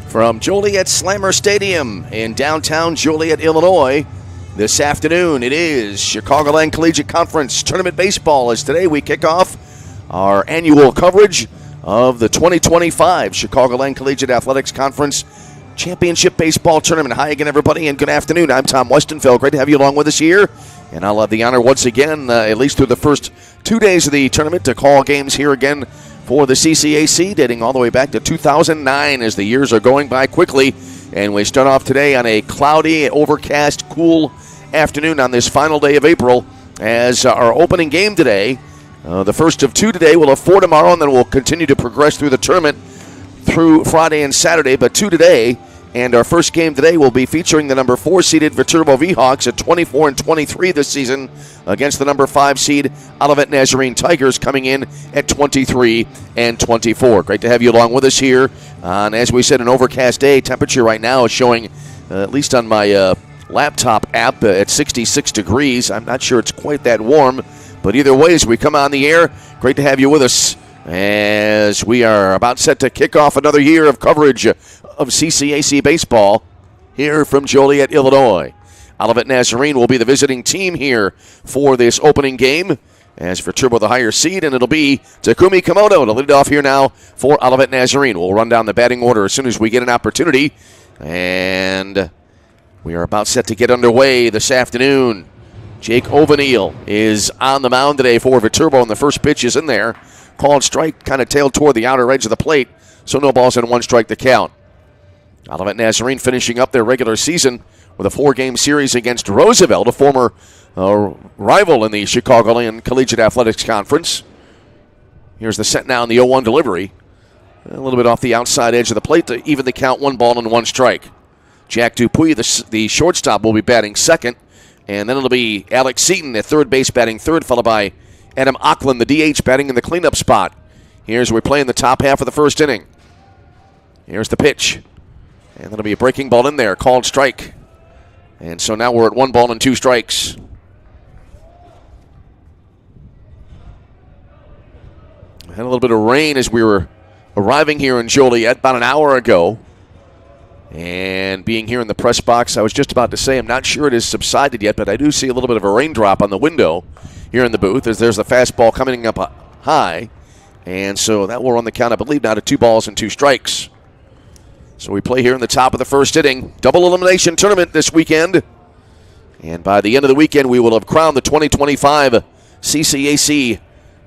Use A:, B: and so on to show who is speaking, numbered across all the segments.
A: From Joliet Slammer Stadium in downtown Joliet, Illinois. This afternoon, it is Chicagoland Collegiate Conference Tournament Baseball, as today we kick off our annual coverage of the 2025 Chicagoland Collegiate Athletics Conference Championship Baseball Tournament. Hi again, everybody, and good afternoon. I'm Tom Westenfeld. Great to have you along with us here. And I'll have the honor once again, at least through the first 2 days of the tournament, to call games here again for the CCAC, dating all the way back to 2009 as the years are going by quickly. And we start off today on a cloudy, overcast, cool afternoon on this final day of April as our opening game today. The first of two today. We'll have four tomorrow, and then we'll continue to progress through the tournament through Friday and Saturday, but two today. And our first game today will be featuring the number 4 seeded Viterbo V-Hawks at 24-23 this season against the number 5 seed Olivet Nazarene Tigers, coming in at 23-24. Great to have you along with us here on, as we said, an overcast day. Temperature right now is showing, at least on my laptop app, at 66 degrees. I'm not sure it's quite that warm, but either way, as we come on the air, great to have you with us as we are about set to kick off another year of coverage of CCAC baseball here from Joliet, Illinois. Olivet Nazarene will be the visiting team here for this opening game, as Viterbo the higher seed, and it'll be Takumi Komodo to lead off here now for Olivet Nazarene. We'll run down the batting order as soon as we get an opportunity, and we are about set to get underway this afternoon. Jake O'Neal is on the mound today for Viterbo, and the first pitch is in there. Called strike, kind of tailed toward the outer edge of the plate, so no balls and one strike to count. Olivet Nazarene finishing up their regular season with a 4-game series against Roosevelt, a former rival in the Chicagoland Collegiate Athletics Conference. Here's the set now in the 0-1 delivery. A little bit off the outside edge of the plate to even the count, 1 ball and 1 strike. Jack Dupuis, the shortstop, will be batting second. And then it'll be Alex Seaton at third base batting third, followed by Adam Auckland, the DH, batting in the cleanup spot. Here's where we play in the top half of the first inning. Here's the pitch. And that'll be a breaking ball in there, called strike. And so now we're at 1 ball and 2 strikes. We had a little bit of rain as we were arriving here in Joliet about an hour ago. And being here in the press box, I was just about to say I'm not sure it has subsided yet, but I do see a little bit of a raindrop on the window here in the booth as there's the fastball coming up high. And so that will run the count, I believe, now to 2 balls and 2 strikes. So we play here in the top of the first inning. Double elimination tournament this weekend. And by the end of the weekend, we will have crowned the 2025 CCAC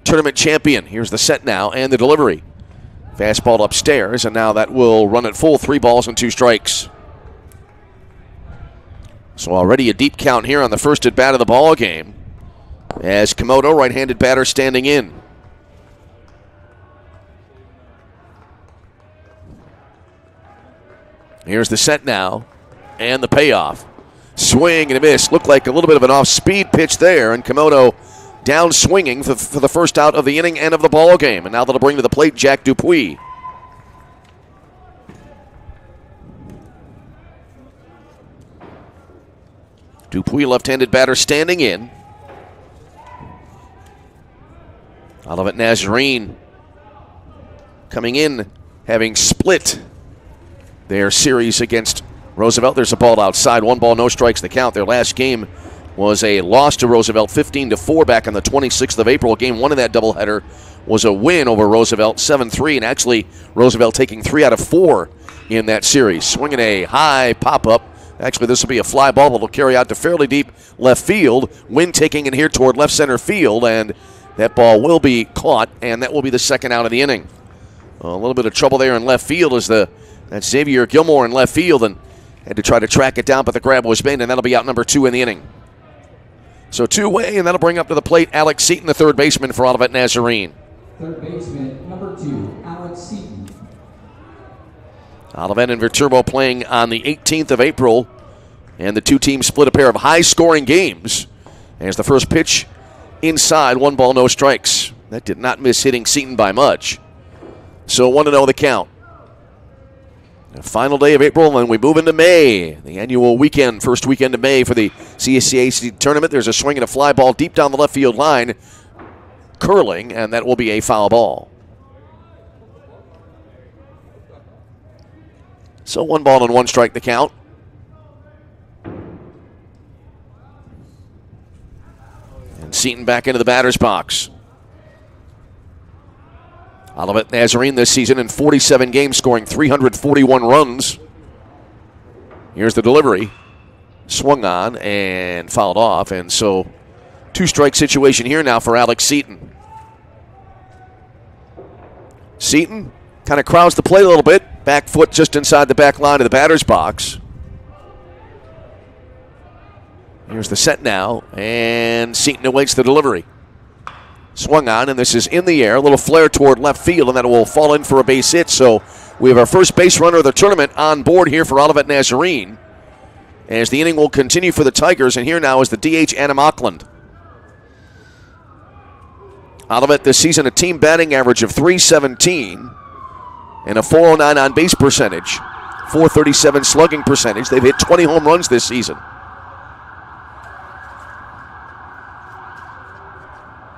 A: tournament champion. Here's the set now and the delivery. Fastball upstairs, and now that will run at full, 3 balls and 2 strikes. So already a deep count here on the first at bat of the ball game, as Komodo, right-handed batter, standing in. Here's the set now, and the payoff. Swing and a miss. Looked like a little bit of an off-speed pitch there, and Komodo down swinging for the first out of the inning and of the ball game. And now that'll bring to the plate Jack Dupuis. Dupuis, left-handed batter, standing in. Olivet Nazarene coming in, having split their series against Roosevelt. There's a ball outside. 1 ball, no strikes to count. Their last game was a loss to Roosevelt, 15-4 back on the 26th of April. Game 1 of that doubleheader was a win over Roosevelt, 7-3, and actually Roosevelt taking 3 out of 4 in that series. Swinging a high pop-up. Actually, this will be a fly ball that will carry out to fairly deep left field. Wind taking it here toward left center field, and that ball will be caught, and that will be the second out of the inning. A little bit of trouble there in left field as that's Xavier Gilmore in left field, and had to try to track it down, but the grab was made, and that'll be out number 2 in the inning. So 2-way, and that'll bring up to the plate Alex Seaton, the third baseman for Olivet Nazarene.
B: Third baseman, number 2, Alex Seaton.
A: Olivet and Viterbo playing on the 18th of April, and the two teams split a pair of high-scoring games. As the first pitch inside, 1 ball, no strikes. That did not miss hitting Seaton by much. So 1-0 the count. The final day of April, and we move into May, the annual weekend, first weekend of May for the CCAC tournament. There's a swing and a fly ball deep down the left field line, curling, and that will be a foul ball. So 1 ball and 1 strike the count. And Seton back into the batter's box. Olivet Nazarene this season in 47 games, scoring 341 runs. Here's the delivery. Swung on and fouled off. And so 2-strike situation here now for Alex Seton. Seton kind of crowds the plate a little bit. Back foot just inside the back line of the batter's box. Here's the set now. And Seton awaits the delivery. Swung on, and this is in the air. A little flare toward left field, and that will fall in for a base hit. So we have our first base runner of the tournament on board here for Olivet Nazarene. As the inning will continue for the Tigers, and here now is the DH, Adam Auckland. Olivet this season a team batting average of .317 and a .409 on base percentage, .437 slugging percentage. They've hit 20 home runs this season.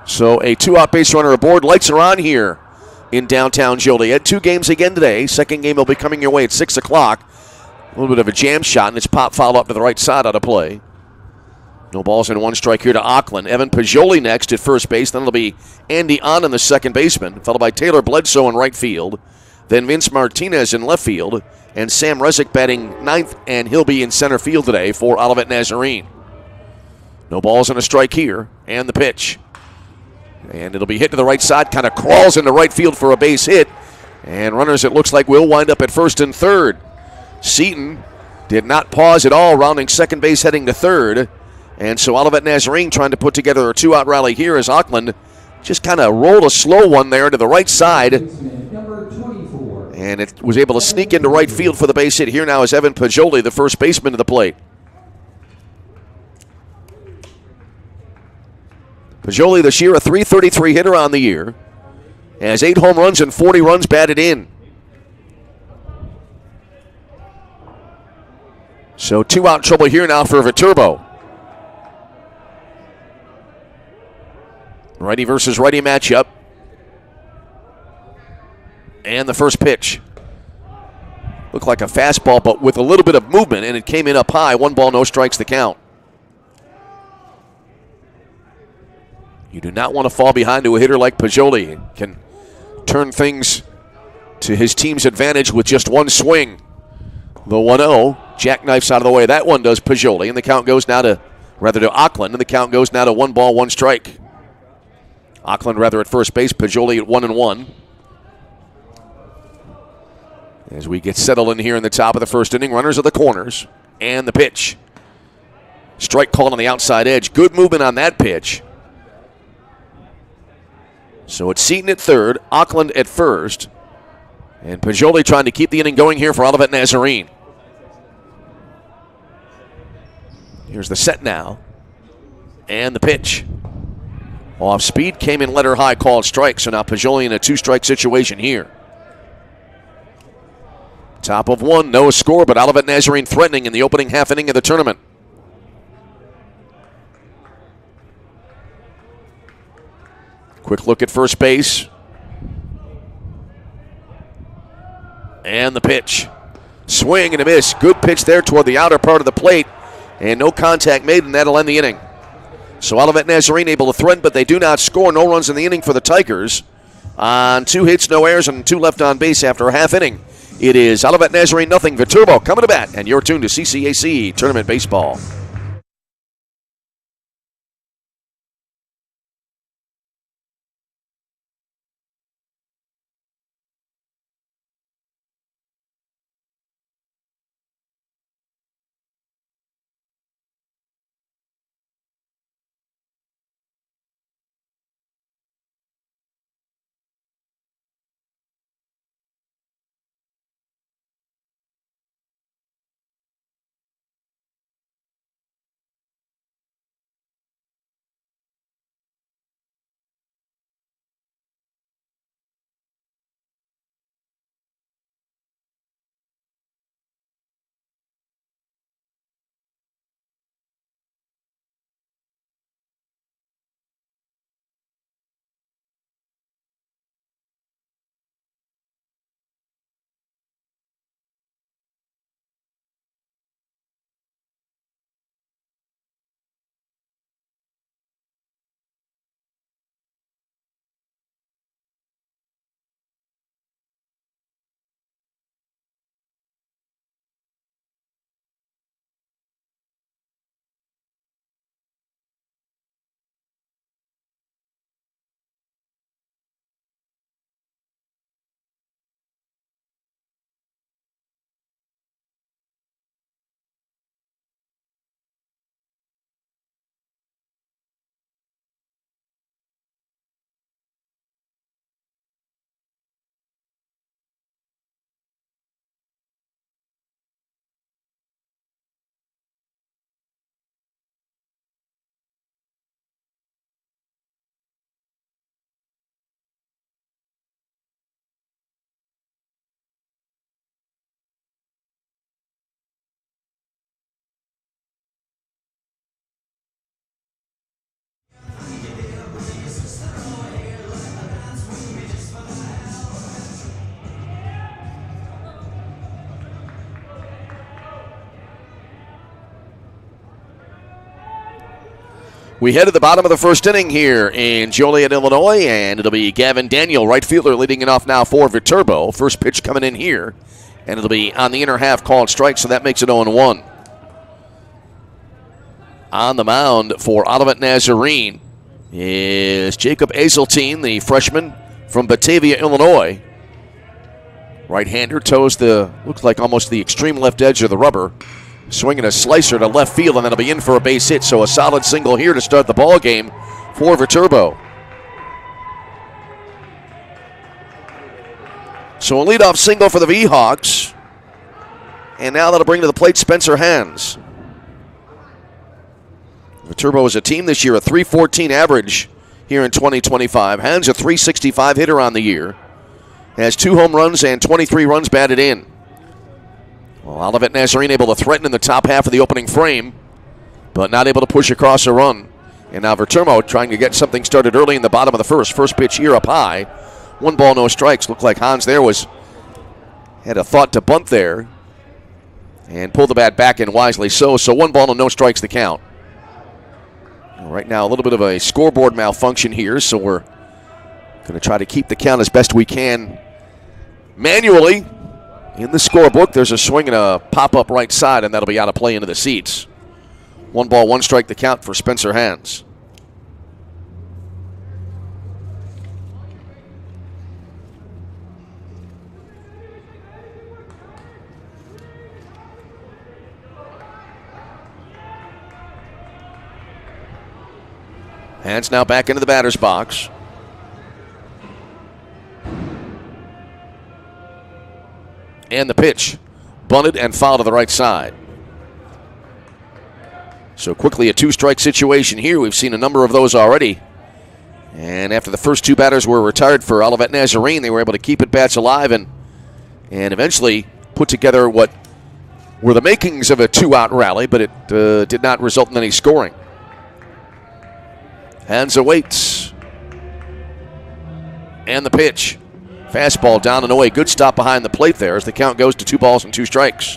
A: So a 2-out base runner aboard. Lights are on here in downtown Joliet. 2 games again today. Second game will be coming your way at 6 o'clock. A little bit of a jam shot, and it's pop foul up to the right side out of play. No balls and 1 strike here to Auckland. Evan Pajoli next at first base. Then it'll be Andy Ahn, the second baseman, followed by Taylor Bledsoe in right field. Then Vince Martinez in left field. And Sam Rezick batting ninth, and he'll be in center field today for Olivet Nazarene. No balls and a strike here. And the pitch. And it'll be hit to the right side. Kind of crawls into right field for a base hit. And runners, it looks like, will wind up at first and third. Seton did not pause at all, rounding second base, heading to third. And so Olivet Nazarene trying to put together a 2-out rally here as Auckland just kind of rolled a slow one there to the right side. And it was able to sneak into right field for the base hit. Here now is Evan Pajoli, the first baseman, to the plate. Pajoli this year a .333 hitter on the year. Has 8 home runs and 40 runs batted in. So 2-out trouble here now for Viterbo. Righty versus righty matchup. And the first pitch. Looked like a fastball, but with a little bit of movement, and it came in up high. 1 ball, no strikes the count. You do not want to fall behind to a hitter like Pajoli. Can turn things to his team's advantage with just 1 swing. The 1-0, jackknifes out of the way. That one does Pajoli, and the count goes now to Auckland, and the count goes now to 1 ball, 1 strike. Auckland rather at first base, Pajoli at 1-1. As we get settled in here in the top of the first inning, runners at the corners, and the pitch. Strike called on the outside edge. Good movement on that pitch. So it's Seton at third, Auckland at first, and Pajoli trying to keep the inning going here for Olivet Nazarene. Here's the set now, and the pitch. Off speed, came in letter high, called strike, so now Pajoli in a 2-strike situation here. Top of 1, no score, but Olivet Nazarene threatening in the opening half inning of the tournament. Quick look at first base. And the pitch. Swing and a miss. Good pitch there toward the outer part of the plate. And no contact made, and that'll end the inning. So Olivet Nazarene able to threaten, but they do not score. No runs in the inning for the Tigers. On 2 hits, no errors, and 2 left on base after a half inning. It is Olivet Nazarene nothing. Viterbo coming to bat, and you're tuned to CCAC Tournament Baseball. We head to the bottom of the first inning here in Joliet, Illinois, and it'll be Gavin Daniel, right fielder, leading it off now for Viterbo. First pitch coming in here, and it'll be on the inner half called strike, so that makes it 0-1. On the mound for Olivet Nazarene is Jacob Azeltine, the freshman from Batavia, Illinois. Right-hander toes looks like almost the extreme left edge of the rubber. Swinging a slicer to left field, and that'll be in for a base hit. So a solid single here to start the ball game for Viterbo. So a leadoff single for the V-Hawks. And now that'll bring to the plate Spencer Hans. Viterbo is a team this year, a .314 average here in 2025. Hans a .365 hitter on the year. Has 2 home runs and 23 runs batted in. Well, Olivet Nazarene able to threaten in the top half of the opening frame, but not able to push across a run. And now Viterbo trying to get something started early in the bottom of the first. First pitch here up high. 1 ball, no strikes. Looked like Hans there had a thought to bunt there and pull the bat back in wisely so. So 1 ball and no strikes the count. Right now a little bit of a scoreboard malfunction here, so we're going to try to keep the count as best we can manually. In the scorebook, there's a swing and a pop-up right side, and that'll be out of play into the seats. 1 ball, 1 strike the count for Spencer Hans. Hans now back into the batter's box. And the pitch, bunted and fouled to the right side. So quickly a 2-strike situation here. We've seen a number of those already. And after the first 2 batters were retired for Olivet Nazarene, they were able to keep at bats alive and eventually put together what were the makings of a 2-out rally, but it did not result in any scoring. Hans awaits. And the pitch. Fastball down and away. Good stop behind the plate there as the count goes to 2 balls and 2 strikes.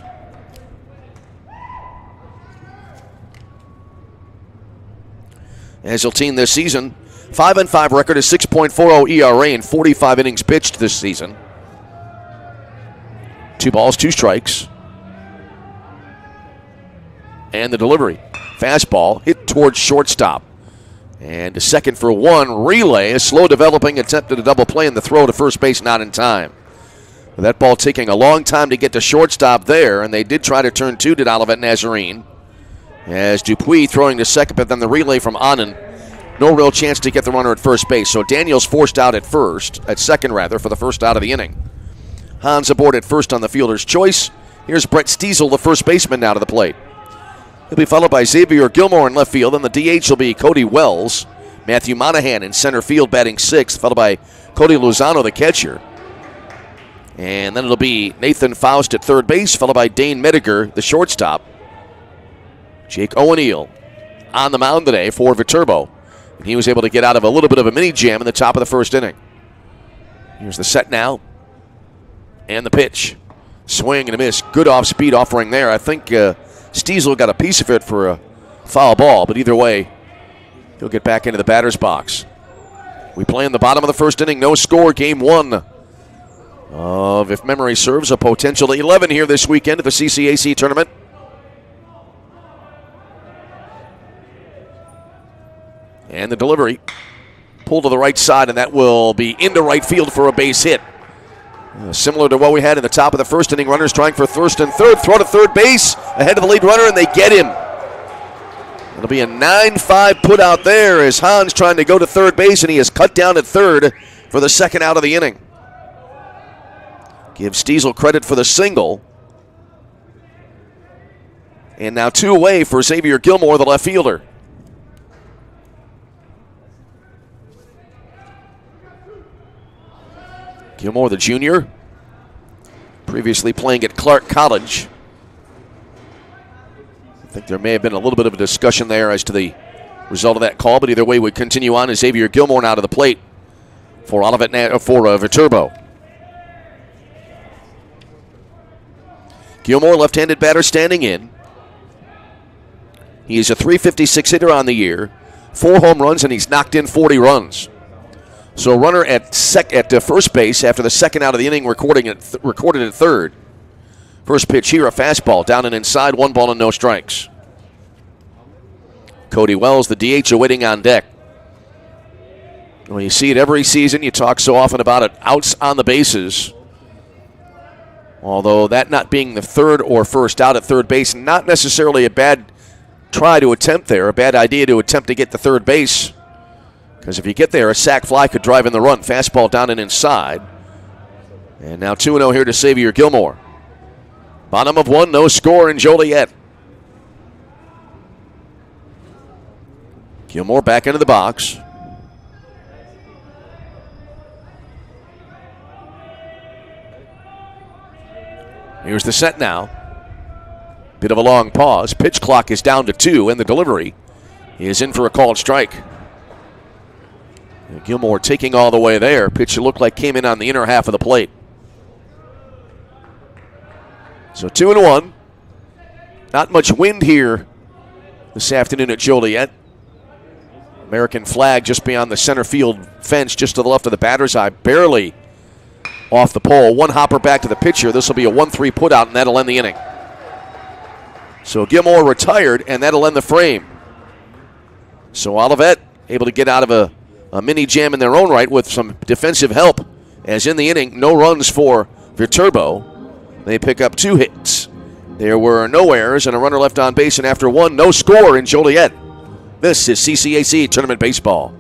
A: Azeltine this season, 5-5 record, a 6.40 ERA in 45 innings pitched this season. 2 balls, 2 strikes. And the delivery. Fastball hit towards shortstop. And a second for 1. Relay, a slow developing attempt at a double play, and the throw to first base not in time. That ball taking a long time to get to shortstop there, and they did try to turn 2, did Olivet Nazarene. As Dupuis throwing to second, but then the relay from Anand. No real chance to get the runner at first base. So Daniels forced out at second for the first out of the inning. Hans aboard at first on the fielder's choice. Here's Brett Stiesel, the first baseman, now to the plate. He'll be followed by Xavier Gilmore in left field, and the DH will be Cody Wells. Matthew Monahan in center field batting 6th, followed by Cody Lozano, the catcher. And then it'll be Nathan Faust at third base, followed by Dane Mediger, the shortstop. Jake O'Neill on the mound today for Viterbo. And he was able to get out of a little bit of a mini jam in the top of the first inning. Here's the set now. And the pitch. Swing and a miss. Good off-speed offering there. I think Stiesel got a piece of it for a foul ball, but either way, he'll get back into the batter's box. We play in the bottom of the first inning. No score. Game 1 of, if memory serves, a potential 11 here this weekend at the CCAC tournament. And the delivery. Pulled to the right side, and that will be into right field for a base hit. Similar to what we had in the top of the first inning. Runners trying for first and third. Throw to third base ahead of the lead runner, and they get him. It'll be a 9-5 put out there as Hans trying to go to third base, and he is cut down at third for the second out of the inning. Give Stiesel credit for the single. And now 2 away for Xavier Gilmore, the left fielder. Gilmore, the junior, previously playing at Clark College. I think there may have been a little bit of a discussion there as to the result of that call, but either way, we continue on as Xavier Gilmore now to the plate for Viterbo. Gilmore, left-handed batter, standing in. He is a .356 hitter on the year, 4 home runs, and he's knocked in 40 runs. So a runner at first base after the second out of the inning, recorded at third. First pitch here, a fastball down and inside, 1 ball and no strikes. Cody Wells, the DH, awaiting on deck. Well, you see it every season. You talk so often about it. Outs on the bases. Although that not being the third or first out at third base, not necessarily a bad try to attempt there, a bad idea to attempt to get to third base. Because if you get there, a sac fly could drive in the run. Fastball down and inside. And now 2-0 here to Xavier Gilmore. Bottom of 1, no score in Joliet. Gilmore back into the box. Here's the set now. Bit of a long pause. Pitch clock is down to 2, and the delivery is in for a called strike. And Gilmore taking all the way there. Pitch looked like came in on the inner half of the plate. So 2-1. Not much wind here this afternoon at Joliet. American flag just beyond the center field fence, just to the left of the batter's eye, barely off the pole. 1 hopper back to the pitcher. This will be a 1-3 put out, and that'll end the inning. So Gilmore retired, and that'll end the frame. So Olivet able to get out of a mini jam in their own right with some defensive help, as in the inning, no runs for Viterbo. They pick up 2 hits. There were no errors and a runner left on base, and after 1, no score in Joliet. This is CCAC Tournament Baseball.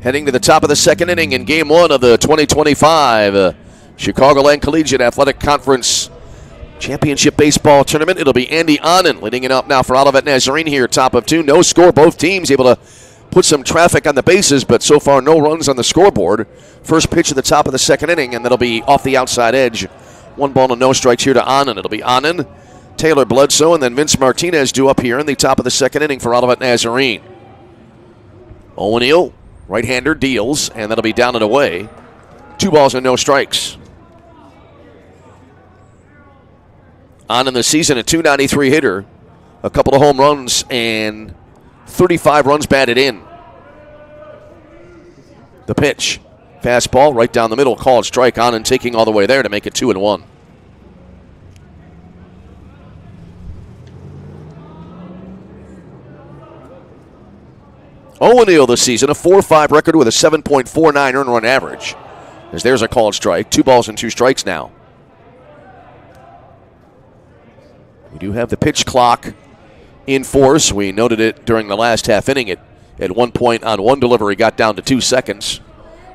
A: Heading to the top of the second inning in Game 1 of the 2025 Chicagoland Collegiate Athletic Conference Championship Baseball Tournament. It'll be Andy Annan leading it up now for Olivet Nazarene here, top of 2. No score. Both teams able to put some traffic on the bases, but so far no runs on the scoreboard. First pitch at the top of the second inning, and that'll be off the outside edge. 1 ball and no strikes here to Annan. It'll be Annan, Taylor Bledsoe, and then Vince Martinez due up here in the top of the second inning for Olivet Nazarene. O'Neill, right-hander, deals, and that'll be down and away. 2 balls and no strikes. On in the season, a .293 hitter, a couple of home runs, and 35 runs batted in. The pitch, fastball right down the middle, called strike. On and taking all the way there to make it 2-1. O'Neill this season, a 4-5 record with a 7.49 earned run average. As there's a called strike. 2 balls and 2 strikes now. We do have the pitch clock in force. We noted it during the last half inning. It at one point on one delivery got down to 2 seconds.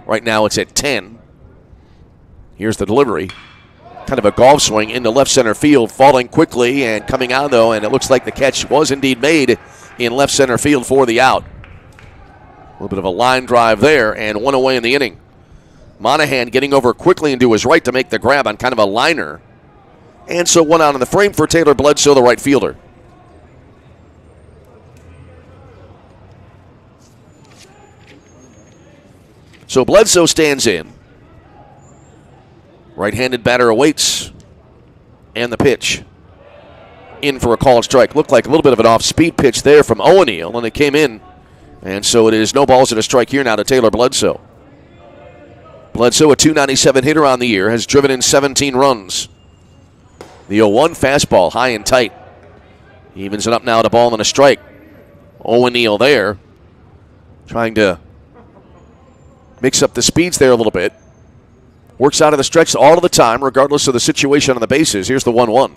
A: Right now it's at 10. Here's the delivery. Kind of a golf swing into left center field, falling quickly and coming out though, and it looks like the catch was indeed made in left center field for the out. A little bit of a line drive there, and 1 away in the inning. Monahan getting over quickly into his right to make the grab on kind of a liner. And so 1 out in the frame for Taylor Bledsoe, the right fielder. So Bledsoe stands in. Right-handed batter awaits. And the pitch. In for a called strike. Looked like a little bit of an off-speed pitch there from O'Neal, and it came in. And so it is no balls and a strike here now to Taylor Bledsoe. Bledsoe, a .297 hitter on the year, has driven in 17 runs. The 0-1 fastball, high and tight. Evens it up now to ball and a strike. O'Neal there, trying to mix up the speeds there a little bit. Works out of the stretch all of the time, regardless of the situation on the bases. Here's the 1-1.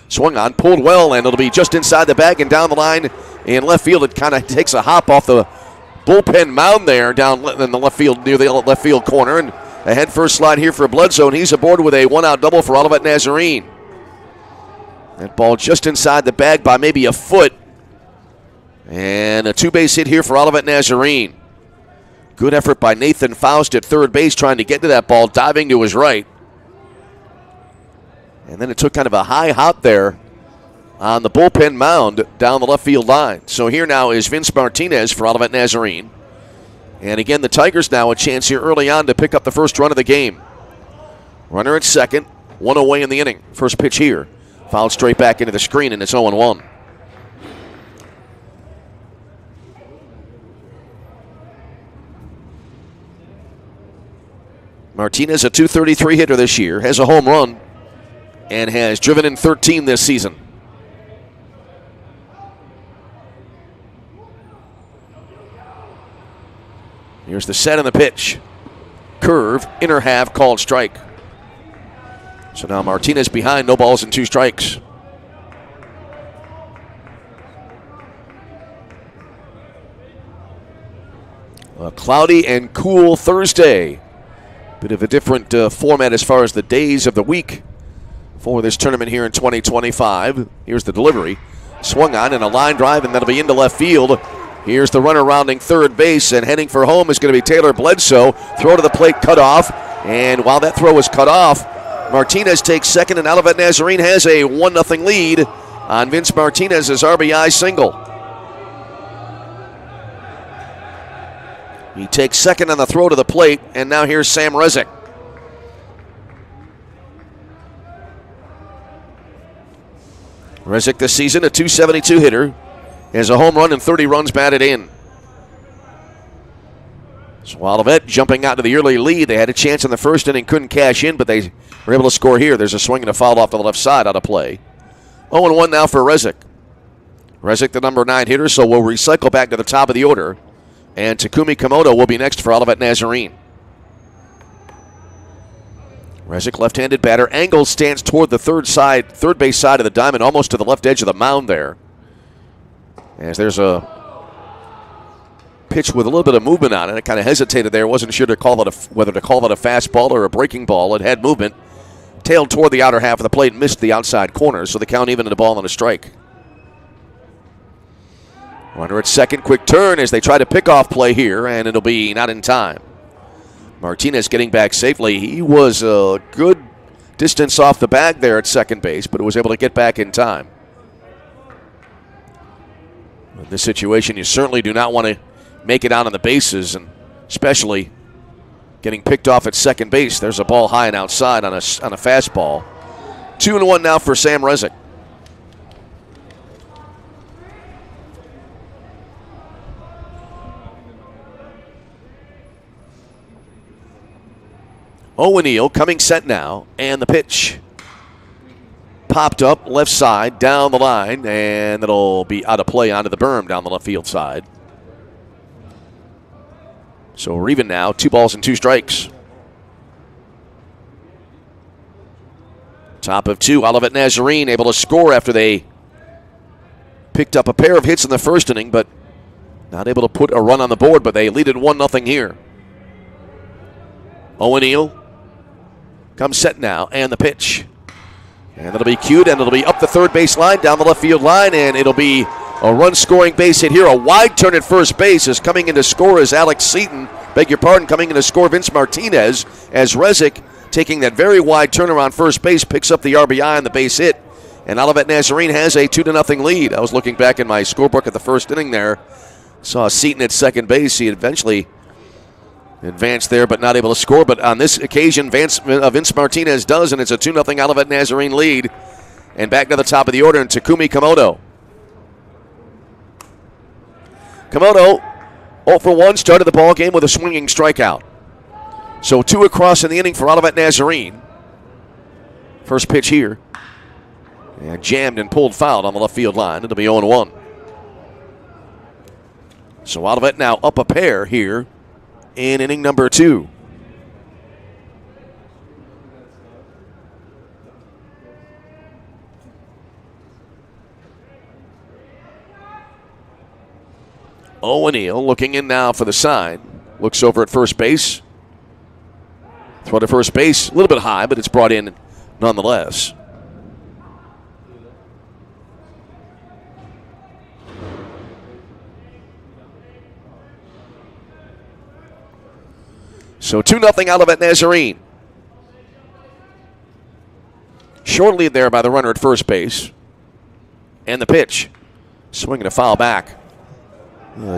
A: Swung on, pulled well, and it'll be just inside the bag and down the line in left field. It kind of takes a hop off the bullpen mound there down in the left field, near the left field corner. And a head first slide here for Bledsoe, and he's aboard with a one-out double for Olivet Nazarene. That ball just inside the bag by maybe a foot. And a two-base hit here for Olivet Nazarene. Good effort by Nathan Faust at third base trying to get to that ball, diving to his right. And then it took kind of a high hop there on the bullpen mound down the left field line. So here now is Vince Martinez for Olivet Nazarene. And again, the Tigers now a chance here early on to pick up the first run of the game. Runner at second, one away in the inning. First pitch here. Fouled straight back into the screen, and it's 0-1. Martinez, a .233 hitter this year, has a home run, and has driven in 13 this season. Here's the set and the pitch. Curve, inner half, called strike. So now Martinez behind, no balls and two strikes. A cloudy and cool Thursday. Bit of a different format as far as the days of the week for this tournament here in 2025. Here's the delivery. Swung on and a line drive, and that'll be into left field. Here's the runner rounding third base, and heading for home is going to be Taylor Bledsoe. Throw to the plate cut off, and while that throw is cut off, Martinez takes second, and Olivet Nazarene has a 1-0 lead on Vince Martinez's RBI single. He takes second on the throw to the plate, and now here's Sam Rezick. Rezick this season, a .272 hitter, has a home run and 30 runs batted in. So Olivet jumping out to the early lead. They had a chance in the first inning, couldn't cash in, but they were able to score here. There's a swing and a foul off to the left side out of play. 0-1 now for Rezick. Rezick, the number 9 hitter, so we'll recycle back to the top of the order. And Takumi Komodo will be next for Olivet Nazarene. Rezick, left-handed batter, angles stance toward the third base side of the diamond, almost to the left edge of the mound there. As there's a pitch with a little bit of movement on it. It kind of hesitated there. Wasn't sure whether to call it a fastball or a breaking ball. It had movement. Tailed toward the outer half of the plate and missed the outside corner, so the count even at a ball and a strike. Runner at second, quick turn as they try to pick off play here, and it'll be not in time. Martinez getting back safely. He was a good distance off the bag there at second base, but was able to get back in time. In this situation, you certainly do not want to make it out on the bases, and especially getting picked off at second base. There's a ball high and outside on a fastball. 2-1 now for Sam Rezick. O'Neal coming set now, and the pitch. Popped up left side, down the line, and it'll be out of play onto the berm down the left field side. So we're even now, 2 balls and 2 strikes. Top of 2, Olivet Nazarene able to score after they picked up a pair of hits in the first inning, but not able to put a run on the board, but they lead it 1-0 here. O'Neal comes set now, and the pitch. And it'll be cued, and it'll be up the third base line, down the left field line, and it'll be a run-scoring base hit here. A wide turn at first base is coming in to score as Alex Seaton, coming in to score Vince Martinez, as Rezick, taking that very wide turn around first base, picks up the RBI on the base hit. And Olivet Nazarene has a 2-0 lead. I was looking back in my scorebook at the first inning there. Saw Seaton at second base. He eventually Advance there, but not able to score. But on this occasion, Vince Martinez does, and it's a 2-0 Olivet Nazarene lead. And back to the top of the order, and Takumi Komodo. Komodo, 0 for 1, started the ball game with a swinging strikeout. So 2 across in the inning for Olivet Nazarene. First pitch here. And jammed and pulled foul on the left field line. It'll be 0-1. So Olivet now up a pair here in inning number 2. O'Neal looking in now for the sign. Looks over at first base. Throw to first base, a little bit high, but it's brought in nonetheless. So 2-0 Olivet Nazarene. Short lead there by the runner at first base. And the pitch. Swinging a foul back.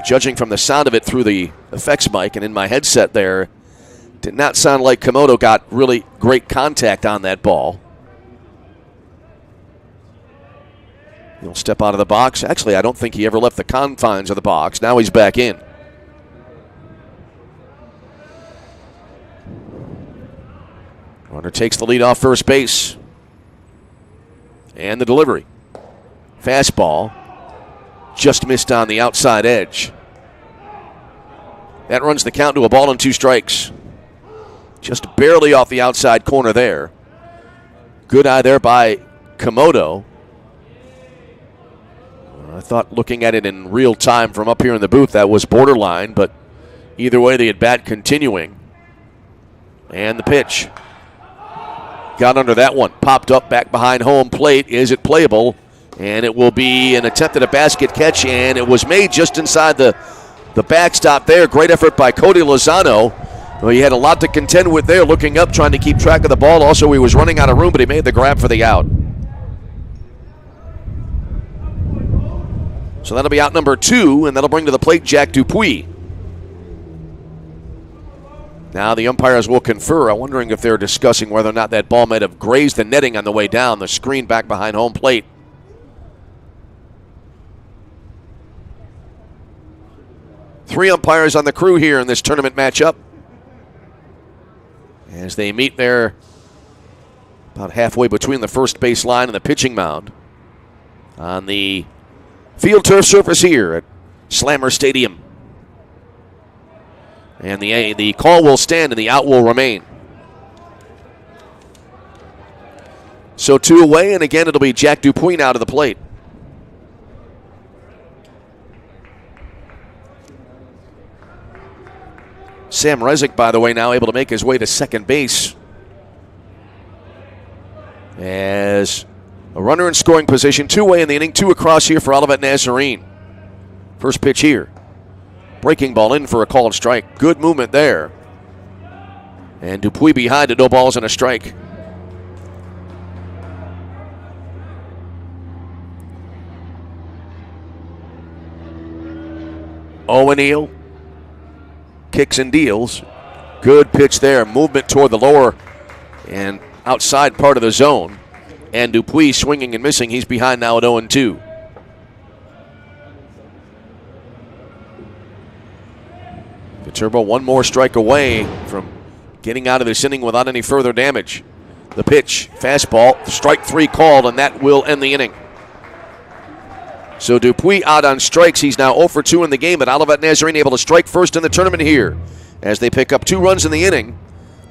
A: Judging from the sound of it through the effects mic and in my headset there, did not sound like Komodo got really great contact on that ball. He'll step out of the box. Actually, I don't think he ever left the confines of the box. Now he's back in. Runner takes the lead off first base. And the delivery. Fastball. Just missed on the outside edge. That runs the count to a ball and 2 strikes. Just barely off the outside corner there. Good eye there by Komodo. I thought looking at it in real time from up here in the booth that was borderline, but either way the at-bat continuing. And the pitch. Got under that one. Popped up back behind home plate. Is it playable? And it will be an attempt at a basket catch, and it was made just inside the backstop there. Great effort by Cody Lozano. Well, he had a lot to contend with there, looking up, trying to keep track of the ball. Also, he was running out of room, but he made the grab for the out. So that'll be out number 2, and that'll bring to the plate Jack Dupuis. Now the umpires will confer. I'm wondering if they're discussing whether or not that ball might have grazed the netting on the way down, the screen back behind home plate. Three umpires on the crew here in this tournament matchup as they meet there about halfway between the first base line and the pitching mound on the field turf surface here at Slammer Stadium. And the call will stand and the out will remain. So 2 away, and again it'll be Jack Dupuis out of the plate. Sam Rezick, by the way, now able to make his way to second base as a runner in scoring position. 2 away in the inning, 2 across here for Olivet Nazarene. First pitch here. Breaking ball in for a called strike. Good movement there. And Dupuis behind it, no balls and a strike. O'Neal kicks and deals. Good pitch there. Movement toward the lower and outside part of the zone. And Dupuis swinging and missing. He's behind now at 0-2. Viterbo 1 more strike away from getting out of this inning without any further damage. The pitch, fastball, strike 3 called, and that will end the inning. So Dupuis out on strikes. He's now 0 for 2 in the game, but Olivet Nazarene able to strike first in the tournament here as they pick up 2 runs in the inning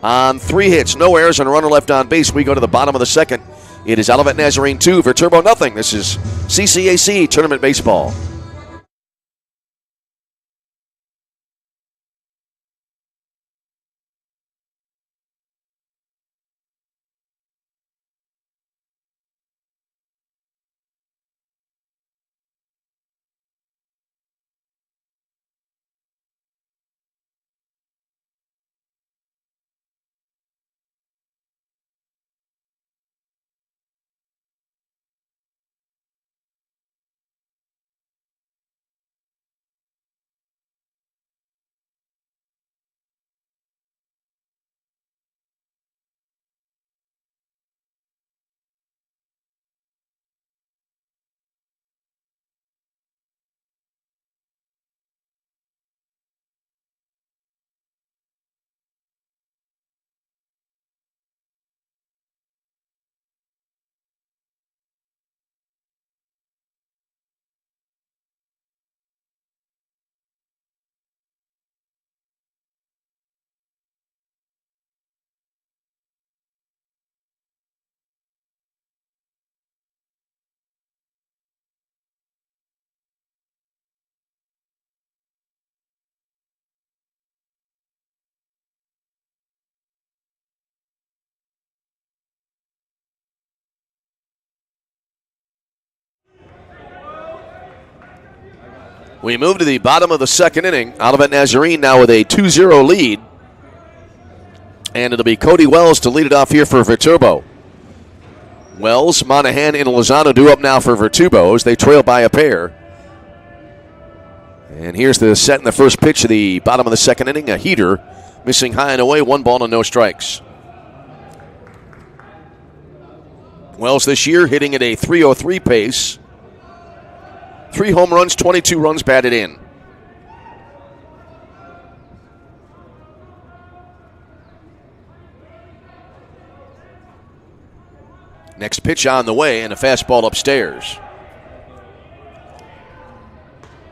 A: on 3 hits, no errors, and a runner left on base. We go to the bottom of the second. It is Olivet Nazarene 2, Viterbo nothing. This is CCAC Tournament Baseball. We move to the bottom of the second inning. Olivet Nazarene now with a 2-0 lead. And it'll be Cody Wells to lead it off here for Viterbo. Wells, Monahan, and Lozano due up now for Viterbo as they trail by a pair. And here's the set in the first pitch of the bottom of the second inning. A heater, missing high and away, 1 ball and no strikes. Wells this year hitting at a .303 pace. 3 home runs, 22 runs batted in. Next pitch on the way and a fastball upstairs.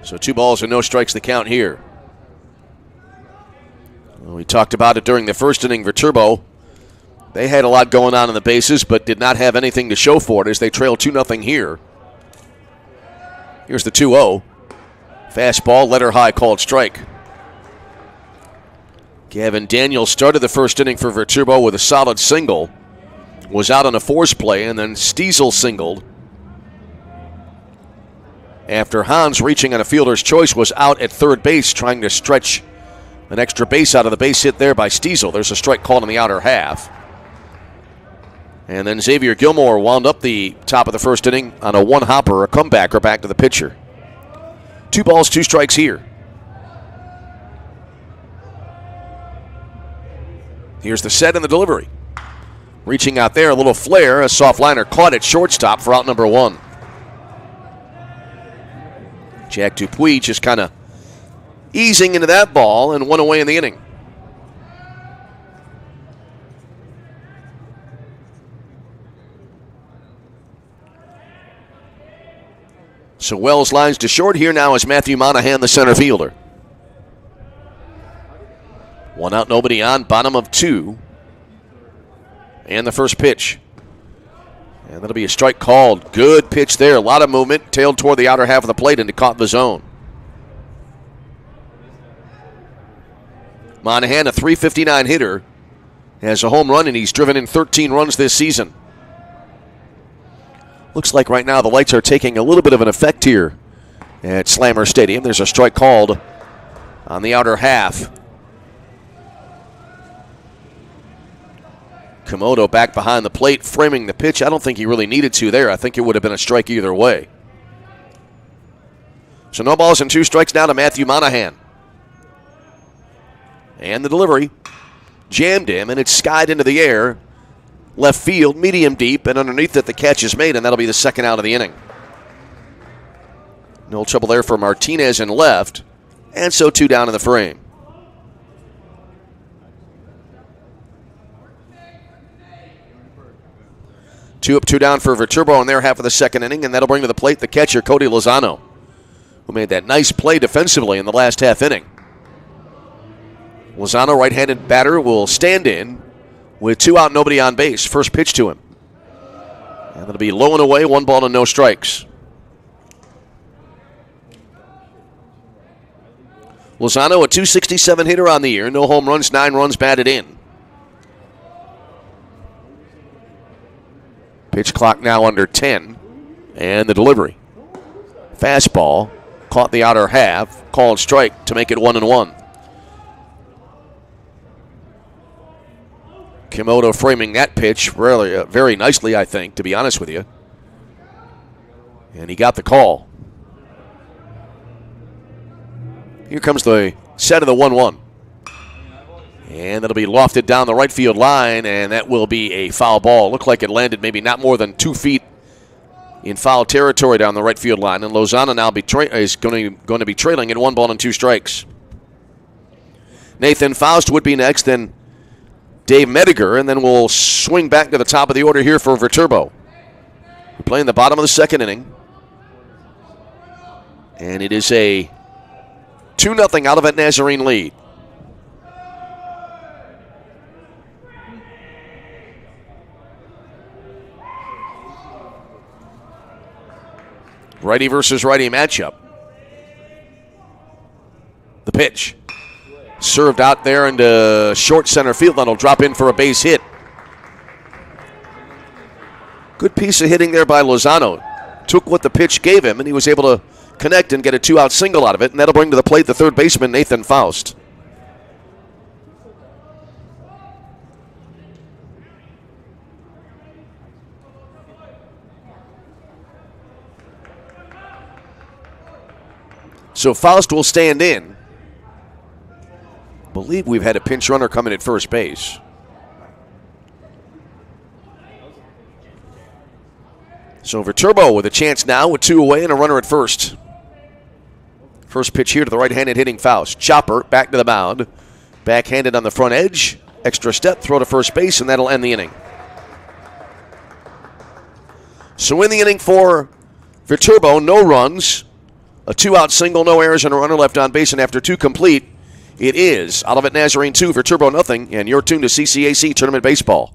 A: So 2 balls and no strikes the count here. Well, we talked about it during the first inning. Viterbo, they had a lot going on in the bases, but did not have anything to show for it as they trail 2-0 here. Here's the 2-0. Fastball, letter high, called strike. Gavin Daniels started the first inning for Viterbo with a solid single. Was out on a force play, and then Stiesel singled. After Hans, reaching on a fielder's choice, was out at third base trying to stretch an extra base out of the base hit there by Stiesel. There's a strike called in the outer half. And then Xavier Gilmore wound up the top of the first inning on a 1-hopper, a comebacker back to the pitcher. 2 balls, 2 strikes here. Here's the set and the delivery. Reaching out there, a little flare, a soft liner caught at shortstop for out number 1. Jack Dupuis just kind of easing into that ball and 1 away in the inning. So Wells lines to short. Here now is Matthew Monahan, the center fielder. 1 out, nobody on, bottom of 2. And the first pitch. And that'll be a strike called. Good pitch there. A lot of movement. Tailed toward the outer half of the plate and it caught the zone. Monahan, a .359 hitter, has a home run and he's driven in 13 runs this season. Looks like right now the lights are taking a little bit of an effect here at Slammer Stadium. There's a strike called on the outer half. Komodo back behind the plate, framing the pitch. I don't think he really needed to there. I think it would have been a strike either way. So no balls and 2 strikes now to Matthew Monahan. And the delivery jammed him, and it's skied into the air. Left field, medium deep, and underneath it the catch is made, and that'll be the second out of the inning. No trouble there for Martinez in left, and so 2 down in the frame. Two up, 2 down for Viterbo in their half of the second inning, and that'll bring to the plate the catcher, Cody Lozano, who made that nice play defensively in the last half inning. Lozano, right-handed batter, will stand in with 2 out, nobody on base. First pitch to him. And that'll be low and away, 1 ball and no strikes. Lozano, a .267 hitter on the year. No home runs, 9 runs batted in. Pitch clock now under 10. And the delivery. Fastball, caught the outer half, called strike to make it 1-1. Komodo framing that pitch really, very nicely, I think, to be honest with you. And he got the call. Here comes the set of the 1-1. And that'll be lofted down the right field line, and that will be a foul ball. Looked like it landed maybe not more than 2 feet in foul territory down the right field line. And Lozano now is going to be trailing at 1 ball and 2 strikes. Nathan Faust would be next, then Dave Mediger, and then we'll swing back to the top of the order here for Viterbo. We're playing the bottom of the second inning. And it is a 2-0 Olivet Nazarene lead. Righty versus righty matchup. The pitch. Served out there into short center field. That'll drop in for a base hit. Good piece of hitting there by Lozano. Took what the pitch gave him, and he was able to connect and get a 2-out single out of it, and that'll bring to the plate the third baseman, Nathan Faust. So Faust will stand in. I believe we've had a pinch runner come in at first base. So Viterbo with a chance now with 2 away and a runner at first. First pitch here to the right-handed hitting Faust. Chopper back to the mound. Backhanded on the front edge. Extra step, throw to first base, and that'll end the inning. So in the inning for Viterbo, no runs. A 2-out single, no errors, and a runner left on base, and after 2 complete, it is Olivet Nazarene 2, Viterbo nothing, and you're tuned to CCAC Tournament Baseball.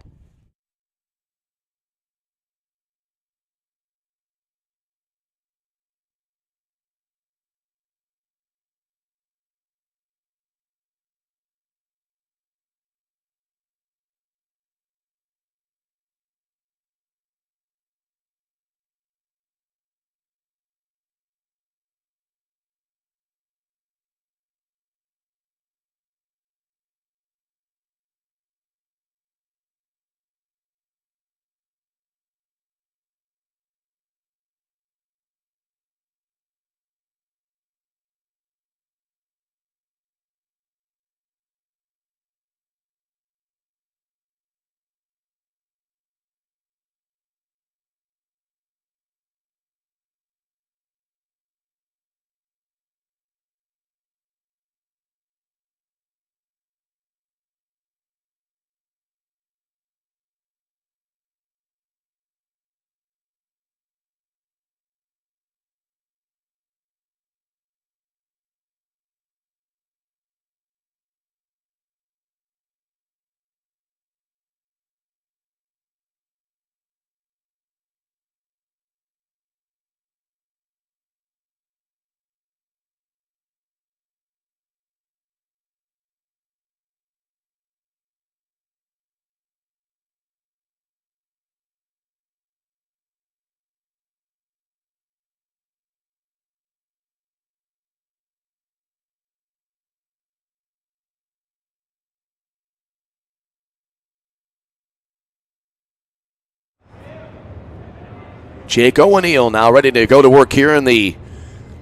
A: Jake O'Neill now ready to go to work here in the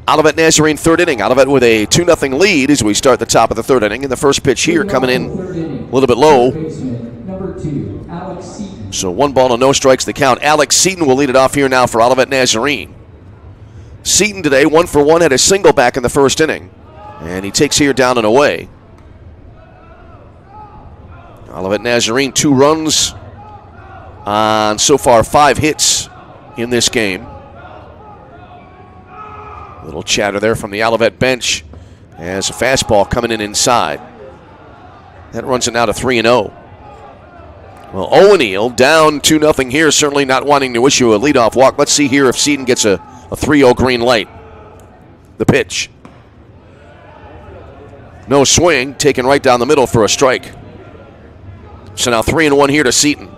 A: Olivet Nazarene third inning. Olivet with a 2-0 lead as we start the top of the third inning. And the first pitch here coming in a little bit low. So 1 ball and no strikes the count. Alex Seaton will lead it off here now for Olivet Nazarene. Seaton today 1 for 1, had a single back in the first inning. And he takes here down and away. Olivet Nazarene 2 runs on so far 5 hits in this game. Little chatter there from the Olivet bench as a fastball coming in inside. That runs it now to 3-0. Well, O'Neill down 2-0 here, certainly not wanting to issue a leadoff walk. Let's see here if Seaton gets a 3-0 green light. The pitch. No swing, taken right down the middle for a strike. So now 3-1 here to Seaton.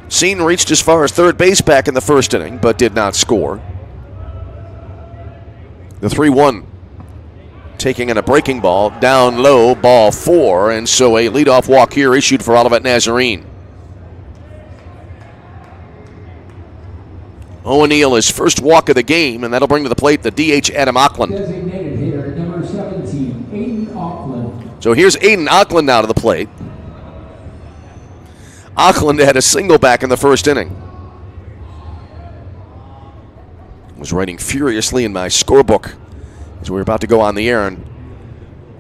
A: Seaton reached as far as third base back in the first inning, but did not score. The 3-1 taking in a breaking ball, down low, ball 4, and so a leadoff walk here issued for Olivet Nazarene. O'Neill his first walk of the game, and that'll bring to the plate the DH Adam Auckland.
B: Designated hitter, number 17, Aiden Auckland.
A: So here's Aiden Auckland now to the plate. Auckland had a single back in the first inning. Was writing furiously in my scorebook as we were about to go on the air and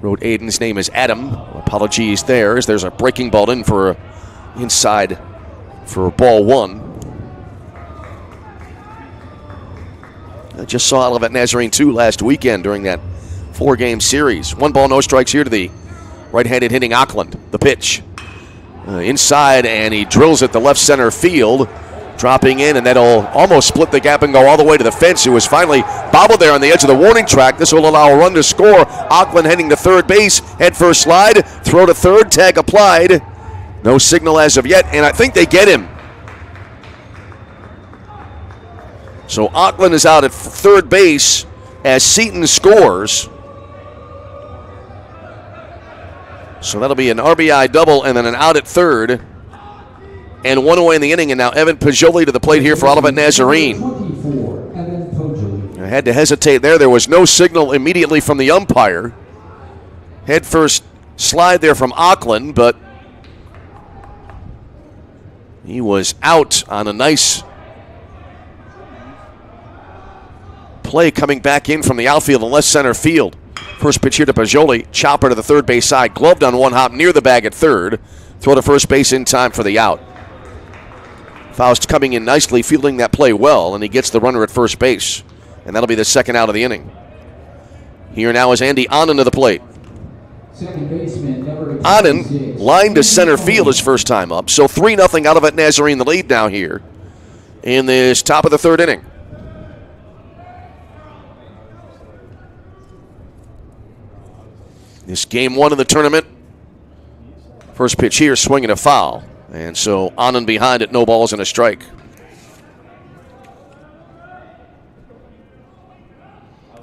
A: wrote Aiden's name as Adam. Apologies there as there's a breaking ball in for inside for ball 1. I just saw Olivet Nazarene 2 last weekend during that 4-game series. 1 ball, no strikes here to the right-handed hitting Auckland. The pitch. Inside, and he drills it to left center field, dropping in, and that'll almost split the gap and go all the way to the fence. It was finally bobbled there on the edge of the warning track. This will allow a run to score. Auckland heading to third base, head first slide, throw to third, tag applied. No signal as of yet, and I think they get him. So Auckland is out at third base as Seton scores. So that'll be an RBI double and then an out at third. And one away in the inning, and now Evan Pajoli to the plate here for Olivet Nazarene. I had to hesitate there. There was no signal immediately from the umpire. Head first slide there from Auckland, but he was out on a nice play coming back in from the outfield in left center field. First pitch here to Pajoli, chopper to the third base side, gloved on one hop near the bag at third. Throw to first base in time for the out. Faust coming in nicely, fielding that play well, and he gets the runner at first base. And that'll be the second out of the inning. Here now is Andy Anand to the plate. Anand lined to center field his first time up. So 3-0 Olivet Nazarene the lead now here in this top of the third inning. This game one of the tournament. First pitch here, swinging a foul. And so Anand behind it, no balls and a strike.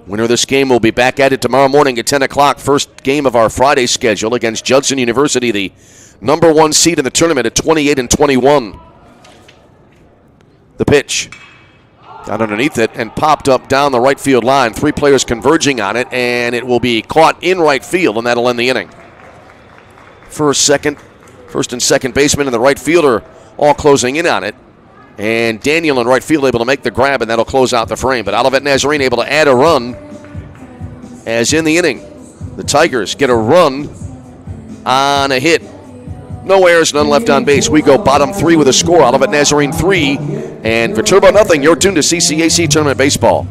A: Winner of this game will be back at it tomorrow morning at 10 o'clock. First game of our Friday schedule against Judson University, the number one seed in the tournament at 28-21. The pitch got underneath it and popped up down the right field line. Three players converging on it, and it will be caught in right field, and that'll end the inning. First and second baseman and the right fielder all closing in on it. And Daniel in right field able to make the grab, and that'll close out the frame. But Olivet Nazarene able to add a run as in the inning. The Tigers get a run on a hit. No errors, none left on base. We go bottom three with a score. Olivet Nazarene 3 and Viterbo nothing. You're tuned to CCAC Tournament Baseball.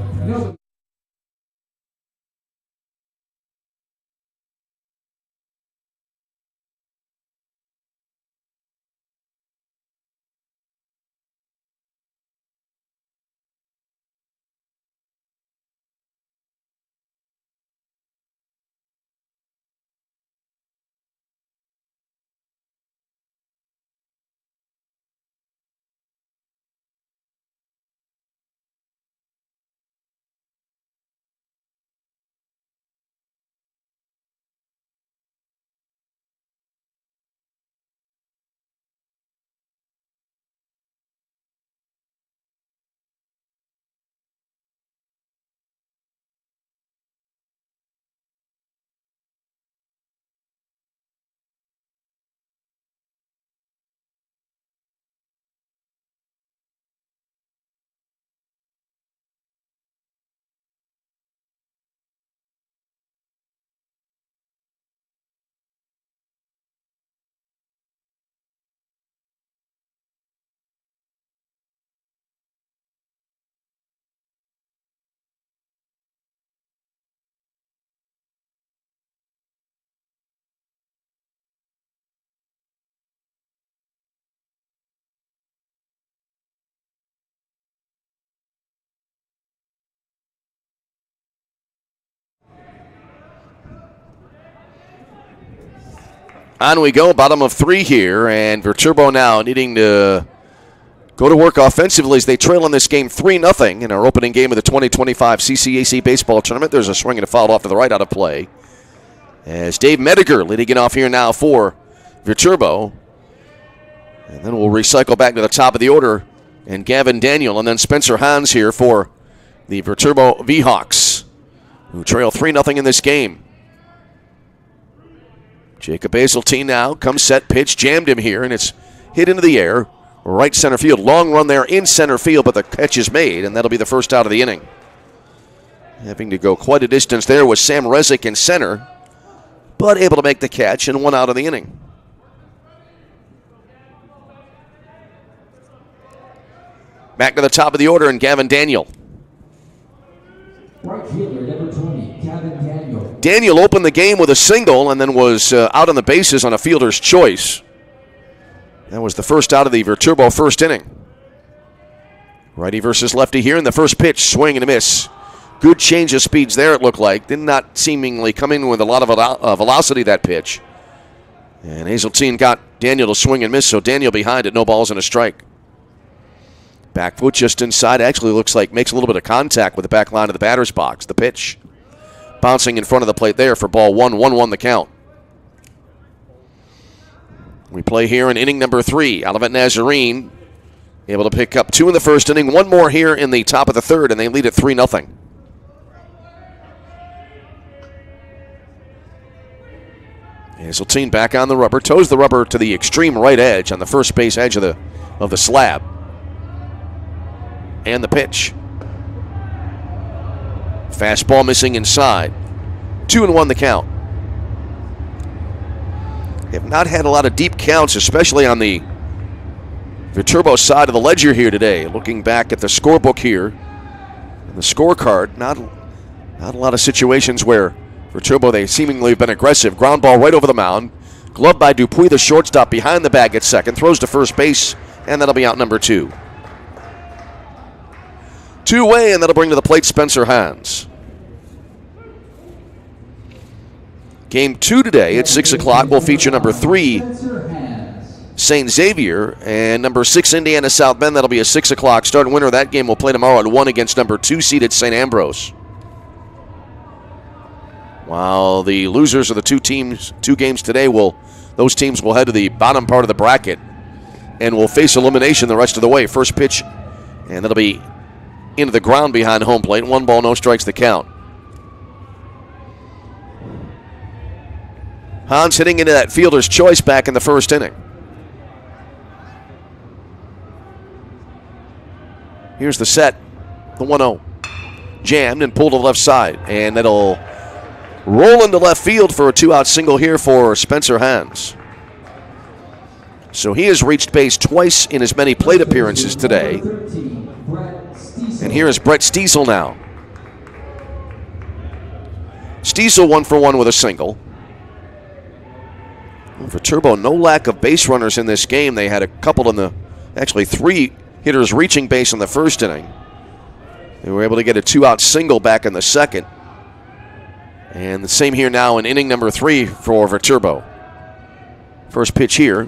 A: On we go, bottom of three here, and Viterbo now needing to go to work offensively as they trail in this game 3-0 in our opening game of the 2025 CCAC Baseball Tournament. There's a swing and a foul off to the right out of play. As Dave Mediger leading it off here now for Viterbo. And then we'll recycle back to the top of the order, and Gavin Daniel, and then Spencer Hans here for the Viterbo V-Hawks, who trail 3-0 in this game. Jacob Hazeltine now comes set, pitch, jammed him here, and it's hit into the air. Right center field. Long run there in center field, but the catch is made, and that'll be the first out of the inning. Having to go quite a distance there was Sam Rezick in center, but able to make the catch and one out of the inning. Back to the top of the order, and Gavin Daniel.
B: Right fielder, number 20, Gavin Daniel.
A: Daniel opened the game with a single and then was out on the bases on a fielder's choice. That was the first out of the Viterbo first inning. Righty versus lefty here in the first pitch. Swing and a miss. Good change of speeds there, it looked like. Did not seemingly come in with a lot of velocity, that pitch. And Hazeltine got Daniel to swing and miss, so Daniel behind it. No balls and a strike. Back foot just inside. Actually looks like makes a little bit of contact with the back line of the batter's box. The pitch. Bouncing in front of the plate there for ball 1. 1-1 the count. We play here in inning number 3. Olivet Nazarene able to pick up 2 in the first inning. 1 more here in the top of the third, and they lead at 3-0. Hazeltine back on the rubber. Toes the rubber to the extreme right edge on the first base edge of the slab. And the pitch. Fastball missing inside. 2-1 the count. They have not had a lot of deep counts, especially on the Viterbo side of the ledger here today. Looking back at the scorebook here, and the scorecard, not a lot of situations where Viterbo, they seemingly have been aggressive. Ground ball right over the mound. Gloved by Dupuis, the shortstop behind the bag at second. Throws to first base, and that'll be out number 2. Two-way, and that'll bring to the plate Spencer Hans. Game 2 today at 6 o'clock will feature number 3, St. Xavier, and number 6, Indiana South Bend. That'll be a 6 o'clock start. Winner of that game will play tomorrow at 1 against number 2 seeded St. Ambrose. While the losers of the two games today those teams will head to the bottom part of the bracket and will face elimination the rest of the way. First pitch, and that'll be into the ground behind home plate. 1 ball, no strikes the count. Hans hitting into that fielder's choice back in the first inning. Here's the set, the 1-0. Jammed and pulled to the left side, and that'll roll into left field for a 2-out single here for Spencer Hans. So he has reached base twice in as many plate appearances today. And here is Brett Stiesel now. Stiesel 1 for 1 with a single. Viterbo, no lack of base runners in this game. They had a couple actually 3 hitters reaching base in the first inning. They were able to get a 2-out single back in the second. And the same here now in inning number 3 for Viterbo. First pitch here,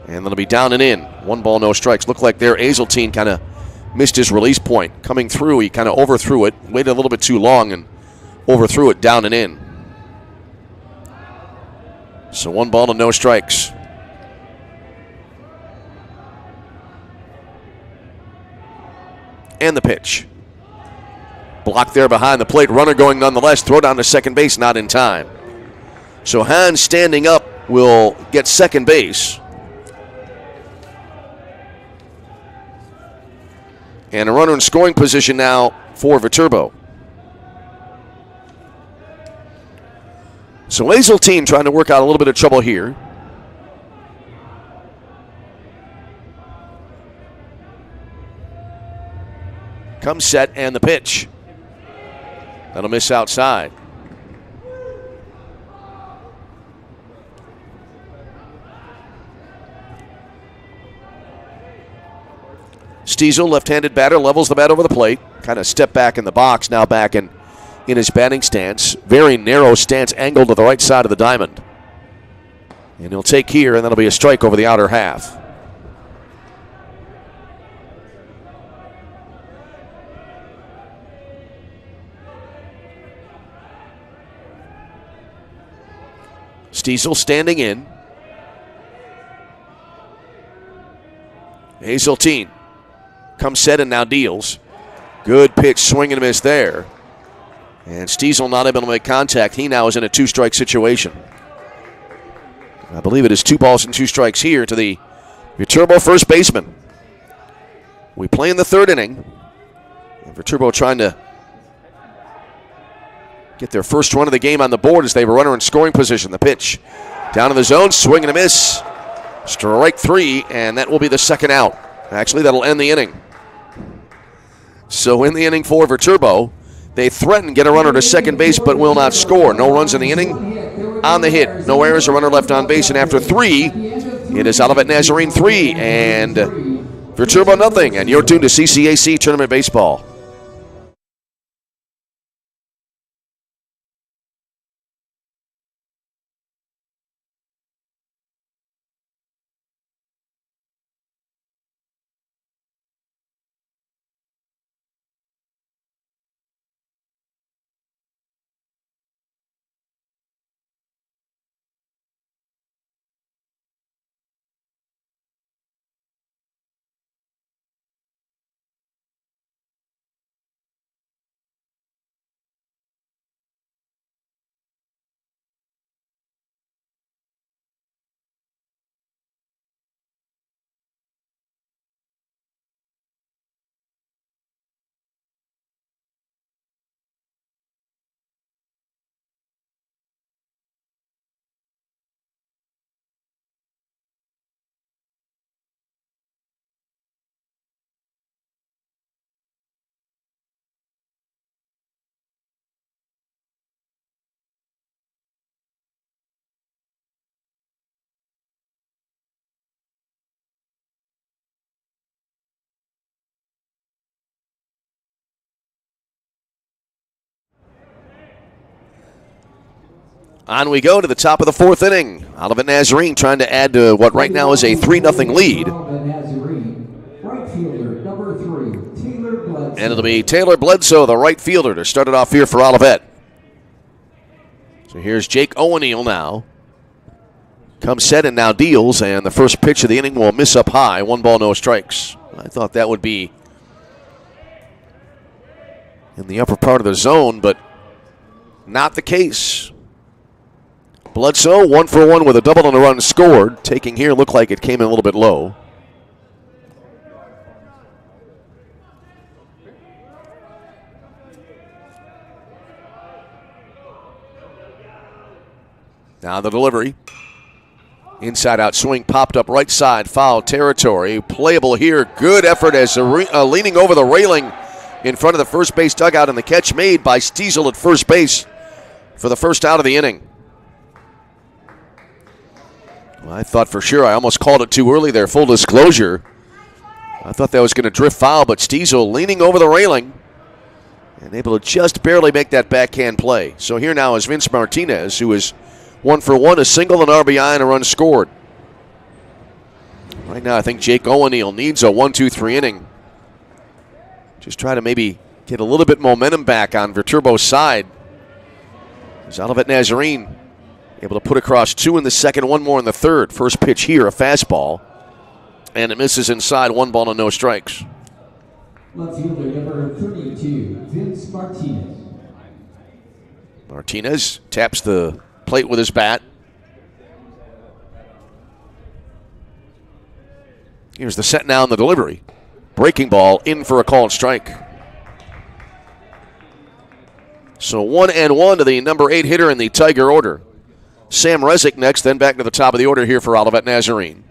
A: and it'll be down and in. 1 ball, no strikes. Looked like there Hazeltine kind of missed his release point. Coming through, he kind of overthrew it, waited a little bit too long, and overthrew it down and in. So 1 ball to no strikes. And the pitch. Blocked there behind the plate. Runner going nonetheless. Throw down to second base, not in time. So Hans standing up will get second base. And a runner in scoring position now for Viterbo. So Hazeltine trying to work out a little bit of trouble here. Comes set and the pitch. That'll miss outside. Stiesel, left-handed batter, levels the bat over the plate. Kind of step back in the box, now back in his batting stance. Very narrow stance, angled to the right side of the diamond. And he'll take here, and that'll be a strike over the outer half. Stiesel standing in. Hazeltine comes set and now deals. Good pitch, swing and a miss there. And Stiesel not able to make contact. He now is in a 2-strike situation. I believe it is 2 balls and 2 strikes here to the Viterbo first baseman. We play in the 3rd inning. And Viterbo trying to get their first run of the game on the board as they have a runner in scoring position. The pitch down in the zone, swing and a miss. Strike 3, and that will be the 2nd out. Actually, that'll end the inning. So in the inning for Viterbo, they threaten get a runner to second base but will not score. No runs in the inning. On the hit, no errors, a runner left on base, and after 3, it is Olivet Nazarene 3 and Viterbo nothing. And you're tuned to CCAC Tournament Baseball. On we go to the top of the fourth inning. Olivet Nazarene trying to add to what right now is a 3-0 lead.
B: Right fielder, number 3, Taylor Bledsoe.
A: And it'll be Taylor Bledsoe, the right fielder, to start it off here for Olivet. So here's Jake O'Neal now. Comes set and now deals, and the first pitch of the inning will miss up high. 1 ball, no strikes. I thought that would be in the upper part of the zone, but not the case. Bledsoe, 1 for 1 with a double and a run scored. Taking here looked like it came in a little bit low. Now the delivery. Inside out swing popped up right side, foul territory. Playable here. Good effort as leaning over the railing in front of the first base dugout, and the catch made by Stiesel at first base for the first out of the inning. Well, I thought for sure, I almost called it too early there, full disclosure. I thought that was going to drift foul, but Stiesel leaning over the railing and able to just barely make that backhand play. So here now is Vince Martinez, who is 1 for 1, a single, an RBI, and a run scored. Right now, I think Jake O'Neal needs a 1-2-3 inning. Just try to maybe get a little bit momentum back on Viterbo's side. As Olivet Nazarene able to put across 2 in the second, 1 more in the third. First pitch here, a fastball. And it misses inside, 1 ball and no strikes.
B: Left fielder, number 32, Vince Martinez.
A: Martinez taps the plate with his bat. Here's the set now in the delivery. Breaking ball in for a called strike. So 1-1 to the number 8 hitter in the Tiger order. Sam Rezick next, then back to the top of the order here for Olivet Nazarene.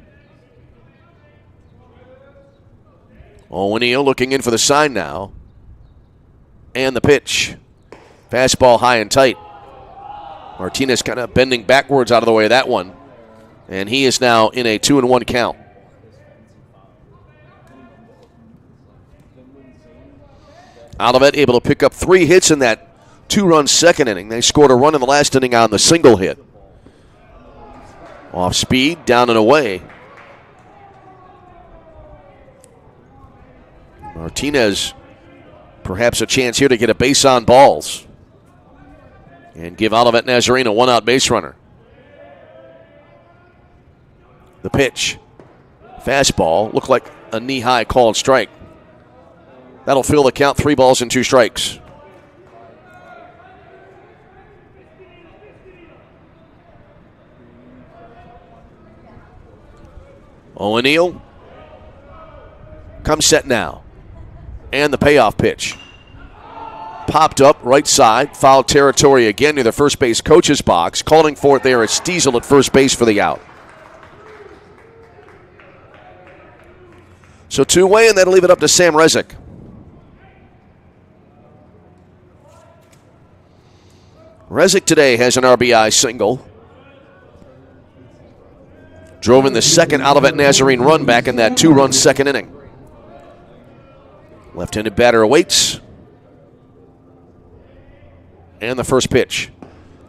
A: O'Neal looking in for the sign now. And the pitch. Fastball high and tight. Martinez kind of bending backwards out of the way of that one. And he is now in a 2-1 count. Olivet able to pick up 3 hits in that 2-run second inning. They scored a run in the last inning on the single hit. Off speed, down and away. Martinez, perhaps a chance here to get a base on balls and give Olivet Nazarene a 1-out base runner. The pitch. Fastball. Looked like a knee-high called strike. That'll fill the count, 3 balls and 2 strikes. O'Neal comes set now. And the payoff pitch. Popped up right side, foul territory again near the first base coach's box. Calling for it there is Stiesel at first base for the out. So 2-away, and that'll leave it up to Sam Rezick. Rezick today has an RBI single. Drove in the second Olivet Nazarene run back in that 2-run second inning. Left-handed batter awaits. And the first pitch.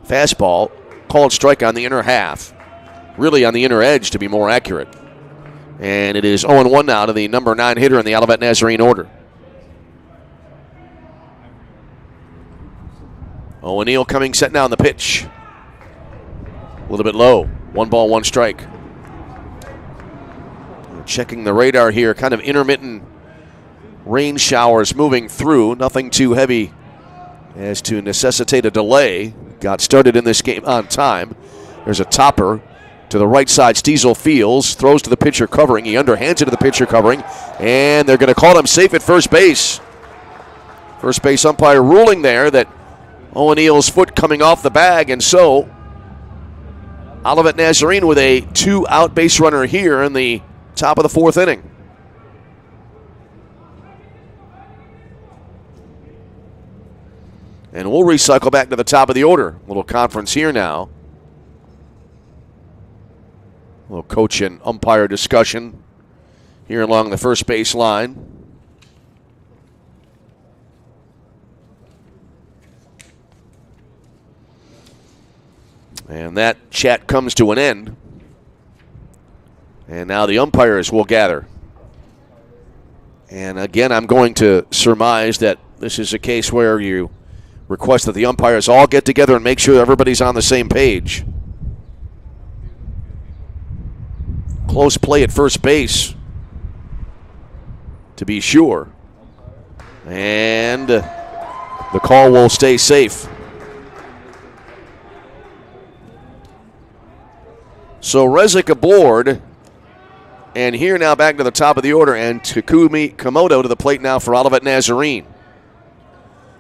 A: Fastball, called strike on the inner half. Really on the inner edge, to be more accurate. And it is 0-1 now to the number 9 hitter in the Olivet Nazarene order. O'Neal coming set now on the pitch. A little bit low. 1 ball, 1 strike. Checking the radar here. Kind of intermittent rain showers moving through. Nothing too heavy as to necessitate a delay. Got started in this game on time. There's a topper to the right side. Stiesel fields, throws to the pitcher covering. He underhands it to the pitcher covering, and they're going to call him safe at first base. First base umpire ruling there that O'Neal's foot coming off the bag, and so Olivet Nazarene with a 2-out base runner here in the top of the 4th inning. And we'll recycle back to the top of the order. Little conference here now. Little coach and umpire discussion here along the first base line. And that chat comes to an end. And now the umpires will gather. And again, I'm going to surmise that this is a case where you request that the umpires all get together and make sure everybody's on the same page. Close play at first base, to be sure. And the call will stay safe. So Rezik aboard. And here now back to the top of the order, and Takumi Komodo to the plate now for Olivet Nazarene.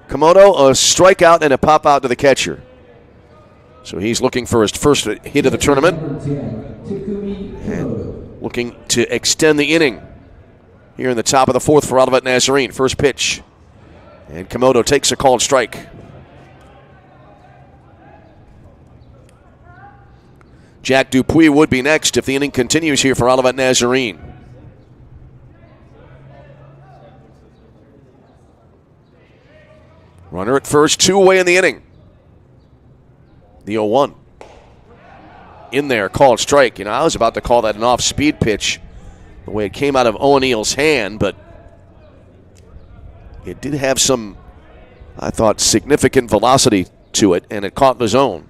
A: Komodo, a strikeout and a pop out to the catcher. So he's looking for his first hit of the tournament. And looking to extend the inning here in the top of the fourth for Olivet Nazarene. First pitch. And Komodo takes a called strike. Jack Dupuis would be next if the inning continues here for Olivet Nazarene. Runner at first, 2 away in the inning. The 0-1. In there, called strike. You know, I was about to call that an off-speed pitch, the way it came out of O'Neill's hand, but it did have some, I thought, significant velocity to it, and it caught the zone.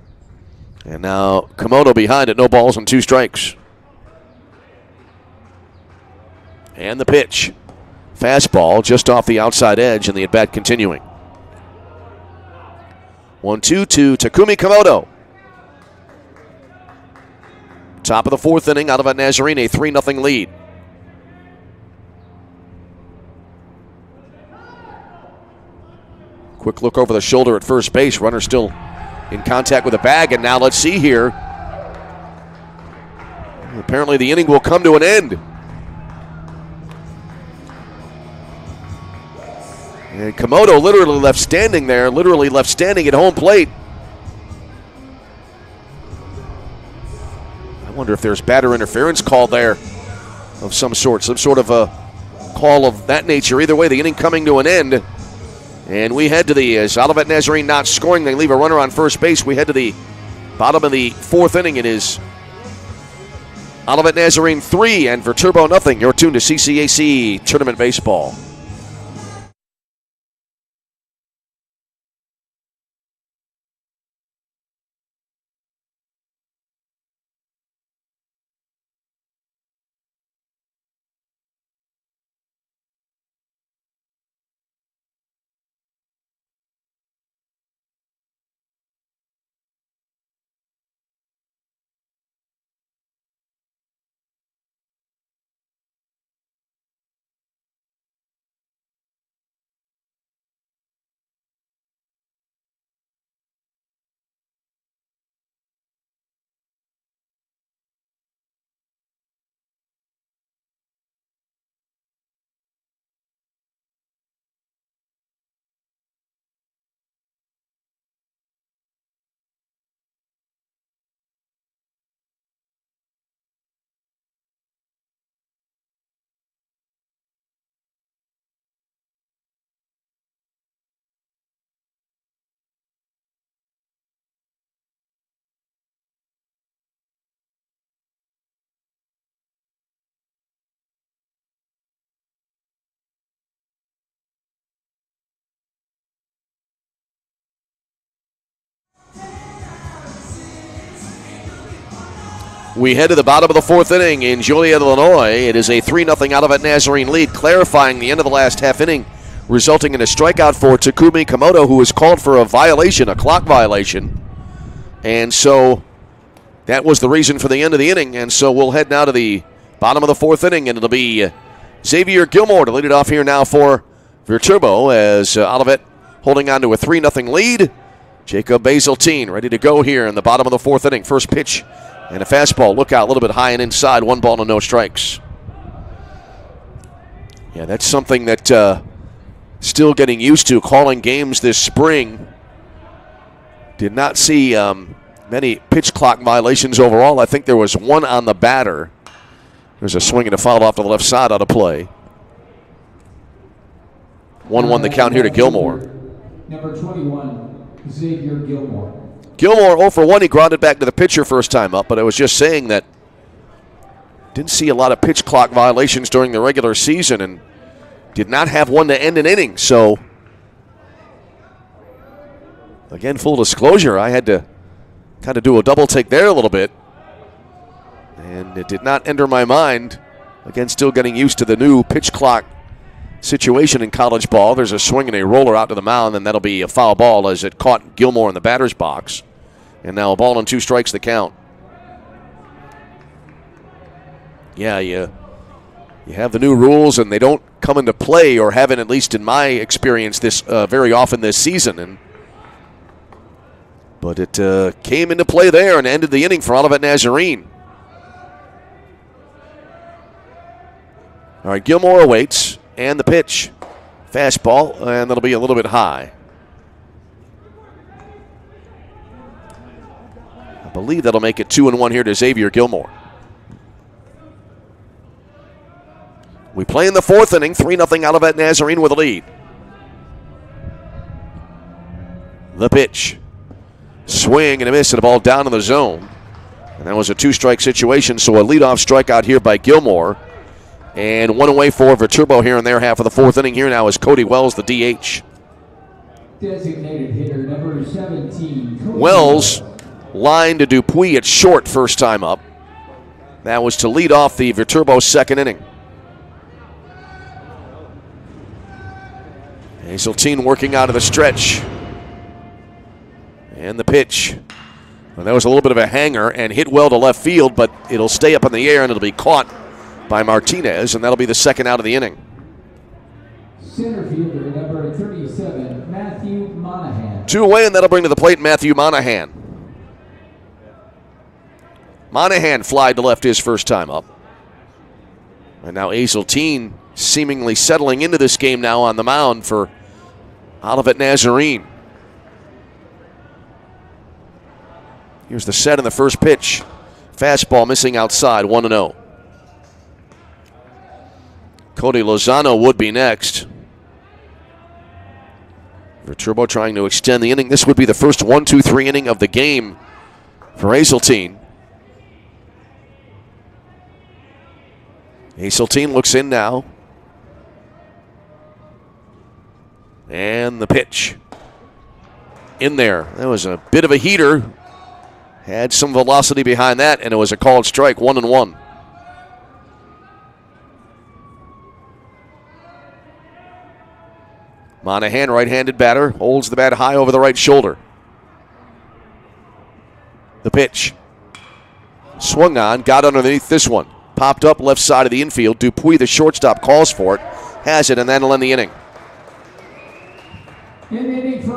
A: And now Komodo behind it, no balls and 2 strikes. And the pitch. Fastball just off the outside edge, and the at-bat continuing. 1-2 to Takumi Komodo. Top of the fourth inning, Olivet Nazarene, a 3-0 lead. Quick look over the shoulder at first base. Runner still in contact with the bag, and now let's see here. Apparently the inning will come to an end. And Komodo literally left standing there, at home plate. I wonder if there's batter interference called there of some sort of a call of that nature. Either way, the inning coming to an end. And we head to as Olivet Nazarene not scoring, they leave a runner on first base. We head to the bottom of the fourth inning. It is Olivet Nazarene 3 and Viterbo nothing. You're tuned to CCAC Tournament Baseball. We head to the bottom of the fourth inning in Joliet, Illinois. It is a 3-0 Olivet Nazarene lead, clarifying the end of the last half inning, resulting in a strikeout for Takumi Komodo, who was called for a violation, a clock violation. And so that was the reason for the end of the inning. And so we'll head now to the bottom of the fourth inning, and it'll be Xavier Gilmore to lead it off here now for Viterbo, as Olivet holding on to a 3-0 lead. Jacob Basiltine ready to go here in the bottom of the fourth inning. First pitch. And a fastball, look out, a little bit high and inside, 1 ball and no strikes. Yeah, that's something that still getting used to, calling games this spring. Did not see many pitch clock violations overall. I think there was 1 on the batter. There's a swing and a foul off to the left side out of play. 1-1 the count here to Gilmore.
B: Number 21, Xavier Gilmore.
A: Gilmore 0 for 1. He grounded back to the pitcher first time up, but I was just saying that didn't see a lot of pitch clock violations during the regular season and did not have one to end an inning. So, again, full disclosure, I had to kind of do a double take there a little bit. And it did not enter my mind. Again, still getting used to the new pitch clock situation in college ball. There's a swing and a roller out to the mound, and that'll be a foul ball as it caught Gilmore in the batter's box. And now a ball and 2 strikes the count. Yeah, you have the new rules, and they don't come into play, or haven't, at least in my experience, this very often this season. But it came into play there and ended the inning for Olivet Nazarene. All right, Gilmore awaits, and the pitch. Fastball, and that'll be a little bit high. I believe that'll make it 2-1 here to Xavier Gilmore. We play in the 4th inning, 3-0 Olivet Nazarene with a lead. The pitch. Swing and a miss, and a ball down in the zone. And that was a 2-strike situation, so a leadoff strikeout here by Gilmore. And one away for Viterbo here in their half of the 4th inning. Here now is Cody Wells, the DH.
B: Designated hitter number 17. Cody
A: Wells lined to Dupuis at short first time up. That was to lead off the Viterbo 2nd inning. Hazeltine working out of the stretch. And the pitch. Well, that was a little bit of a hanger and hit well to left field, but it'll stay up in the air and it'll be caught by Martinez, and that'll be the 2nd out of the inning.
B: Center fielder number 37, Matthew Monahan.
A: 2 away, and that'll bring to the plate Matthew Monahan. Monahan flied to left his first time up. And now Hazeltine seemingly settling into this game now on the mound for Olivet Nazarene. Here's the set in the first pitch. Fastball missing outside, 1-0. Cody Lozano would be next. Viterbo trying to extend the inning. This would be the first 1-2-3 inning of the game for Hazeltine. Hazeltine looks in now. And the pitch. In there. That was a bit of a heater. Had some velocity behind that, and it was a called strike, 1-1. Monahan, right-handed batter, holds the bat high over the right shoulder. The pitch. Swung on, got underneath this one. Popped up left side of the infield. Dupuis, the shortstop, calls for it. Has it, and that'll end the inning.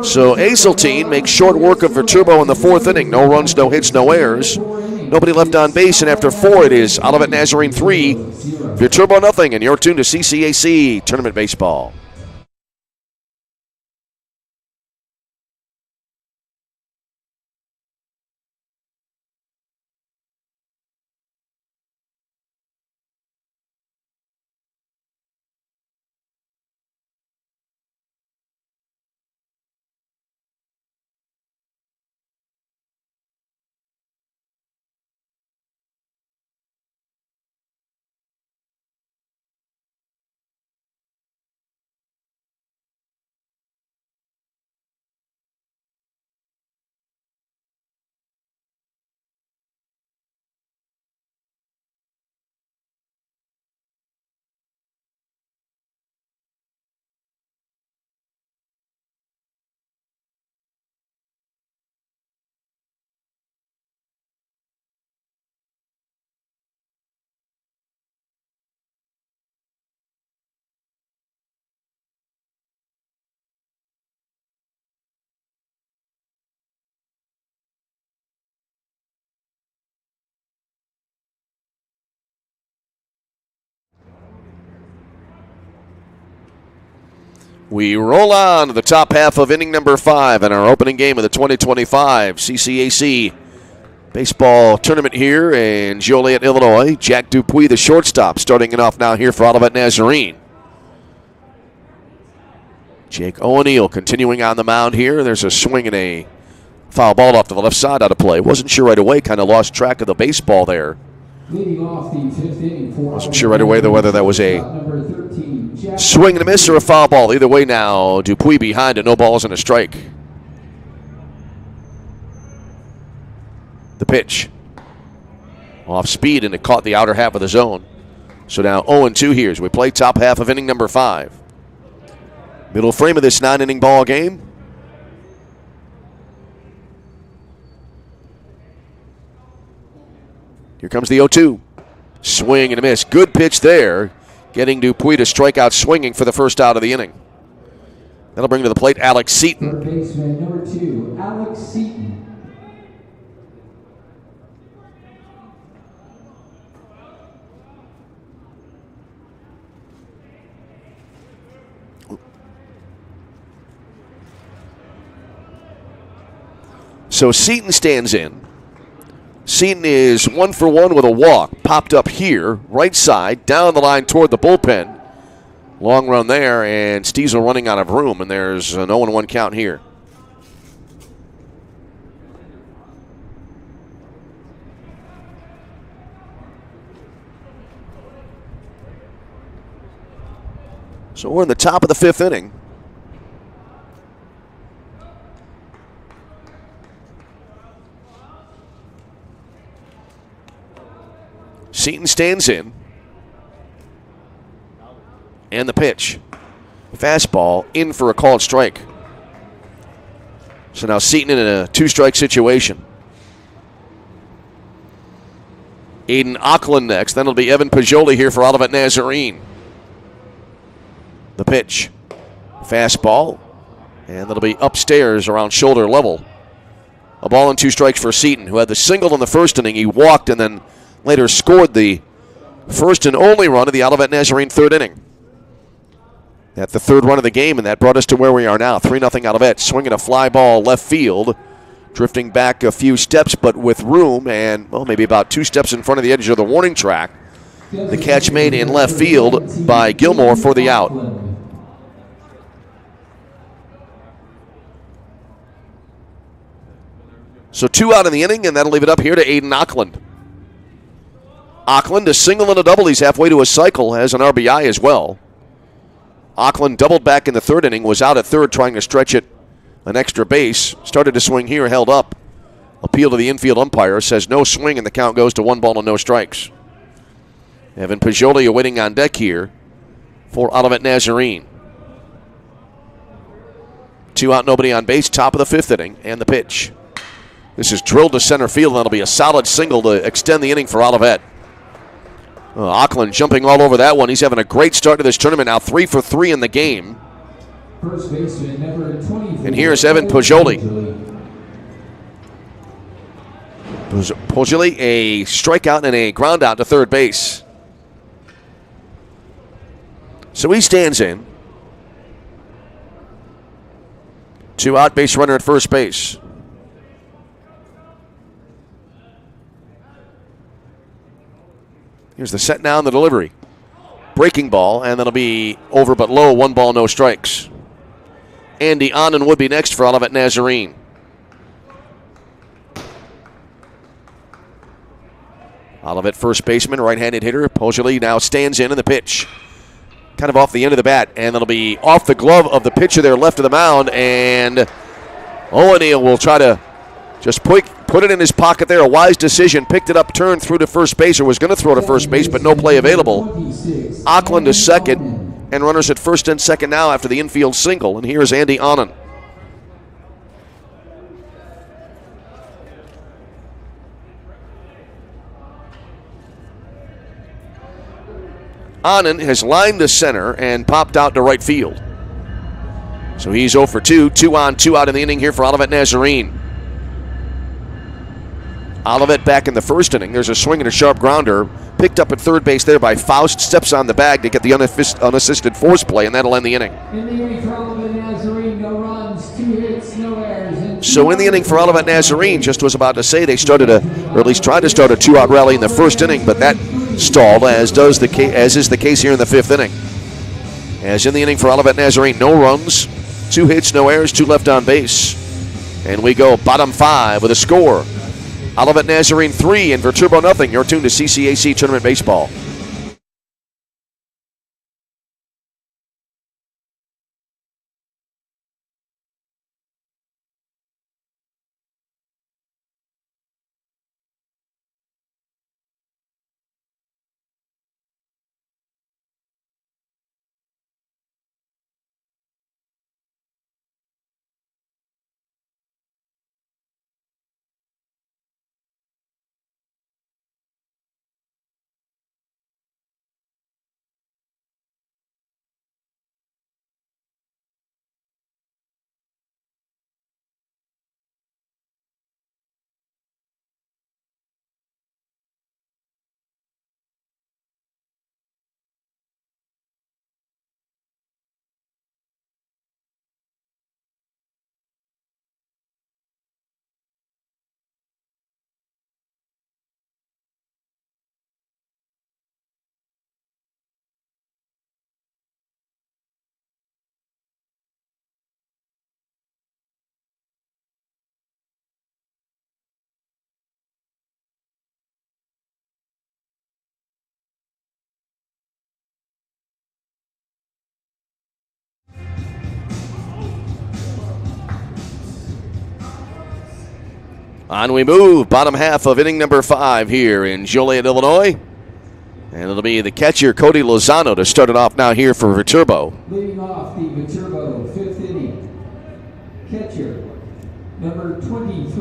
A: So Hazeltine makes short work of Viterbo in the 4th inning. No runs, no hits, no errors. Nobody left on base, and after 4 it is Olivet Nazarene 3, Viterbo nothing, and you're tuned to CCAC Tournament Baseball. We roll on to the top half of inning number 5 in our opening game of the 2025 CCAC baseball tournament here in Joliet, Illinois. Jack Dupuis, the shortstop, starting it off now here for Olivet Nazarene. Jake O'Neill continuing on the mound here. There's a swing and a Foul ball off to the left side out of play. Wasn't sure right away, kind of lost track of the baseball there.
B: Leading off the fifth inning for
A: Wasn't sure right away though whether that was a
B: number 13, Jack
A: swing and a miss or a foul ball. Either way now, Dupuis behind it, no balls and a strike. The pitch. Off speed, and it caught the outer half of the zone. So now 0-2 here as we play top half of inning number 5. Middle frame of this 9-inning ball game. Here comes the 0-2. Swing and a miss. Good pitch there, getting Dupuis to strike out swinging for the first out of the inning. That'll bring to the plate Alex Seaton.
B: Third baseman number 2, Alex Seaton.
A: So Seaton stands in. Seaton is 1 for 1 with a walk. Popped up here, right side, down the line toward the bullpen. Long run there, and Stiesel running out of room, and there's an 0-1 count here. So we're in the top of the 5th inning. Seaton stands in. And the pitch. Fastball in for a called strike. So now Seaton in a 2-strike situation. Aiden Auckland next. Then it'll be Evan Pajoli here for Olivet Nazarene. The pitch. Fastball. And that'll be upstairs around shoulder level. A ball and 2 strikes for Seaton, who had the single in the first inning. He walked and then later scored the first and only run of the Olivet Nazarene 3rd inning. At the 3rd run of the game, and that brought us to where we are now. 3-0 Olivet, swinging a fly ball left field, drifting back a few steps, but with room, and, well, maybe about 2 steps in front of the edge of the warning track. The catch made in left field by Gilmore for the out. So 2 out in the inning, and that'll leave it up here to Aiden Auckland. Auckland, a single and a double. He's halfway to a cycle, has an RBI as well. Auckland doubled back in the 3rd inning, was out at 3rd trying to stretch it an extra base. Started to swing here, held up. Appeal to the infield umpire, says no swing, and the count goes to 1 ball and no strikes. Evan Pajoli awaiting on deck here for Olivet Nazarene. 2 out, nobody on base, top of the 5th inning, and the pitch. This is drilled to center field, and that'll be a solid single to extend the inning for Olivet. Auckland jumping all over that one. He's having a great start to this tournament now, 3 for 3 in the game.
B: First baseman number 24.
A: And here's Evan Pajoli. Pajoli, a strikeout and a ground out to 3rd base. So he stands in. 2 out, base runner at first base. Here's the set now and the delivery. Breaking ball, and that'll be over but low. 1 ball, no strikes. Andy Onnen would be next for Olivet Nazarene. Olivet first baseman, right-handed hitter. Pojoli now stands in the pitch. Kind of off the end of the bat, and that'll be off the glove of the pitcher there left of the mound, and O'Neill will try to just put it in his pocket there. A wise decision. Picked it up, turned through to first base, or was going to throw to first base, but no play available. Auckland to second, and runners at first and second now after the infield single. And here's Andy Onnen. Onnen has lined to center and popped out to right field. So he's 0 for 2. 2 on, 2 out in the inning here for Olivet Nazarene. Olivet back in the first inning. There's a swing and a sharp grounder. Picked up at 3rd base there by Faust. Steps on the bag to get the unassisted force play, and that'll end the inning.
B: In the inning for Olivet Nazarene, no runs, 2 hits, no errors.
A: So in the inning for Olivet Nazarene, just was about to say they started or at least tried to start a 2-out rally in the first inning, but that stalled, as is the case here in the 5th inning. As in the inning for Olivet Nazarene, no runs, 2 hits, no errors, 2 left on base. And we go bottom 5 with a score. Olivet Nazarene 3 and Viterbo nothing. You're tuned to CCAC Tournament Baseball. On we move, bottom half of inning number 5 here in Joliet, Illinois. And it'll be the catcher, Cody Lozano, to start it off now here for Viterbo.
B: Leading off the Viterbo 5th inning, catcher, number 23,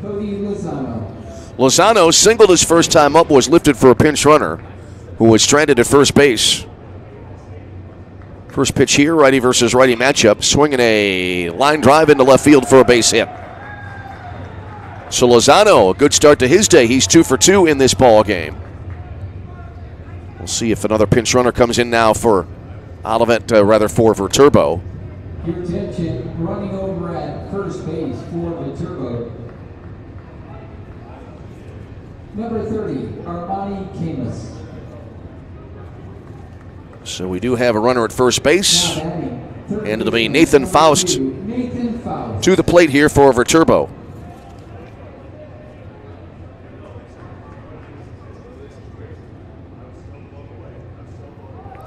B: Cody Lozano.
A: Lozano singled his first time up, was lifted for a pinch runner who was stranded at first base. First pitch here, righty versus righty matchup, swinging a line drive into left field for a base hit. So Lozano, a good start to his day. He's 2 for 2 in this ball game. We'll see if another pinch runner comes in now for Olivet, for Viterbo.
B: Your attention, running over at first base for Viterbo. Number 30, Armani Camus.
A: So we do have a runner at first base.
B: Now batting,
A: And it'll be Nathan Faust
B: Nathan Faust.
A: to the plate here for Viterbo.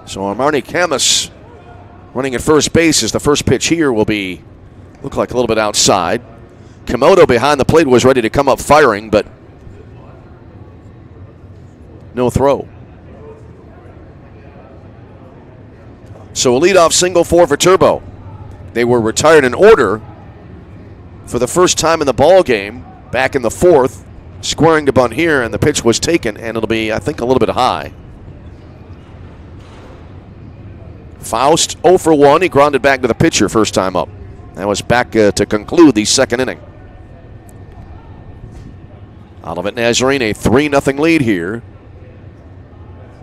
A: So Armani Camus running at first base as the first pitch here will be, look like a little bit outside. Komodo behind the plate was ready to come up firing, but no throw. So a leadoff single for Viterbo. They were retired in order for the first time in the ball game back in the 4th, squaring to bunt here, and the pitch was taken, and it'll be, I think, a little bit high. Faust 0 for 1. He grounded back to the pitcher first time up. That was back to conclude the second inning. Olivet Nazarene a 3-0 lead here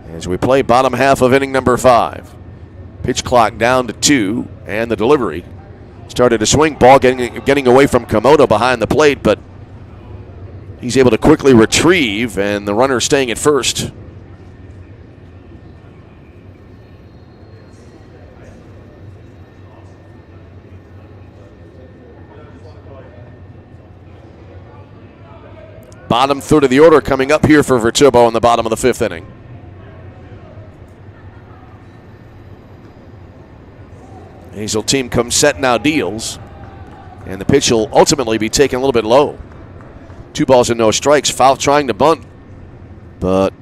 A: as we play bottom half of inning number 5. Pitch clock down to 2, and the delivery started to swing. Ball getting away from Komodo behind the plate, but he's able to quickly retrieve, and the runner staying at first. Bottom third of the order coming up here for Viterbo in the bottom of the 5th inning. Hazel team comes set now, deals, and the pitch will ultimately be taken a little bit low. 2 balls and no strikes. Faust trying to bunt, but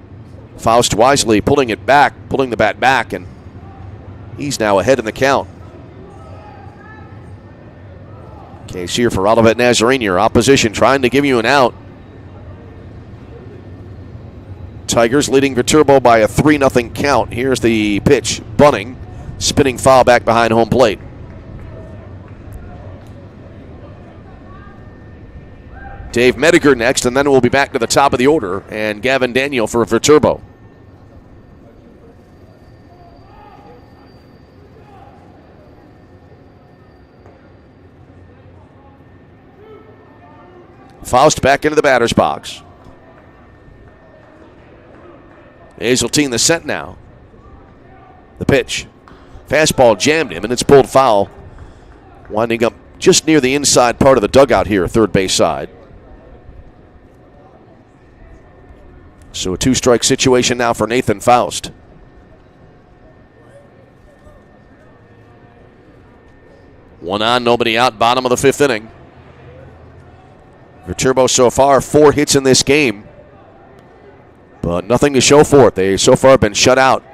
A: Faust wisely pulling the bat back, and he's now ahead in the count. Case here for Olivet Nazarene, your opposition trying to give you an out. Tigers leading Viterbo by a 3-0 count. Here's the pitch, bunting, spinning foul back behind home plate. Dave Mediger next, and then we'll be back to the top of the order, and Gavin Daniel for Viterbo. Faust back into the batter's box. Hazeltine the set now. The pitch. Fastball jammed him, and it's pulled foul. Winding up just near the inside part of the dugout here, third base side. So a 2-strike situation now for Nathan Faust. One on, nobody out, bottom of the 5th inning. Viterbo so far 4 hits in this game, but nothing to show for it. They so far have been shut out.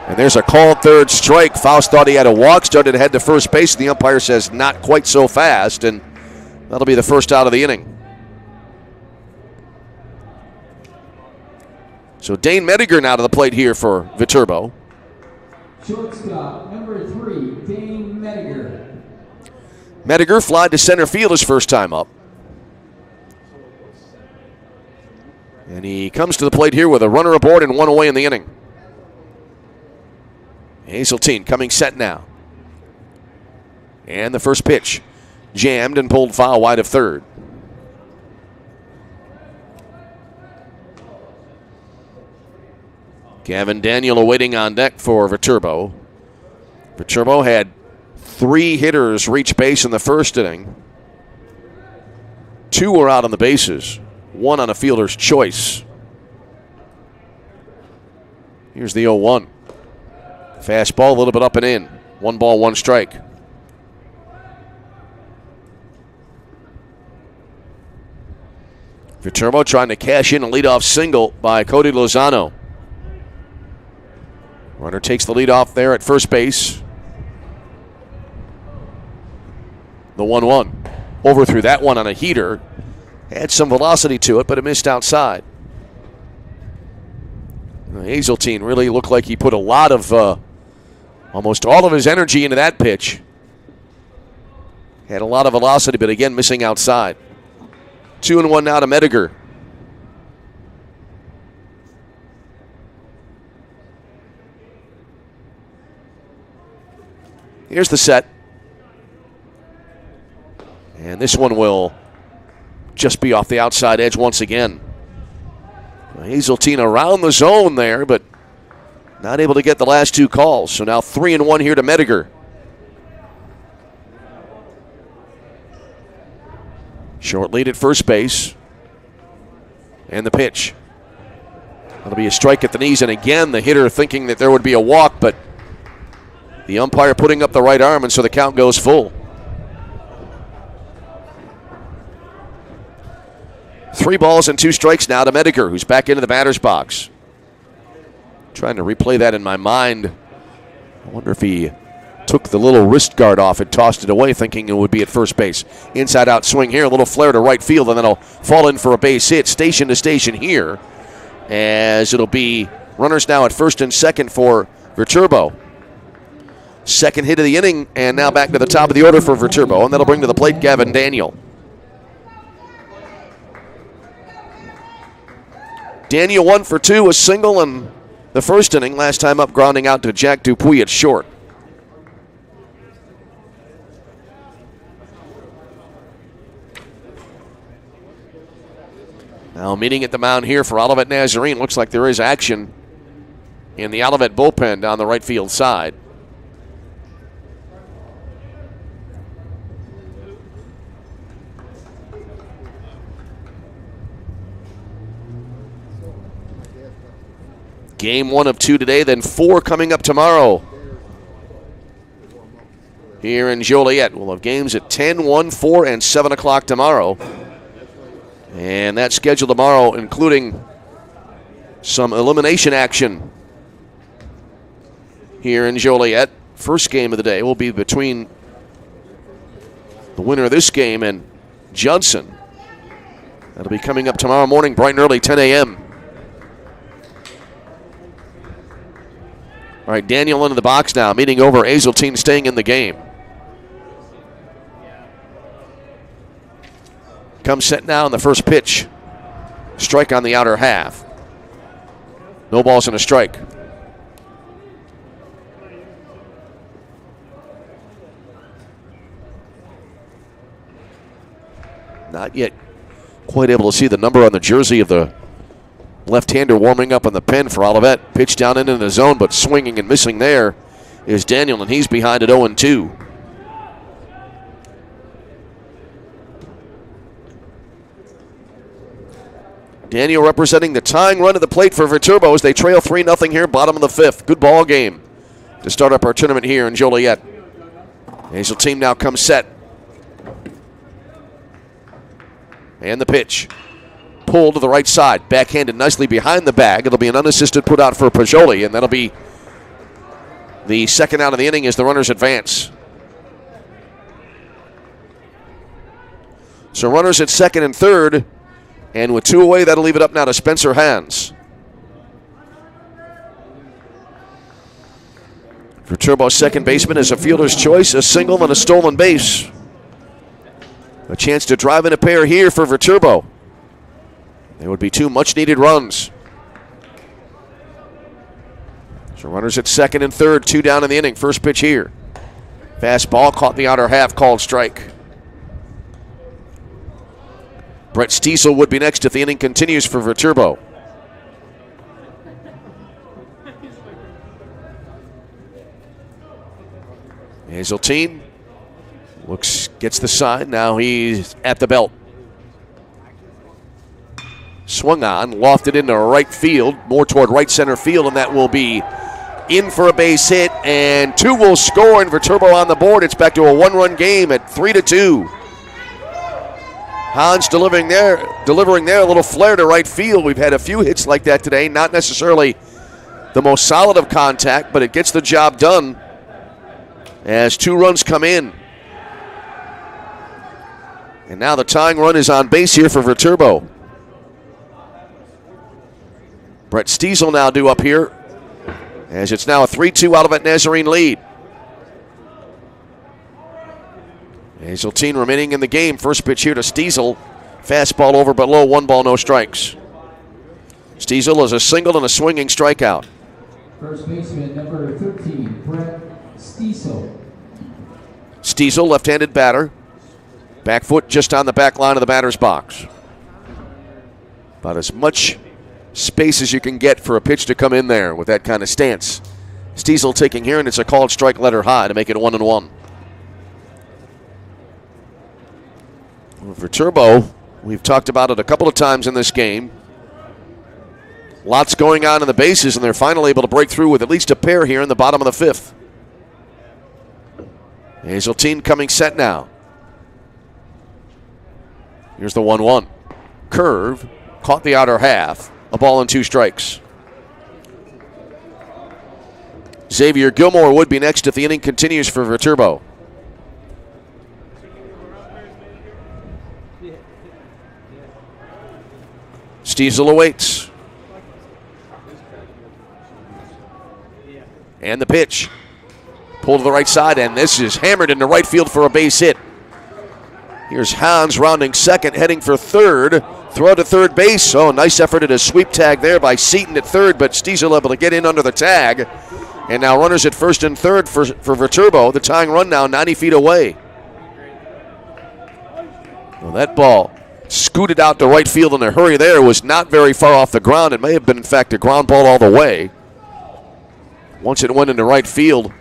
A: And there's a called 3rd strike. Faust thought he had a walk, started to head to first base. The umpire says not quite so fast, and that'll be the first out of the inning. So Dane Mediger now to the plate here for Viterbo.
B: Shortstop, number 3, Dane Mediger.
A: Mediger flied to center field his first time up. And he comes to the plate here with a runner aboard and 1 away in the inning. Hazeltine coming set now. And the first pitch jammed and pulled foul wide of third. Gavin Daniel awaiting on deck for Viterbo. Viterbo had 3 hitters reach base in the first inning. 2 were out on the bases, 1 on a fielder's choice. Here's the 0-1. Fastball a little bit up and in. 1 ball, 1 strike. Viterbo trying to cash in a leadoff single by Cody Lozano. Runner takes the lead off there at first base. The 1-1. Overthrew that one on a heater. Had some velocity to it, but it missed outside. Hazeltine really looked like he put a lot of, almost all of his energy into that pitch. Had a lot of velocity, but again, missing outside. 2-1 now to Mediger. Here's the set. And this one will just be off the outside edge once again. Hazeltine around the zone there, but not able to get the last 2 calls. So now 3-1 here to Mediger. Short lead at first base. And the pitch. That'll be a strike at the knees, and again the hitter thinking that there would be a walk, but the umpire putting up the right arm, and so the count goes full. 3 balls and 2 strikes now to Mediger, who's back into the batter's box. Trying to replay that in my mind. I wonder if he took the little wrist guard off and tossed it away, thinking it would be at first base. Inside out swing here, a little flare to right field, and then it'll fall in for a base hit. Station to station here, as it'll be runners now at first and second for Viterbo. Second hit of the inning, and now back to the top of the order for Viterbo, and that'll bring to the plate Gavin Daniel. Daniel 1 for 2, a single in the first inning. Last time up, grounding out to Jack Dupuis at short. Now meeting at the mound here for Olivet Nazarene. Looks like there is action in the Olivet bullpen down the right field side. Game 1 of 2 today, then 4 coming up tomorrow. Here in Joliet, we'll have games at 10, 1, 4, and 7 o'clock tomorrow. And that's scheduled tomorrow, including some elimination action here in Joliet. First game of the day will be between the winner of this game and Judson. That'll be coming up tomorrow morning, bright and early, 10 a.m. All right, Daniel into the box now, meeting over Hazeltine, staying in the game. Comes set now in the first pitch. Strike on the outer half. No balls and a strike. Not yet quite able to see the number on the jersey of the left-hander warming up on the pen for Olivet. Pitch down into the zone, but swinging and missing there is Daniel, and he's behind at 0-2. Daniel representing the tying run to the plate for Viterbo as they trail 3-0 here, bottom of the fifth. Good ball game to start up our tournament here in Joliet. Hazel team now comes set. And the pitch. Pull to the right side. Backhanded nicely behind the bag. It'll be an unassisted put out for Pajoli, and that'll be the second out of the inning as the runners advance. So runners at second and third, and with 2 away, that'll leave it up now to Spencer Hans. Viterbo's second baseman is a fielder's choice, a single and a stolen base. A chance to drive in a pair here for Viterbo. There would be 2 much-needed runs. So runners at second and third, 2 down in the inning. First pitch here. Fastball caught the outer half, called strike. Brett Stiesel would be next if the inning continues for Viterbo. Hazeltine gets the sign. Now he's at the belt. Swung on, lofted into right field, more toward right center field, and that will be in for a base hit, and 2 will score, and Viterbo on the board. It's back to a 1-run game at 3-2. Hans delivering there a little flare to right field. We've had a few hits like that today, not necessarily the most solid of contact, but it gets the job done as 2 runs come in. And now the tying run is on base here for Viterbo. Brett Stiesel now due up here, as it's now a 3-2 Olivet Nazarene lead. Hazeltine remaining in the game. First pitch here to Stiesel. Fastball over but low, 1 ball, no strikes. Stiesel is a single and a swinging strikeout.
B: First baseman, number 13, Brett Stiesel.
A: Stiesel, left-handed batter. Back foot just on the back line of the batter's box. About as much space as you can get for a pitch to come in there with that kind of stance. Stiesel taking here, and it's a called strike letter high to make it 1-1. Viterbo, we've talked about it a couple of times in this game. Lots going on in the bases, and they're finally able to break through with at least a pair here in the bottom of the fifth. Hazeltine coming set now. Here's the 1-1. Curve, caught the outer half. A ball and 2 strikes. Xavier Gilmore would be next if the inning continues for Viterbo. Stiesel awaits. And the pitch. Pulled to the right side, and this is hammered into right field for a base hit. Here's Hans rounding second, heading for third. Throw to third base. Oh, nice effort at a sweep tag there by Seaton at third, but Stiesel able to get in under the tag. And now runners at first and third for Viterbo. The tying run now 90 feet away. Well, that ball scooted out to right field in a hurry there. Was not very far off the ground. It may have been, in fact, a ground ball all the way. Once it went into right field,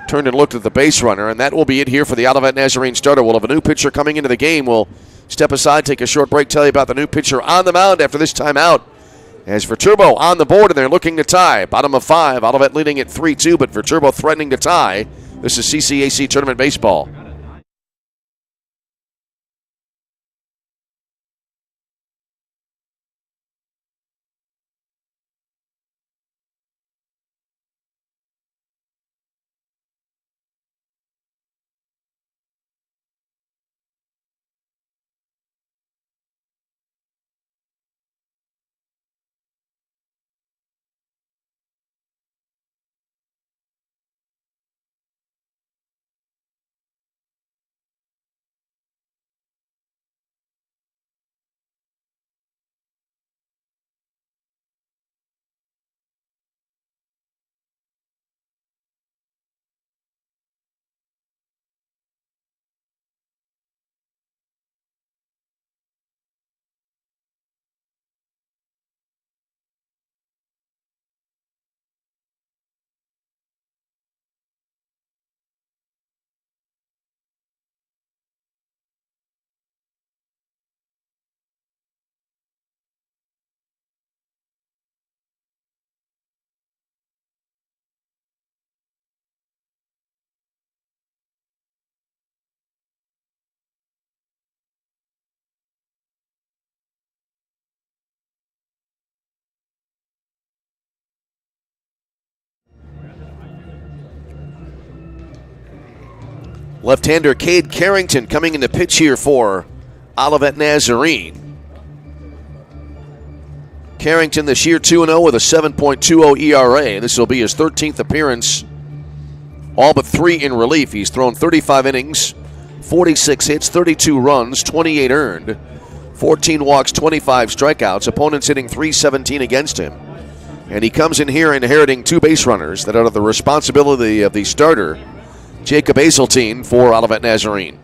A: turned and looked at the base runner, and that will be it here for the Olivet Nazarene starter. We'll have a new pitcher coming into the game. We'll step aside, take a short break, tell you about the new pitcher on the mound after this timeout. As Viterbo on the board, and they're looking to tie. Bottom of 5, Olivet leading at 3-2, but Viterbo threatening to tie. This is CCAC Tournament Baseball. Left-hander Cade Carrington coming in to pitch here for Olivet Nazarene. Carrington this year 2-0 with a 7.20 ERA. This will be his 13th appearance, all but 3 in relief. He's thrown 35 innings, 46 hits, 32 runs, 28 earned, 14 walks, 25 strikeouts. Opponents hitting .317 against him. And he comes in here inheriting 2 base runners that are the responsibility of the starter, Jacob Azeltine, for Olivet Nazarene.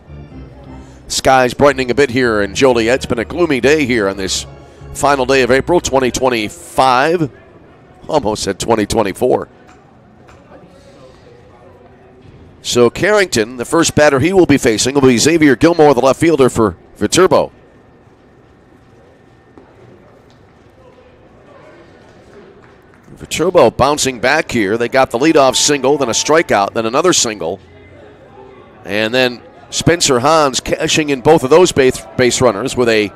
A: Skies brightening a bit here in Joliet. It's been a gloomy day here on this final day of April 2025. Almost said 2024. So Carrington, the first batter he will be facing, will be Xavier Gilmore, the left fielder for Viterbo. Viterbo bouncing back here. They got the leadoff single, then a strikeout, then another single. And then Spencer Hans cashing in both of those base runners with a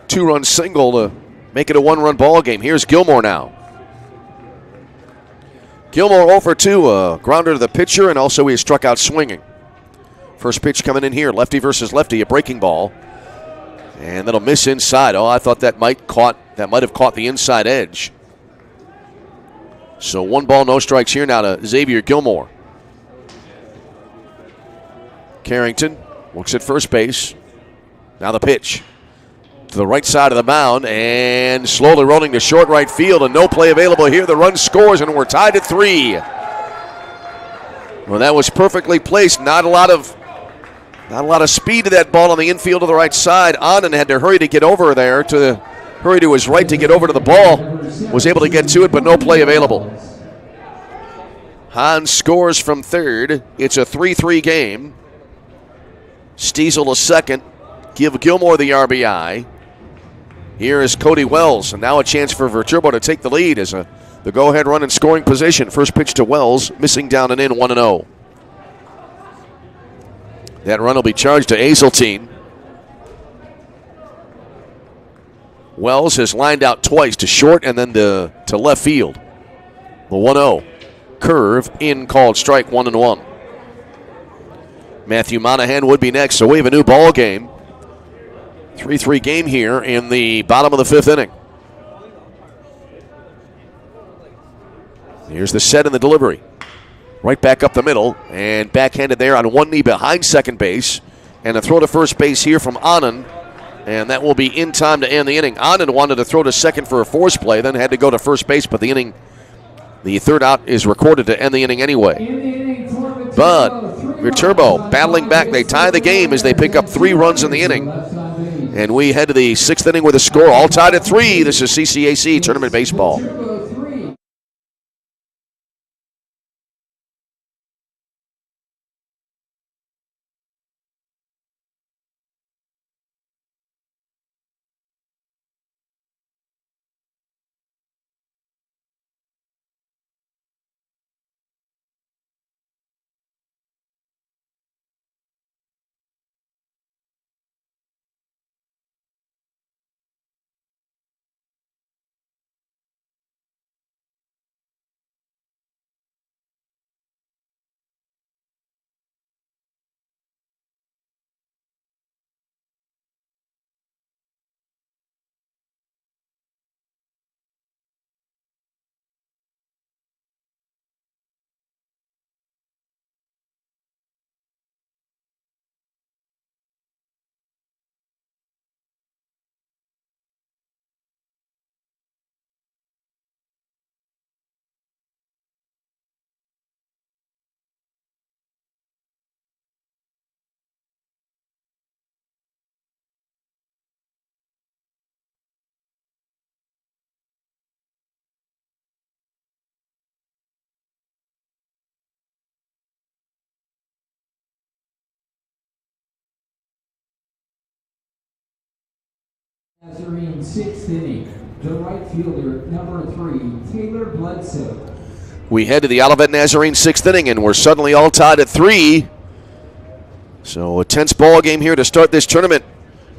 A: 2-run single to make it a 1-run ball game. Here's Gilmore now. Gilmore 0 for 2, a grounder to the pitcher, and also he struck out swinging. First pitch coming in here, lefty versus lefty, a breaking ball. And that'll miss inside. Oh, I thought that might have caught the inside edge. So 1 ball, no strikes here now to Xavier Gilmore. Carrington looks at first base. Now the pitch to the right side of the mound and slowly rolling to short right field, and no play available here. The run scores and we're tied at 3. Well, that was perfectly placed. Not a lot of speed to that ball on the infield to the right side. Anand had to hurry to get over there, hurry to his right to get over to the ball. Was able to get to it, but no play available. Hans scores from third. It's a 3-3 game. Stiesel a second. Give Gilmore the RBI. Here is Cody Wells, and now a chance for Viterbo to take the lead as the go-ahead run in scoring position. First pitch to Wells, missing down and in, 1-0. That run will be charged to Azeltine. Wells has lined out twice, to short and then to left field. The 1-0. Curve in, called strike, 1-1. Matthew Monahan would be next, so we have a new ball game. 3-3 game here in the bottom of the 5th inning. Here's the set and the delivery. Right back up the middle and backhanded there on one knee behind second base. And a throw to first base here from Anand. And that will be in time to end the inning. Anand wanted to throw to second for a force play, then had to go to first base, but the third out is recorded to end the inning anyway. But Viterbo battling back. They tie the game as they pick up 3 runs in the inning. And we head to the 6th inning with a score all tied at 3. This is CCAC Tournament Baseball.
B: Nazarene 6th inning. The right fielder, number 3, Taylor Bledsoe.
A: We head to the Olivet Nazarene 6th inning, and we're suddenly all tied at 3. So a tense ball game here to start this tournament.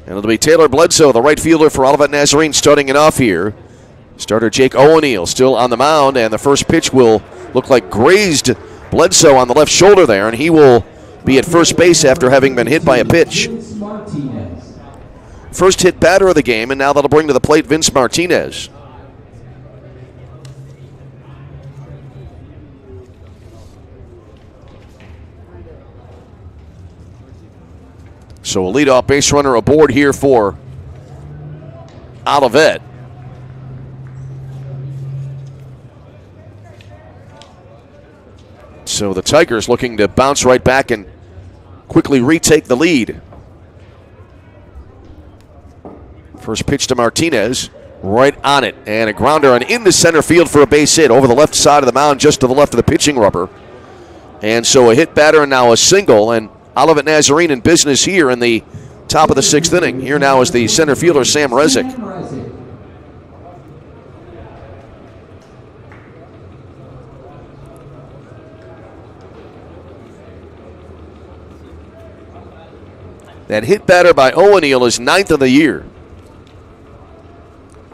A: And it'll be Taylor Bledsoe, the right fielder for Olivet Nazarene, starting it off here. Starter Jake O'Neill still on the mound, and the first pitch will look like grazed Bledsoe on the left shoulder there, and he will be at first base after having been hit by a pitch. First hit batter of the game, and now that'll bring to the plate Vince Martinez. So a leadoff base runner aboard here for Olivet. So the Tigers looking to bounce right back and quickly retake the lead. First pitch to Martinez, right on it, and a grounder and into center field for a base hit over the left side of the mound, just to the left of the pitching rubber. And so a hit batter and now a single, and Olivet Nazarene in business here in the top of the sixth inning. Here now is the center fielder, Sam Rezick. That hit batter by O'Neill is 9th of the year.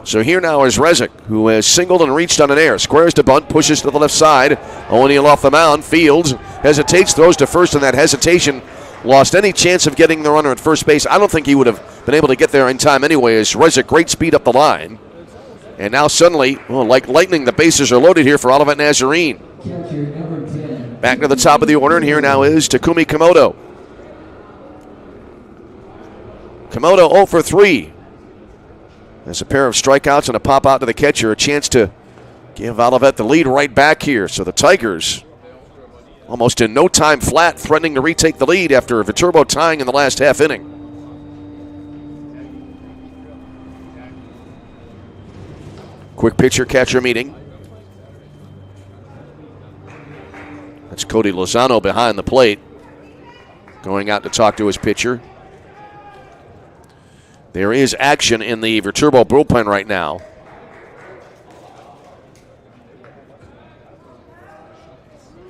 A: So here now is Rezick, who has singled and reached on an air. Squares to bunt, pushes to the left side. O'Neill off the mound, fields, hesitates, throws to first, and that hesitation lost any chance of getting the runner at first base. I don't think he would have been able to get there in time anyway, as Rezick, great speed up the line. And now suddenly, well, like lightning, the bases are loaded here for Olivet Nazarene. Back to the top of the order, and here now is Takumi Komodo. Komodo 0 for 3. There's a pair of strikeouts and a pop out to the catcher, a chance to give Olivet the lead right back here. So the Tigers, almost in no time flat, threatening to retake the lead after Viterbo tying in the last half inning. Quick pitcher-catcher meeting. That's Cody Lozano behind the plate, going out to talk to his pitcher. There is action in the Viterbo bullpen right now.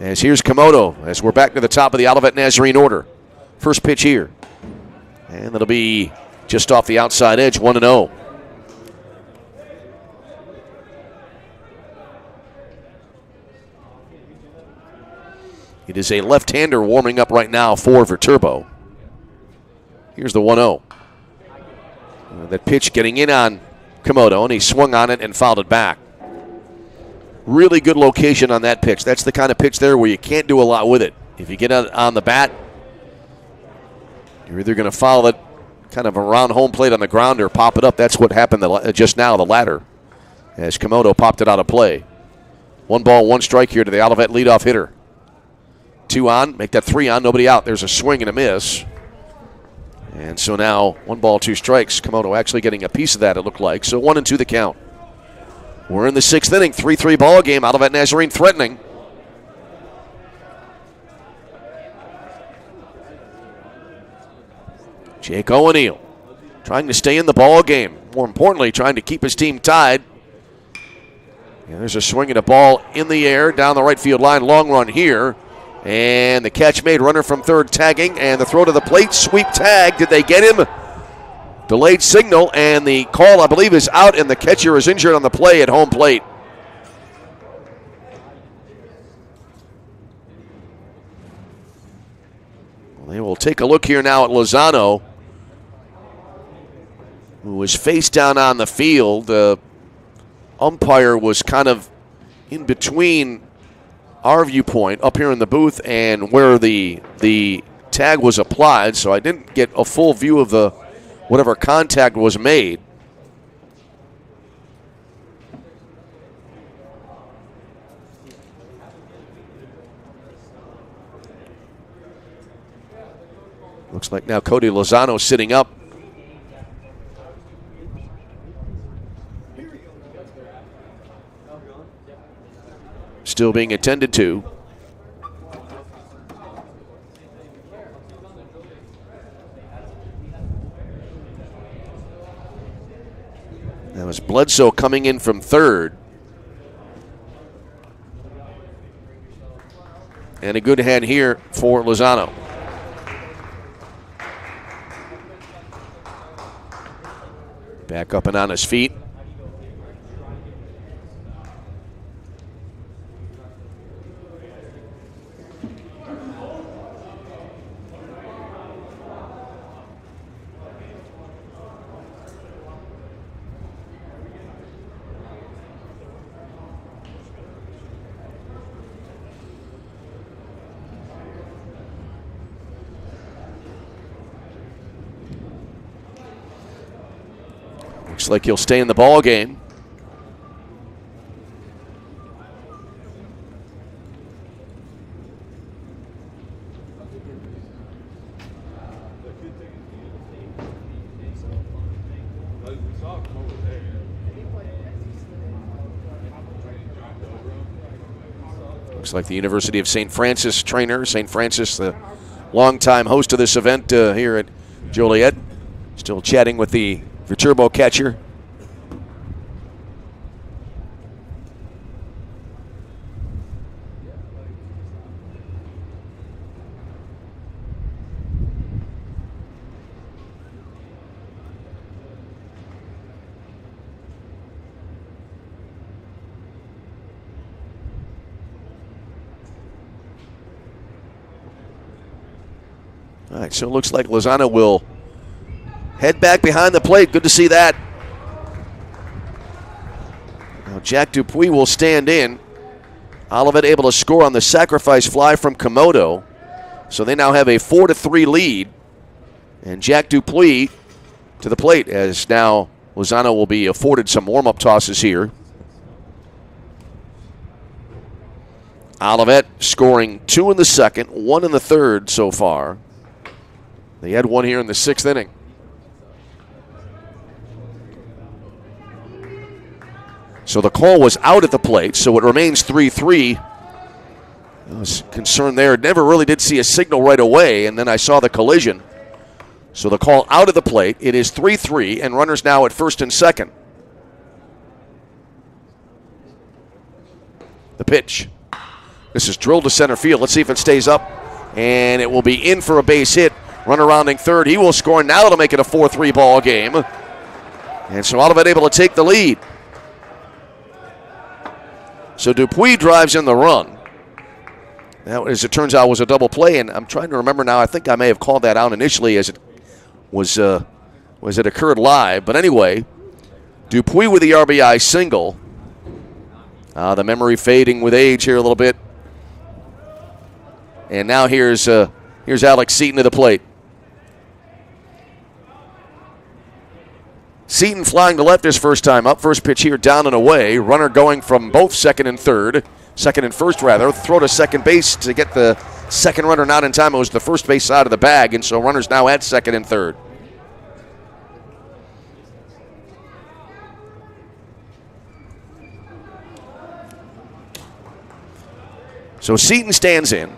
A: As here's Komodo, as we're back to the top of the Olivet Nazarene order. First pitch here. And it'll be just off the outside edge, 1-0. It is a left-hander warming up right now for Viterbo. Here's the 1-0. That pitch getting in on Komodo, and he swung on it and fouled it back. Really good location on that pitch. That's the kind of pitch there where you can't do a lot with it. If you get on the bat, you're either going to foul it kind of around home plate on the ground or pop it up. That's what happened just now, the latter, as Komodo popped it out of play. 1 ball, 1 strike here to the Olivet leadoff hitter. 2 on, make that 3 on, nobody out. There's a swing and a miss. And so now 1 ball, 2 strikes. Komodo actually getting a piece of that, it looked like. So 1-2 the count. We're in the 6th inning, 3-3 ball game. Olivet Nazarene threatening. Jake O'Neill trying to stay in the ball game. More importantly, trying to keep his team tied. And there's a swing and a ball in the air down the right field line. Long run here. And the catch made, runner from third tagging, and the throw to the plate, sweep tag. Did they get him? Delayed signal, and the call, I believe, is out, and the catcher is injured on the play at home plate. Well, they will take a look here now at Lozano, who was face down on the field. The umpire was kind of in between our viewpoint up here in the booth and where the tag was applied, so I didn't get a full view of the whatever contact was made. Looks like now Cody Lozano sitting up. Still being attended to. That was Bledsoe coming in from third. And a good hand here for Lozano. Back up and on his feet. Looks like he'll stay in the ball game. Looks like the University of St. Francis trainer, St. Francis, the longtime host of this event here at Joliet, still chatting with the Viterbo catcher. All right, so it looks like Lozano will head back behind the plate. Good to see that. Now Jack Dupuis will stand in. Olivet able to score on the sacrifice fly from Komodo. So they now have a 4-3 lead. And Jack Dupuis to the plate as now Lozano will be afforded some warm-up tosses here. Olivet scoring 2 in the second, 1 in the third so far. They had 1 here in the 6th inning. So the call was out at the plate, so it remains 3-3. I was concerned there. Never really did see a signal right away, and then I saw the collision. So the call out of the plate. It is 3-3, and runners now at first and second. The pitch. This is drilled to center field. Let's see if it stays up. And it will be in for a base hit. Runner rounding third. He will score. Now it'll make it a 4-3 ball game. And so Olivet able to take the lead. So Dupuis drives in the run. That, as it turns out, was a double play. And I'm trying to remember now. I think I may have called that out initially as it was it occurred live. But anyway, Dupuis with the RBI single. The memory fading with age here a little bit. And now here's Alex Seaton to the plate. Seaton flying to left his first time up. First pitch here down and away. Runner going from both second and first rather. Throw to second base to get the second runner not in time. It was the first base side of the bag, and so runners now at second and third. So Seaton stands in.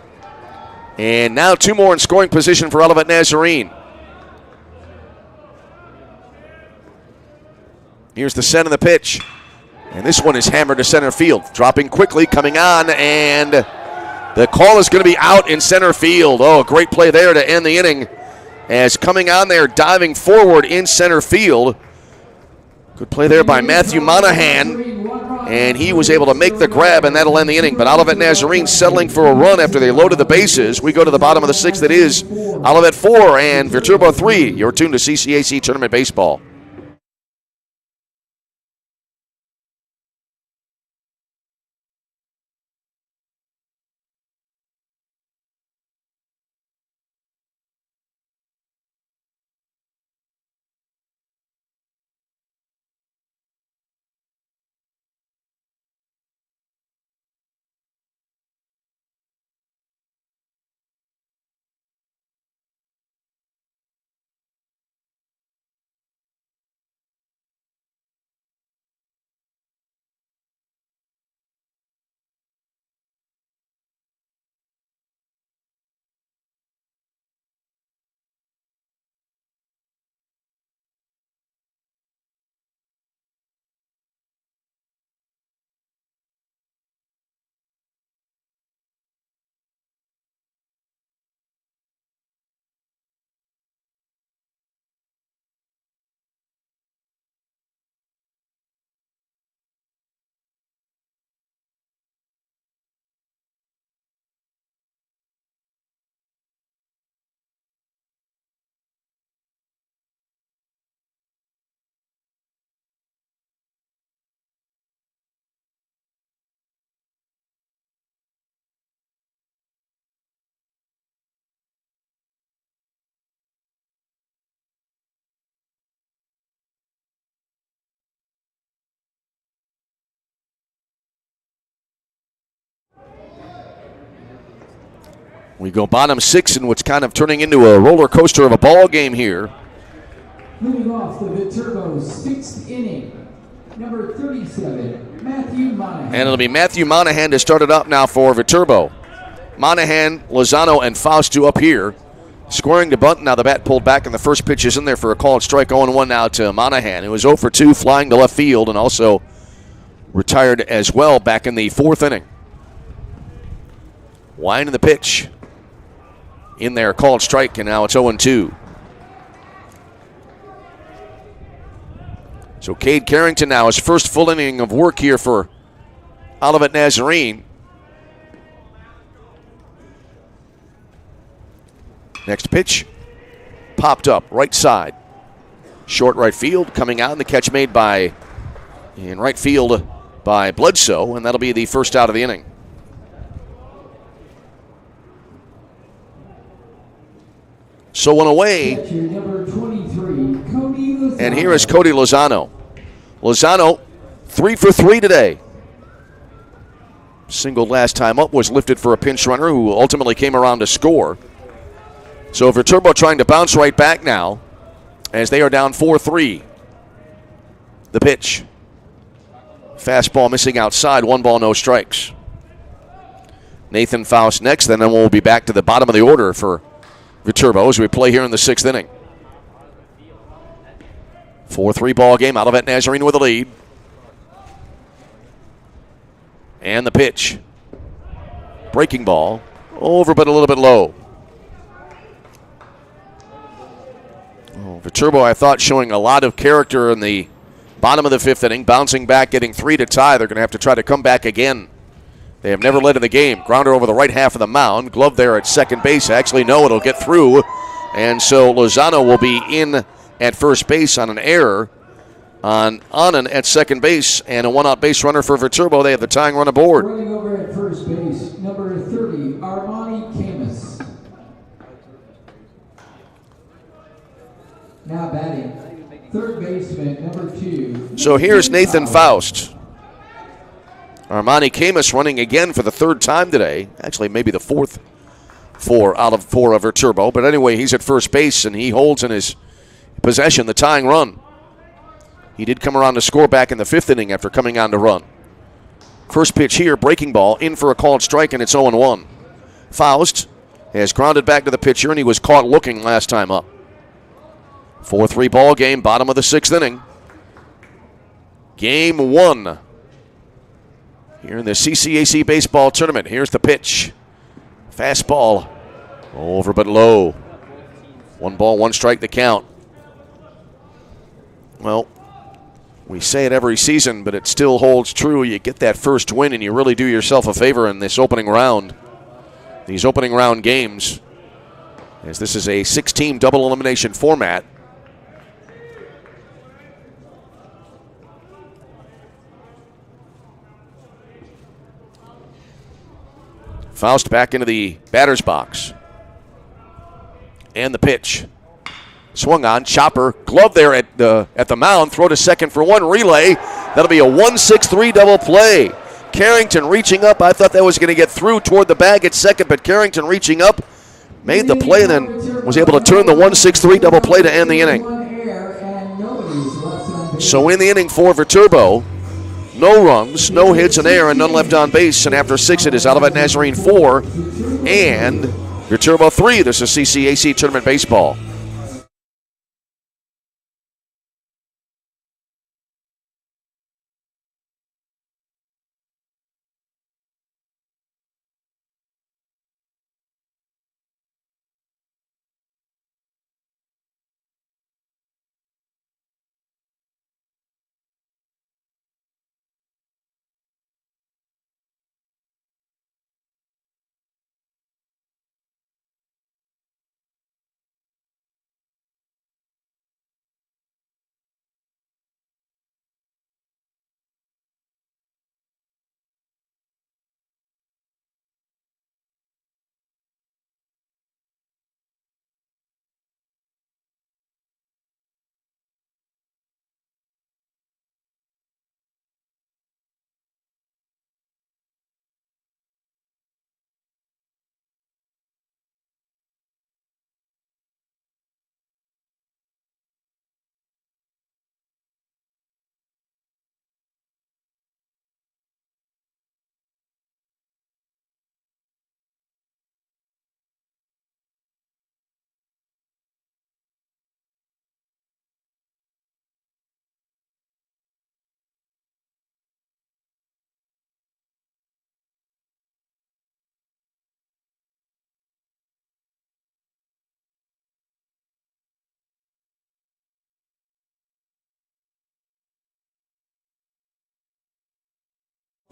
A: And now 2 more in scoring position for Olivet Nazarene. Here's the send of the pitch. And this one is hammered to center field. Dropping quickly, coming on, and the call is going to be out in center field. Oh, a great play there to end the inning. As coming on there, diving forward in center field. Good play there by Matthew Monahan. And he was able to make the grab, and that'll end the inning. But Olivet Nazarene settling for a run after they loaded the bases. We go to the bottom of the 6th. It is Olivet 4 and Viterbo 3. You're tuned to CCAC Tournament Baseball. We go bottom six in what's kind of turning into a roller coaster of a ball game here.
B: Leading off the Viterbo 6th inning, number 37, Matthew Monahan.
A: And it'll be Matthew Monahan to start it up now for Viterbo. Monahan, Lozano, and Fausto up here. Scoring the bunt. Now the bat pulled back, and the first pitch is in there for a called strike. 0-1 now to Monahan. It was 0 for 2, flying to left field, and also retired as well back in the 4th inning. Winding the pitch. In there, called strike, and now it's 0-2. So Cade Carrington now, his first full inning of work here for Olivet Nazarene. Next pitch, popped up, right side. Short right field, coming out, and the catch made in right field by Bledsoe, and that'll be the first out of the inning. So one away,
B: Number 23, Cody Lozano.
A: And here is Cody Lozano. Lozano, 3 for 3 today. Single last time up was lifted for a pinch runner who ultimately came around to score. So Viterbo trying to bounce right back now as they are down 4-3. The pitch. Fastball missing outside, 1 ball, no strikes. Nathan Faust next, then we'll be back to the bottom of the order for Viterbo as we play here in the 6th inning. 4-3 ball game. Olivet Nazarene with a lead. And the pitch. Breaking ball. Over but a little bit low. Viterbo, I thought, showing a lot of character in the bottom of the 5th inning. Bouncing back, getting 3 to tie. They're going to have to try to come back again. They have never led in the game. Grounder over the right half of the mound. Glove there at second base. Actually, no, it'll get through. And so Lozano will be in at first base on an error on Anand at second base. And a 1-out base runner for Viterbo. They have the tying run aboard.
B: Running over at first base, number 30, Armani Camus. Now batting, third baseman, number 2.
A: So here's Nathan Faust. Armani Camus running again for the 3rd time today. Actually, maybe the 4th out of 4 of Viterbo. But anyway, he's at first base, and he holds in his possession the tying run. He did come around to score back in the 5th inning after coming on to run. First pitch here, breaking ball, in for a called strike, and it's 0-1. Faust has grounded back to the pitcher, and he was caught looking last time up. 4-3 ball game, bottom of the 6th inning. Game 1. Here in the CCAC baseball tournament. Here's the pitch. Fastball. Over but low. 1 ball, 1 strike the count. Well, we say it every season, but it still holds true. You get that first win and you really do yourself a favor in this opening round. These opening round games, as this is a 6-team double elimination format. Faust back into the batter's box. And the pitch. Swung on, chopper, glove there at the mound, throw to second for 1, relay. That'll be a 1-6-3 double play. Carrington reaching up. I thought that was going to get through toward the bag at second, but Carrington reaching up, made the play, and then was able to turn the 1-6-3 double play to end the inning. So in the inning for Viterbo, no runs, no hits, an error, and none left on base. And after 6, it is Olivet Nazarene 4 and Viterbo 3. This is CCAC Tournament Baseball.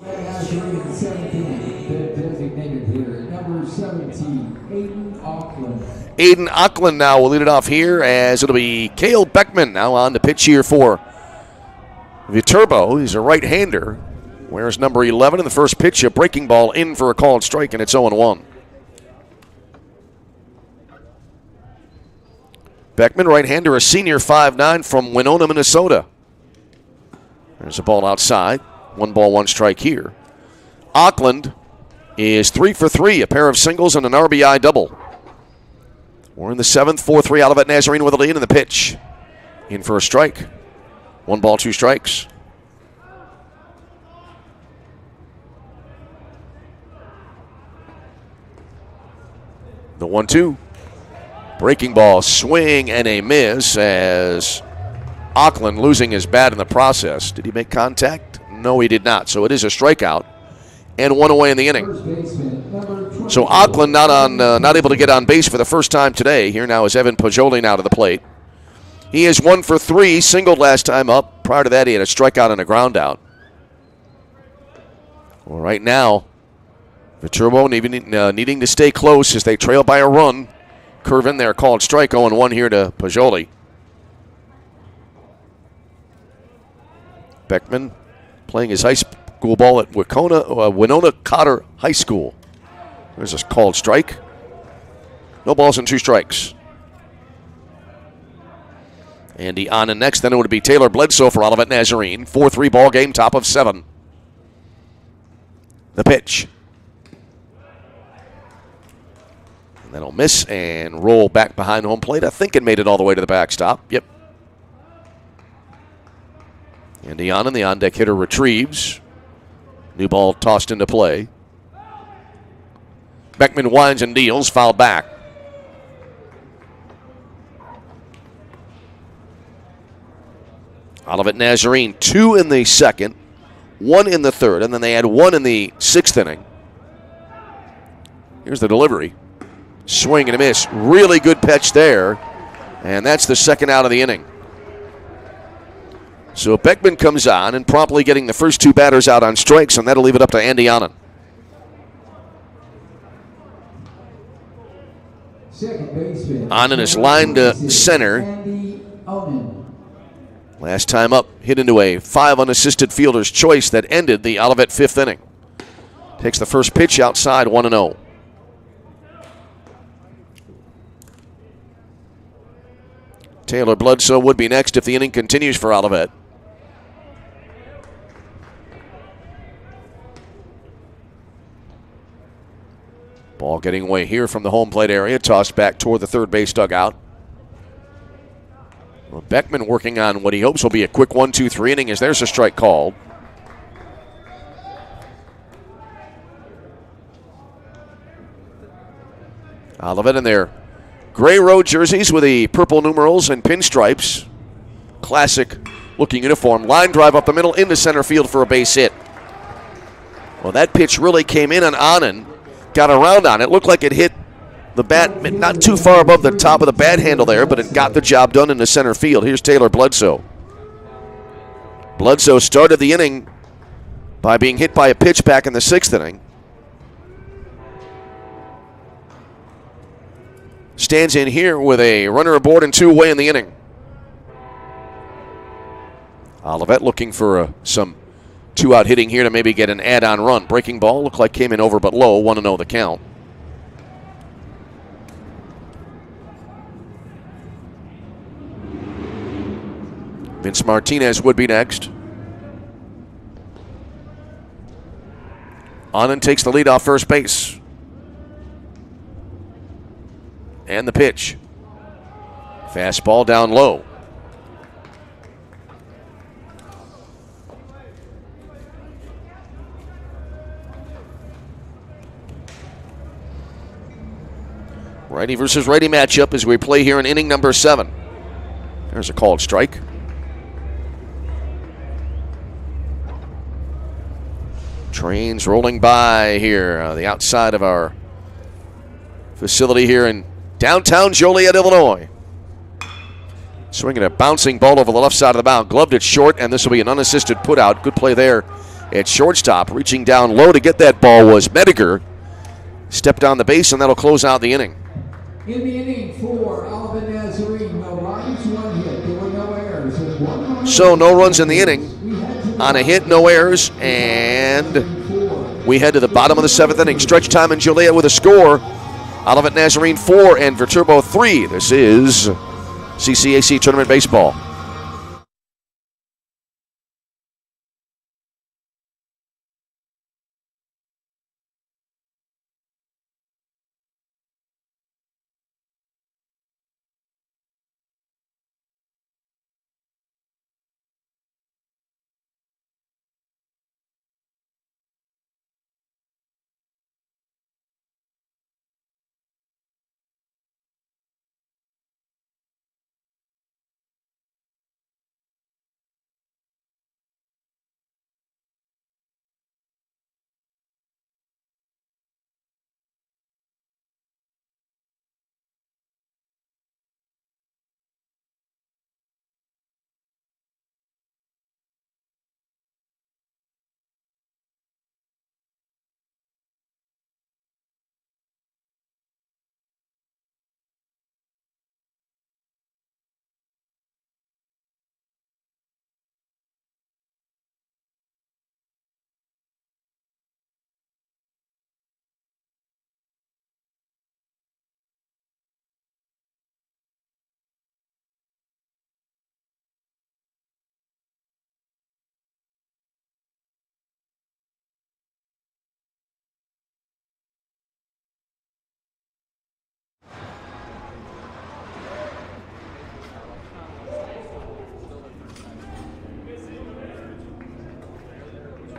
B: Nazarene 17, the designated hitter, number 17, Aiden Auckland.
A: Aiden Auckland now will lead it off here, as it'll be Cale Beckman now on the pitch here for Viterbo. He's a right-hander. Wears number 11 in the first pitch, a breaking ball in for a called strike, and it's 0-1. Beckman, right-hander, a senior, 5'9", from Winona, Minnesota. There's a ball outside. 1 ball, 1 strike here. Auckland is 3 for 3, a pair of singles and an RBI double. We're in the 7th, 4-3 Olivet Nazarene with a lead in the pitch. In for a strike. 1 ball, 2 strikes. The 1-2. Breaking ball, swing and a miss as Auckland losing his bat in the process. Did he make contact? No, he did not. So it is a strikeout and 1 away in the inning. So Auckland not able to get on base for the first time today. Here now is Evan Pajoli now to the plate. He is 1 for 3, singled last time up. Prior to that, he had a strikeout and a ground out. Well, right now, Viterbo needing to stay close as they trail by a run. Curve in there, called strike, 0-1 here to Pajoli. Beckman playing his high school ball at Winona Cotter High School. There's a called strike. No balls and 2 strikes. Andy Anand next, then it would be Taylor Bledsoe for Olivet Nazarene. 4-3 ball game, top of 7. The pitch. That'll miss and roll back behind home plate. I think it made it all the way to the backstop. Yep. Andy Anand, the on-deck hitter, retrieves. New ball tossed into play. Beckman winds and deals, fouled back. Olivet Nazarene, 2 in the 2nd, 1 in the 3rd, and then they had 1 in the 6th inning. Here's the delivery. Swing and a miss. Really good pitch there. And that's the 2nd out of the inning. So Beckman comes on and promptly getting the first 2 batters out on strikes, and that'll leave it up to Andy Anand. Anand is lined to center. Last time up, hit into a 5 unassisted fielder's choice that ended the Olivet 5th inning. Takes the first pitch outside, 1-0. Taylor Bledsoe would be next if the inning continues for Olivet. Ball getting away here from the home plate area, tossed back toward the third base dugout. Well, Beckman working on what he hopes will be a quick 1-2-3 inning as there's a strike called. Olivet in their gray road jerseys with the purple numerals and pinstripes. Classic looking uniform. Line drive up the middle into center field for a base hit. Well, that pitch really came in on Anand. Got around on it. Looked like it hit the bat not too far above the top of the bat handle there, but it got the job done in the center field. Here's Taylor Bledsoe. Bledsoe started the inning by being hit by a pitch back in the 6th inning. Stands in here with a runner aboard and 2 away in the inning. Olivet looking for some 2-out hitting here to maybe get an add-on run. Breaking ball looked like came in over but low. 1-0 the count. Vince Martinez would be next. Anand takes the lead off first base. And the pitch. Fastball down low. Righty versus righty matchup as we play here in inning number 7. There's a called strike. Trains rolling by here on the outside of our facility here in downtown Joliet, Illinois. Swinging a bouncing ball over the left side of the mound. Gloved it short, and this will be an unassisted putout. Good play there at shortstop. Reaching down low to get that ball was Mediger. Stepped on the base, and that'll close out the inning.
B: In the inning for Olivet Nazarene, no runs, 1 hit. There were no errors. And 1 run.
A: So no runs in the inning. On a hit, no errors, and we head to the bottom of the 7th inning. Stretch time in Joliet with a score. Olivet Nazarene 4 and Viterbo 3. This is CCAC Tournament Baseball.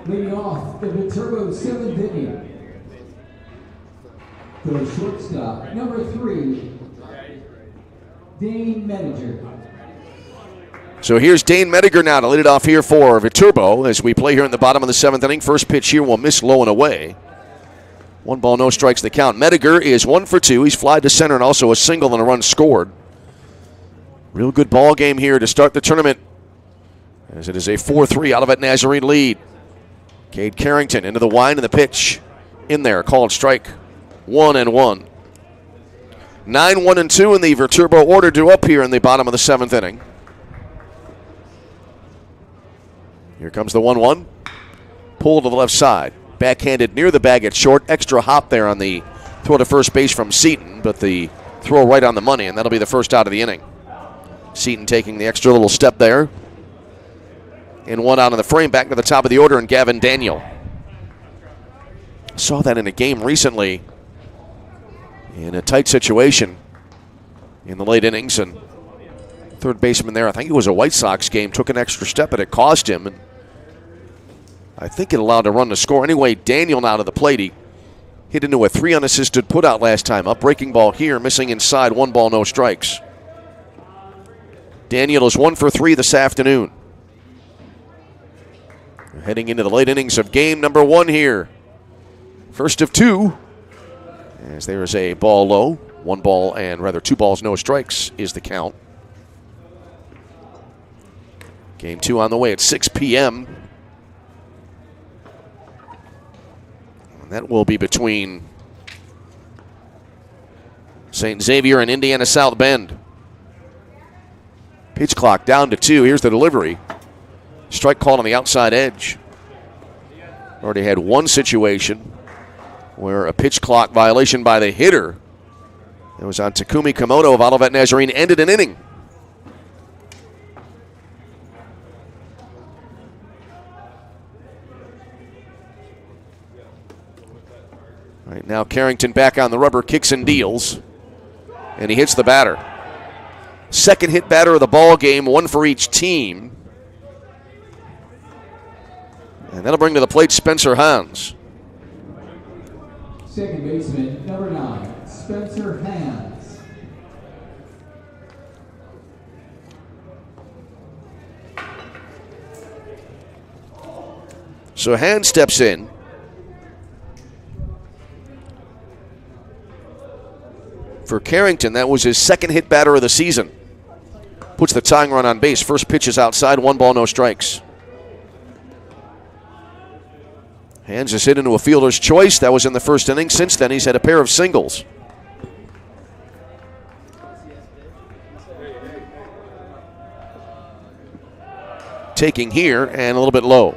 B: Leading off the Viterbo 7th inning. The shortstop, number 3, Dane Mediger.
A: So here's Dane Mediger now to lead it off here for Viterbo as we play here in the bottom of the 7th inning. First pitch here will miss low and away. 1 ball, no strikes the count. Mediger is 1 for 2. He's flied to center and also a single and a run scored. Real good ball game here to start the tournament as it is a 4-3 Olivet Nazarene lead. Cade Carrington into the wind and the pitch in there, called strike 1-1. 9-1-2 in the Viterbo order due up here in the bottom of the 7th inning. Here comes the 1-1. Pull to the left side. Backhanded near the bag at short. Extra hop there on the throw to first base from Seaton, but the throw right on the money, and that'll be the first out of the inning. Seaton taking the extra little step there. And 1 out of the frame, back to the top of the order, and Gavin Daniel. Saw that in a game recently in a tight situation in the late innings, and third baseman there, I think it was a White Sox game, took an extra step, but it cost him, and I think it allowed a run to score. Anyway, Daniel now to the plate. He hit into a 3 unassisted putout last time up. Breaking ball here, missing inside, 1 ball, no strikes. Daniel is 1 for 3 this afternoon. Heading into the late innings of game number 1 here. First of 2. As there is a ball low. 1 ball and rather 2 balls, no strikes is the count. Game 2 on the way at 6 p.m. And that will be between St. Xavier and Indiana South Bend. Pitch clock down to 2. Here's the delivery. Strike called on the outside edge. Already had one situation where a pitch clock violation by the hitter that was on Takumi Komodo of Olivet Nazarene ended an inning. Right now Carrington back on the rubber, kicks and deals, and he hits the batter. Second hit batter of the ball game, 1 for each team. And that'll bring to the plate Spencer Hans.
B: Second baseman, number 9, Spencer Hans.
A: So Hans steps in. For Carrington, that was his second hit batter of the season. Puts the tying run on base. First pitch is outside, 1 ball, no strikes. Hands his hit into a fielder's choice. That was in the first inning. Since then, he's had a pair of singles. Taking here and a little bit low.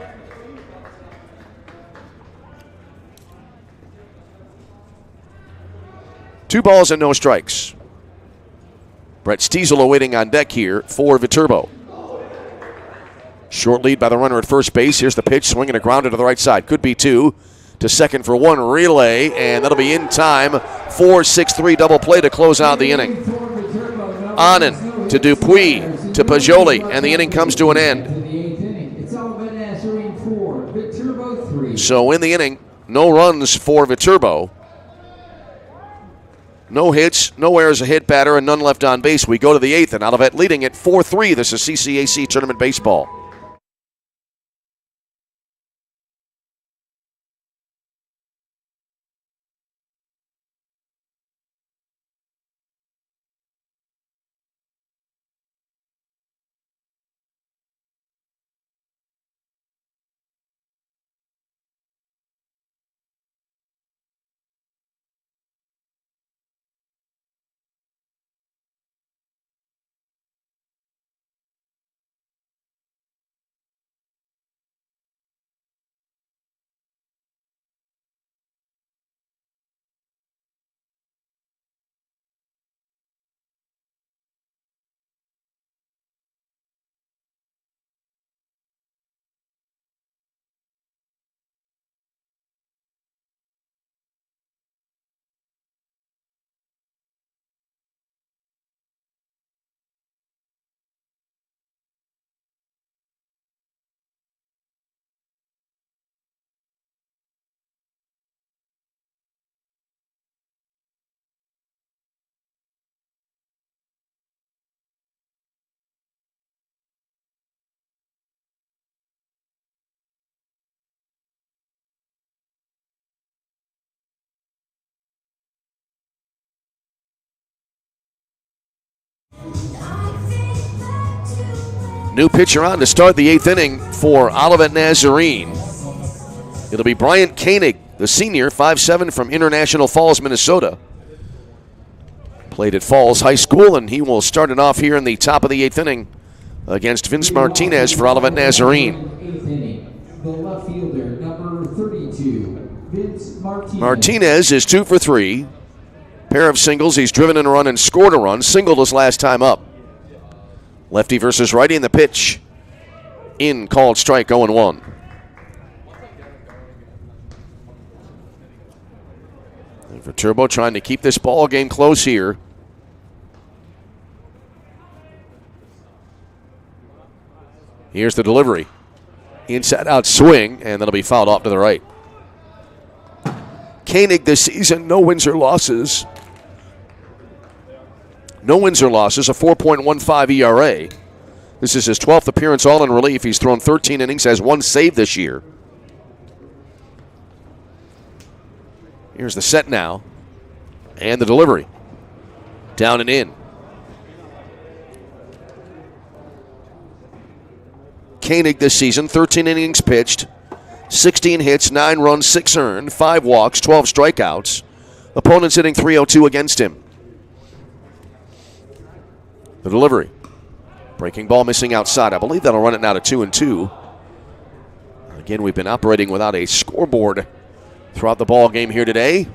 A: Two balls and no strikes. Brett Stiesel awaiting on deck here for Viterbo. Short lead by the runner at first base. Here's the pitch, swinging a grounder to the right side. Could be two. To second for one, relay, and that'll be in time. 4-6-3 double play to close out the inning. Anand to Dupuis to Pajoli, and the inning comes to an end. So in the inning, no runs for Viterbo. No hits, no errors, a hit batter, and none left on base. We go to the eighth, and Olivet leading at 4-3. This is CCAC Tournament Baseball. New pitcher on to start the eighth inning for Olivet Nazarene. It'll be Bryant Koenig, the senior, 5'7", from International Falls, Minnesota. Played at Falls High School, and he will start it off here in the top of the eighth inning against Vince Martinez for Olivet Nazarene.
B: Eighth inning, the left fielder, number 32, Vince Martinez.
A: Martinez is 2 for 3. Pair of singles. He's driven in a run and scored a run. Singled his last time up. Lefty versus righty in the pitch. In, called strike, 0-1. Viterbo trying to keep this ball game close here. Here's the delivery. Inside out swing, and that'll be fouled off to the right. Koenig this season, no wins or losses. No wins or losses, a 4.15 ERA. This is his 12th appearance, all in relief. He's thrown 13 innings, has 1 save this year. Here's the set now. And the delivery. Down and in. Koenig this season, 13 innings pitched, 16 hits, 9 runs, 6 earned, 5 walks, 12 strikeouts. Opponents hitting .302 against him. The delivery. Breaking ball missing outside. I believe that'll run it now to 2-2. Again, we've been operating without a scoreboard throughout the ball game here today.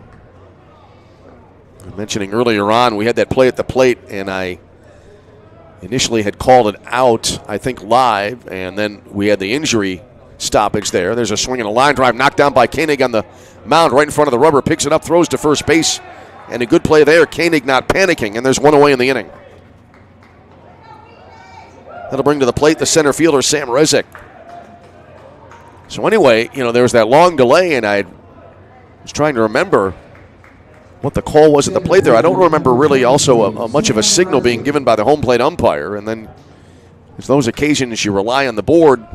A: Mentioning earlier on, we had that play at the plate, and I initially had called it out, I think, live, and then we had the injury stoppage there. There's a swing and a line drive knocked down by Koenig on the mound right in front of the rubber. Picks it up, throws to first base, and a good play there. Koenig not panicking, and there's 1 away in the inning. That'll bring to the plate the center fielder, Sam Rezick. So anyway, there was that long delay, and I was trying to remember what the call was at the plate there. I don't remember really also much of a signal being given by the home plate umpire. And then there's those occasions you rely on the board,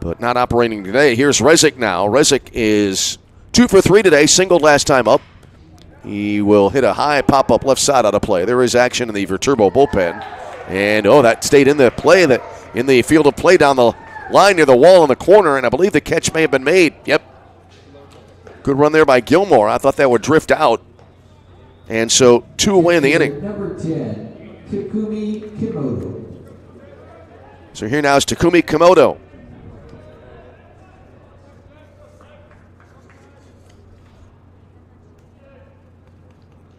A: but not operating today. Here's Rezick now. Rezick is 2 for 3 today, singled last time up. He will hit a high pop-up left side out of play. There is action in the Viterbo bullpen. And, that stayed in the play, in the field of play down the line near the wall in the corner, and I believe the catch may have been made. Yep, Good run there by Gilmore. I thought that would drift out. And so 2 away in the inning.
B: Number 10, Takumi Kimoto.
A: So here now is Takumi Kimoto.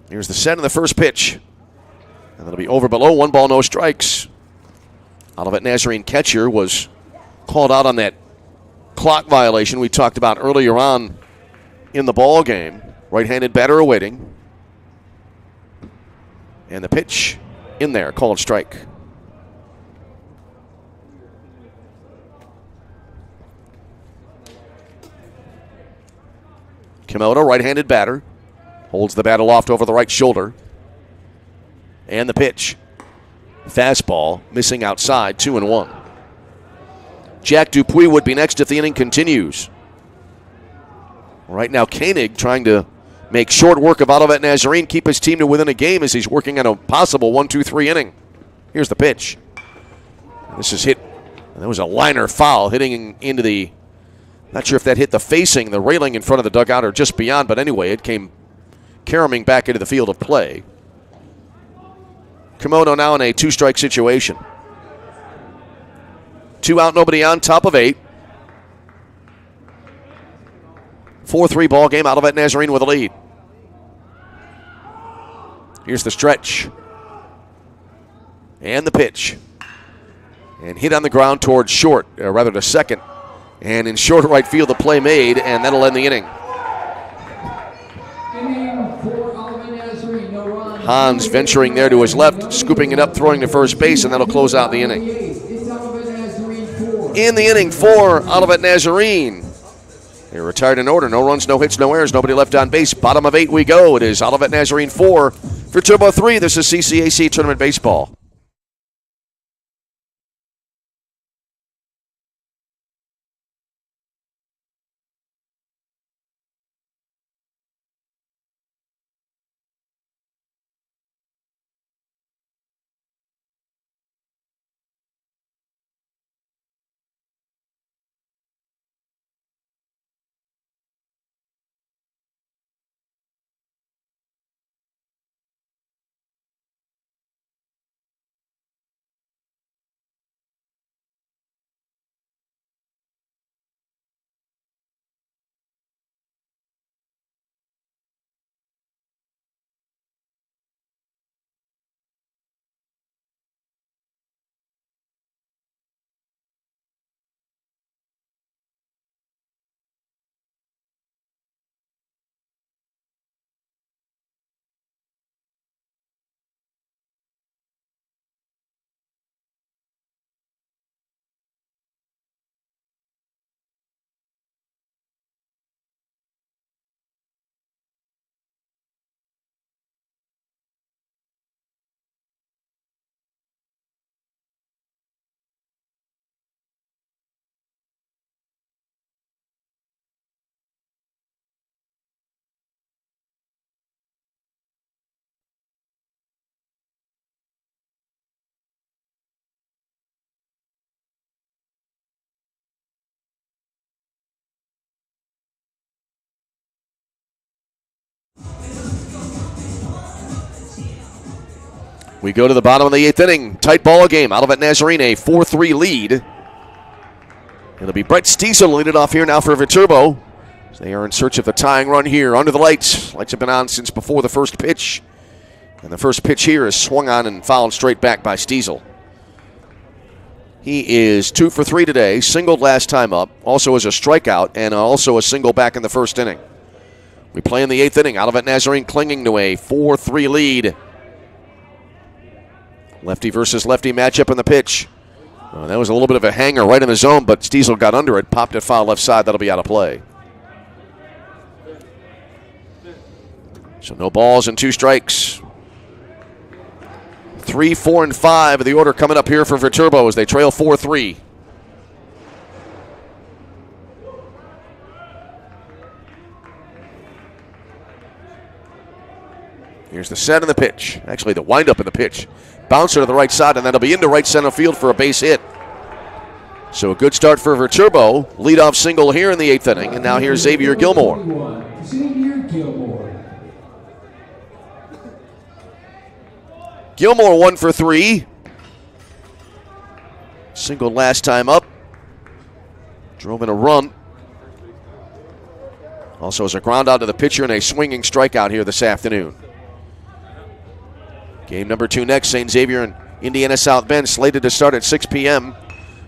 A: Here's the set of the first pitch. And that'll be over below, 1 ball, no strikes. Olivet Nazarene catcher was called out on that clock violation we talked about earlier on in the ball game. Right-handed batter awaiting. And the pitch in there, called strike. Kimoto, right-handed batter, holds the bat aloft over the right shoulder. And the pitch. Fastball, missing outside, 2-1. Jack Dupuis would be next if the inning continues. Right now, Koenig trying to make short work of Olivet Nazarene, keep his team to within a game as he's working on a possible 1-2-3 inning. Here's the pitch. This is hit. That was a liner foul hitting into the, not sure if that hit the facing, the railing in front of the dugout or just beyond, but anyway, it came caroming back into the field of play. Kimoto now in a 2-strike situation. 2 out, nobody on, top of 8. 4-3 ball game, Olivet Nazarene with a lead. Here's the stretch. And the pitch. And hit on the ground towards short, rather to second. And in short right field, the play made, and that'll end the inning. Hans venturing there to his left, scooping it up, throwing to first base, and that'll close out the inning. In the inning for Olivet Nazarene. They're retired in order. No runs, no hits, no errors, nobody left on base. Bottom of 8 we go. It is Olivet Nazarene 4, Viterbo 3. This is CCAC Tournament Baseball. We go to the bottom of the 8th inning. Tight ball game. Olivet Nazarene, a 4-3 lead. It'll be Brett Stiesel lead it off here now for Viterbo. They are in search of the tying run here under the lights. Lights have been on since before the first pitch. And the first pitch here is swung on and fouled straight back by Stiesel. He is 2 for 3 today. Singled last time up. Also as a strikeout and also a single back in the first inning. We play in the 8th inning. Olivet Nazarene clinging to a 4-3 lead. Lefty versus lefty matchup in the pitch. That was a little bit of a hanger right in the zone, but Stiesel got under it, popped it foul left side. That'll be out of play. So no balls and 2 strikes. 3, 4, and 5 of the order coming up here for Viterbo as they trail 4-3. Here's the set and the pitch. Actually, the windup in the pitch. Bouncer to the right side, and that'll be into right center field for a base hit. So a good start for Viterbo. Leadoff single here in the 8th inning, and now here's Xavier Gilmore.
B: Xavier Gilmore.
A: Gilmore 1 for 3. Singled last time up. Drove in a run. Also has a ground out to the pitcher and a swinging strikeout here this afternoon. Game number 2 next. St. Xavier and Indiana South Bend slated to start at 6 p.m.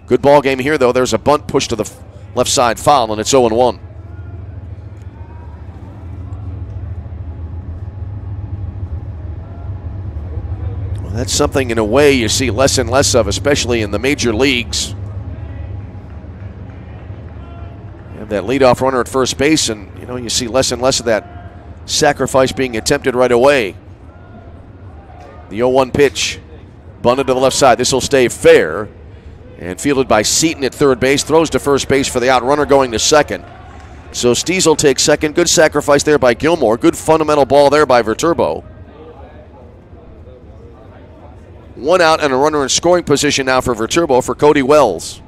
A: Good ball game here, though. There's a bunt pushed to the left side foul, and it's 0-1. Well, that's something, in a way, you see less and less of, especially in the major leagues. You have that leadoff runner at first base, and you see less and less of that sacrifice being attempted right away. The 0-1 pitch, bunted to the left side. This will stay fair. And fielded by Seaton at third base. Throws to first base for the out. Runner going to second. So Stiesel takes second. Good sacrifice there by Gilmore. Good fundamental ball there by Viterbo. 1 out and a runner in scoring position now for Viterbo for Cody Wells.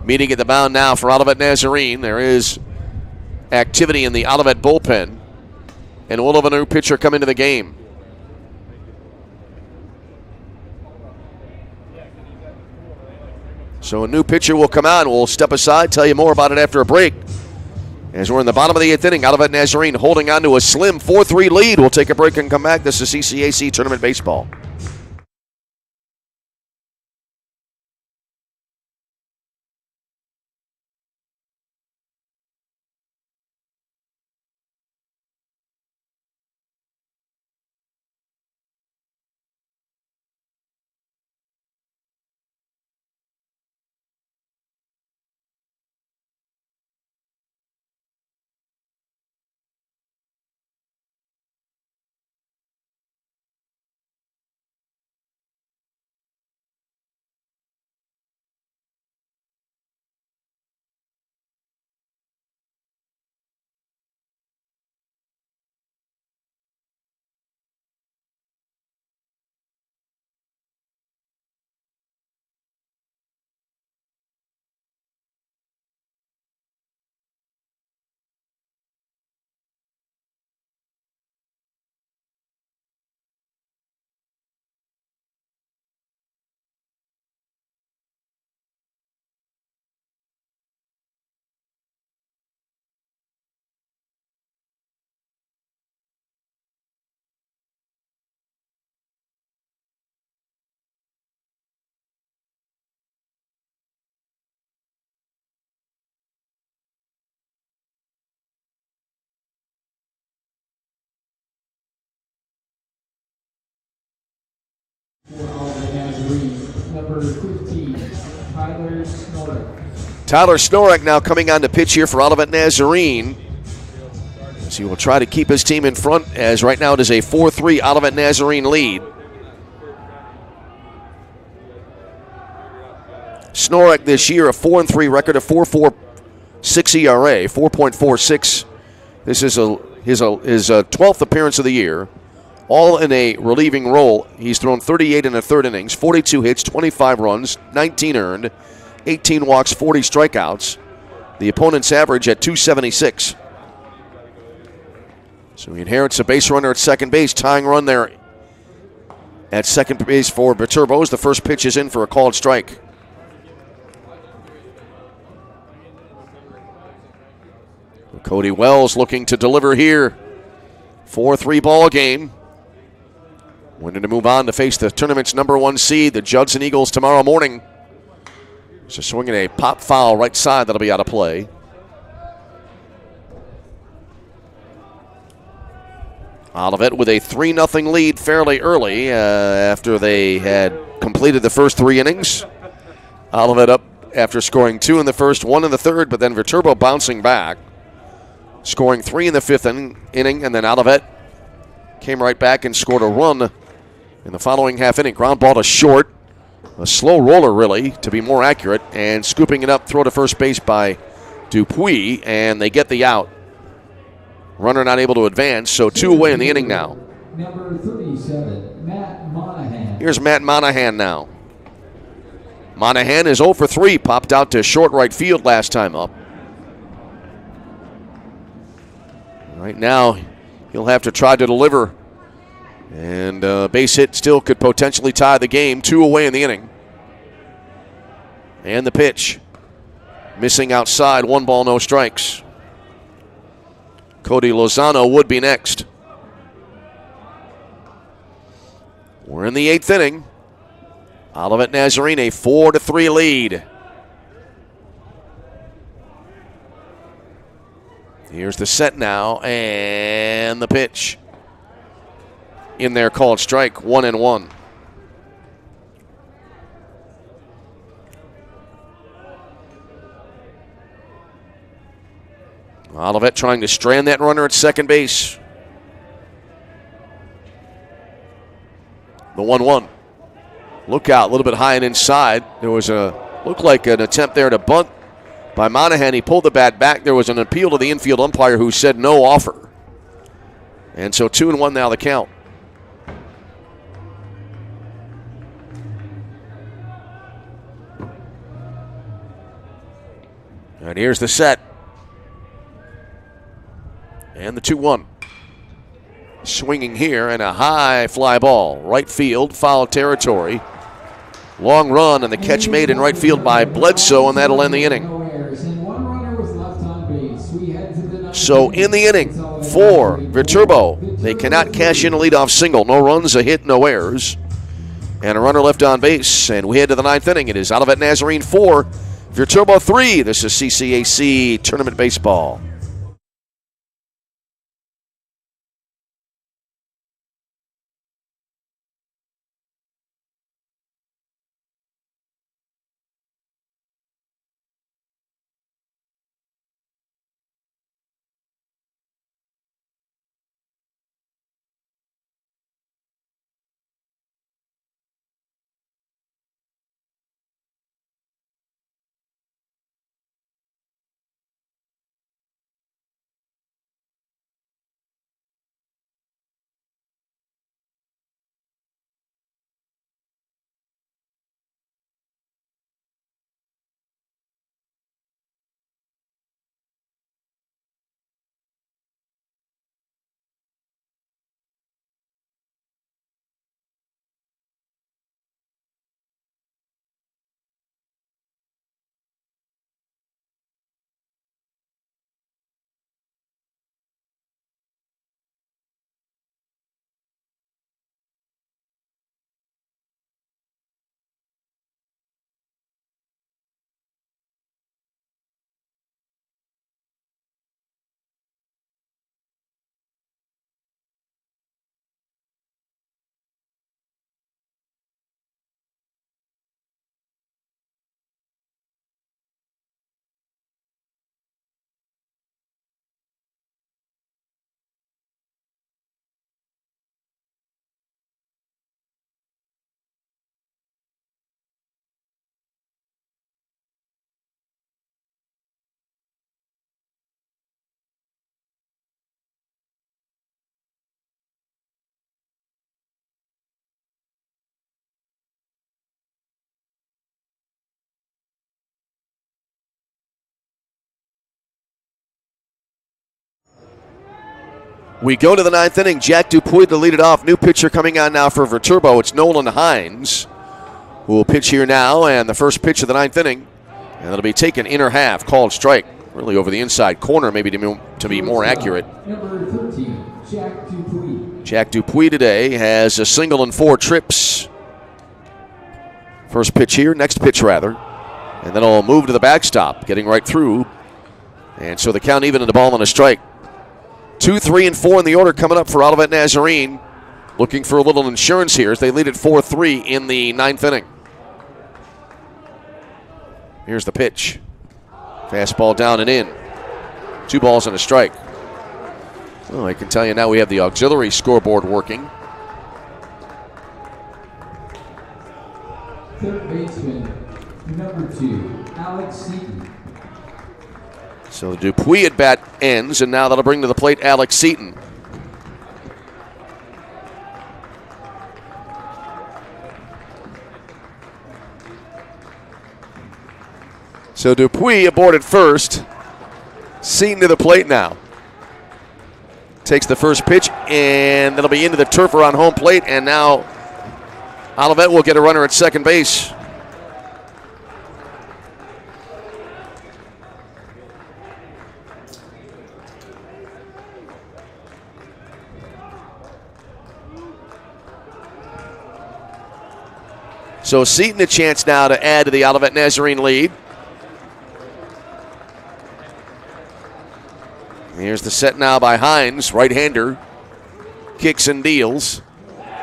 A: Meeting at the mound now for Olivet Nazarene. There is activity in the Olivet bullpen. And we'll have a new pitcher come into the game. So a new pitcher will come out. We'll step aside, tell you more about it after a break. As we're in the bottom of the 8th inning, Olivet Nazarene holding on to a slim 4-3 lead. We'll take a break and come back. This is CCAC Tournament Baseball.
B: For Olivet Nazarene, number 15, Tyler Snorek.
A: Tyler Snorek now coming on to pitch here for Olivet Nazarene. So he will try to keep his team in front, as right now it is a 4-3 Olivet Nazarene lead. Snorek this year, a 4-3 record, a 4.46 ERA, 4.46. This is his 12th appearance of the year. All in a relieving role. He's thrown 38 in the third innings, 42 hits, 25 runs, 19 earned, 18 walks, 40 strikeouts. The opponent's average at 276. So he inherits a base runner at second base. Tying run there at second base for Viterbo as the first pitch is in for a called strike. Cody Wells looking to deliver here. 4-3 ball game. Wanting to move on to face the tournament's number 1 seed, the Judson Eagles, tomorrow morning. So swinging a pop foul right side that'll be out of play. Olivet with a 3-0 lead fairly early after they had completed the first 3 innings. Olivet up after scoring 2 in the first, 1 in the third, but then Viterbo bouncing back, scoring 3 in the 5th inning, and then Olivet came right back and scored a run in the following half inning. Ground ball to short. A slow roller, really, to be more accurate. And scooping it up, throw to first base by Dupuis, and they get the out. Runner not able to advance, so 2 away in the inning now.
B: Number 37, Matt Monahan.
A: Here's Matt Monahan now. Monahan is 0 for 3, popped out to short right field last time up. Right now, he'll have to try to deliver. And base hit still could potentially tie the game. 2 away in the inning. And the pitch. Missing outside, 1 ball, no strikes. Cody Lozano would be next. We're in the 8th inning. Olivet Nazarene, a 4-3 lead. Here's the set now, and the pitch. In there, called strike, 1-1. Olivet trying to strand that runner at second base. The 1-1. Look out, a little bit high and inside. There was looked like an attempt there to bunt by Monahan. He pulled the bat back. There was an appeal to the infield umpire who said no offer. And so 2-1 now the count. And here's the set. And the 2-1. Swinging here and a high fly ball. Right field, foul territory. Long run and the catch made in right field by Bledsoe, and that'll end the inning. So in the inning for Viterbo, they cannot cash in a leadoff single. No runs, a hit, no errors. And a runner left on base. And we head to the 9th inning. It is Olivet Nazarene 4, Viterbo 3. This is CCAC Tournament Baseball. We go to the 9th inning. Jack Dupuy to lead it off. New pitcher coming on now for Viterbo. It's Nolan Hines who will pitch here now. And the first pitch of the 9th inning. And it'll be taken inner half. Called strike. Really over the inside corner, maybe to be more accurate.
B: Number 13, Jack Dupuy.
A: Jack Dupuy today has a single and 4 trips. First pitch here. Next pitch, rather. And then he'll move to the backstop, getting right through. And so the count even in the ball and a strike. 2, 3, and 4 in the order coming up for Olivet Nazarene. Looking for a little insurance here as they lead at 4-3 in the 9th inning. Here's the pitch. Fastball down and in. 2 balls and a strike. Well, I can tell you now we have the auxiliary scoreboard working.
B: Third baseman, number 2, Alex Seaton.
A: So the Dupuy at bat ends, and now that'll bring to the plate Alex Seaton. So Dupuis aboard at first. Seaton to the plate now. Takes the first pitch, and that'll be into the turf around home plate, and now Olivet will get a runner at second base. So Seaton a chance now to add to the Olivet Nazarene lead. Here's the set now by Hines, right-hander. Kicks and deals.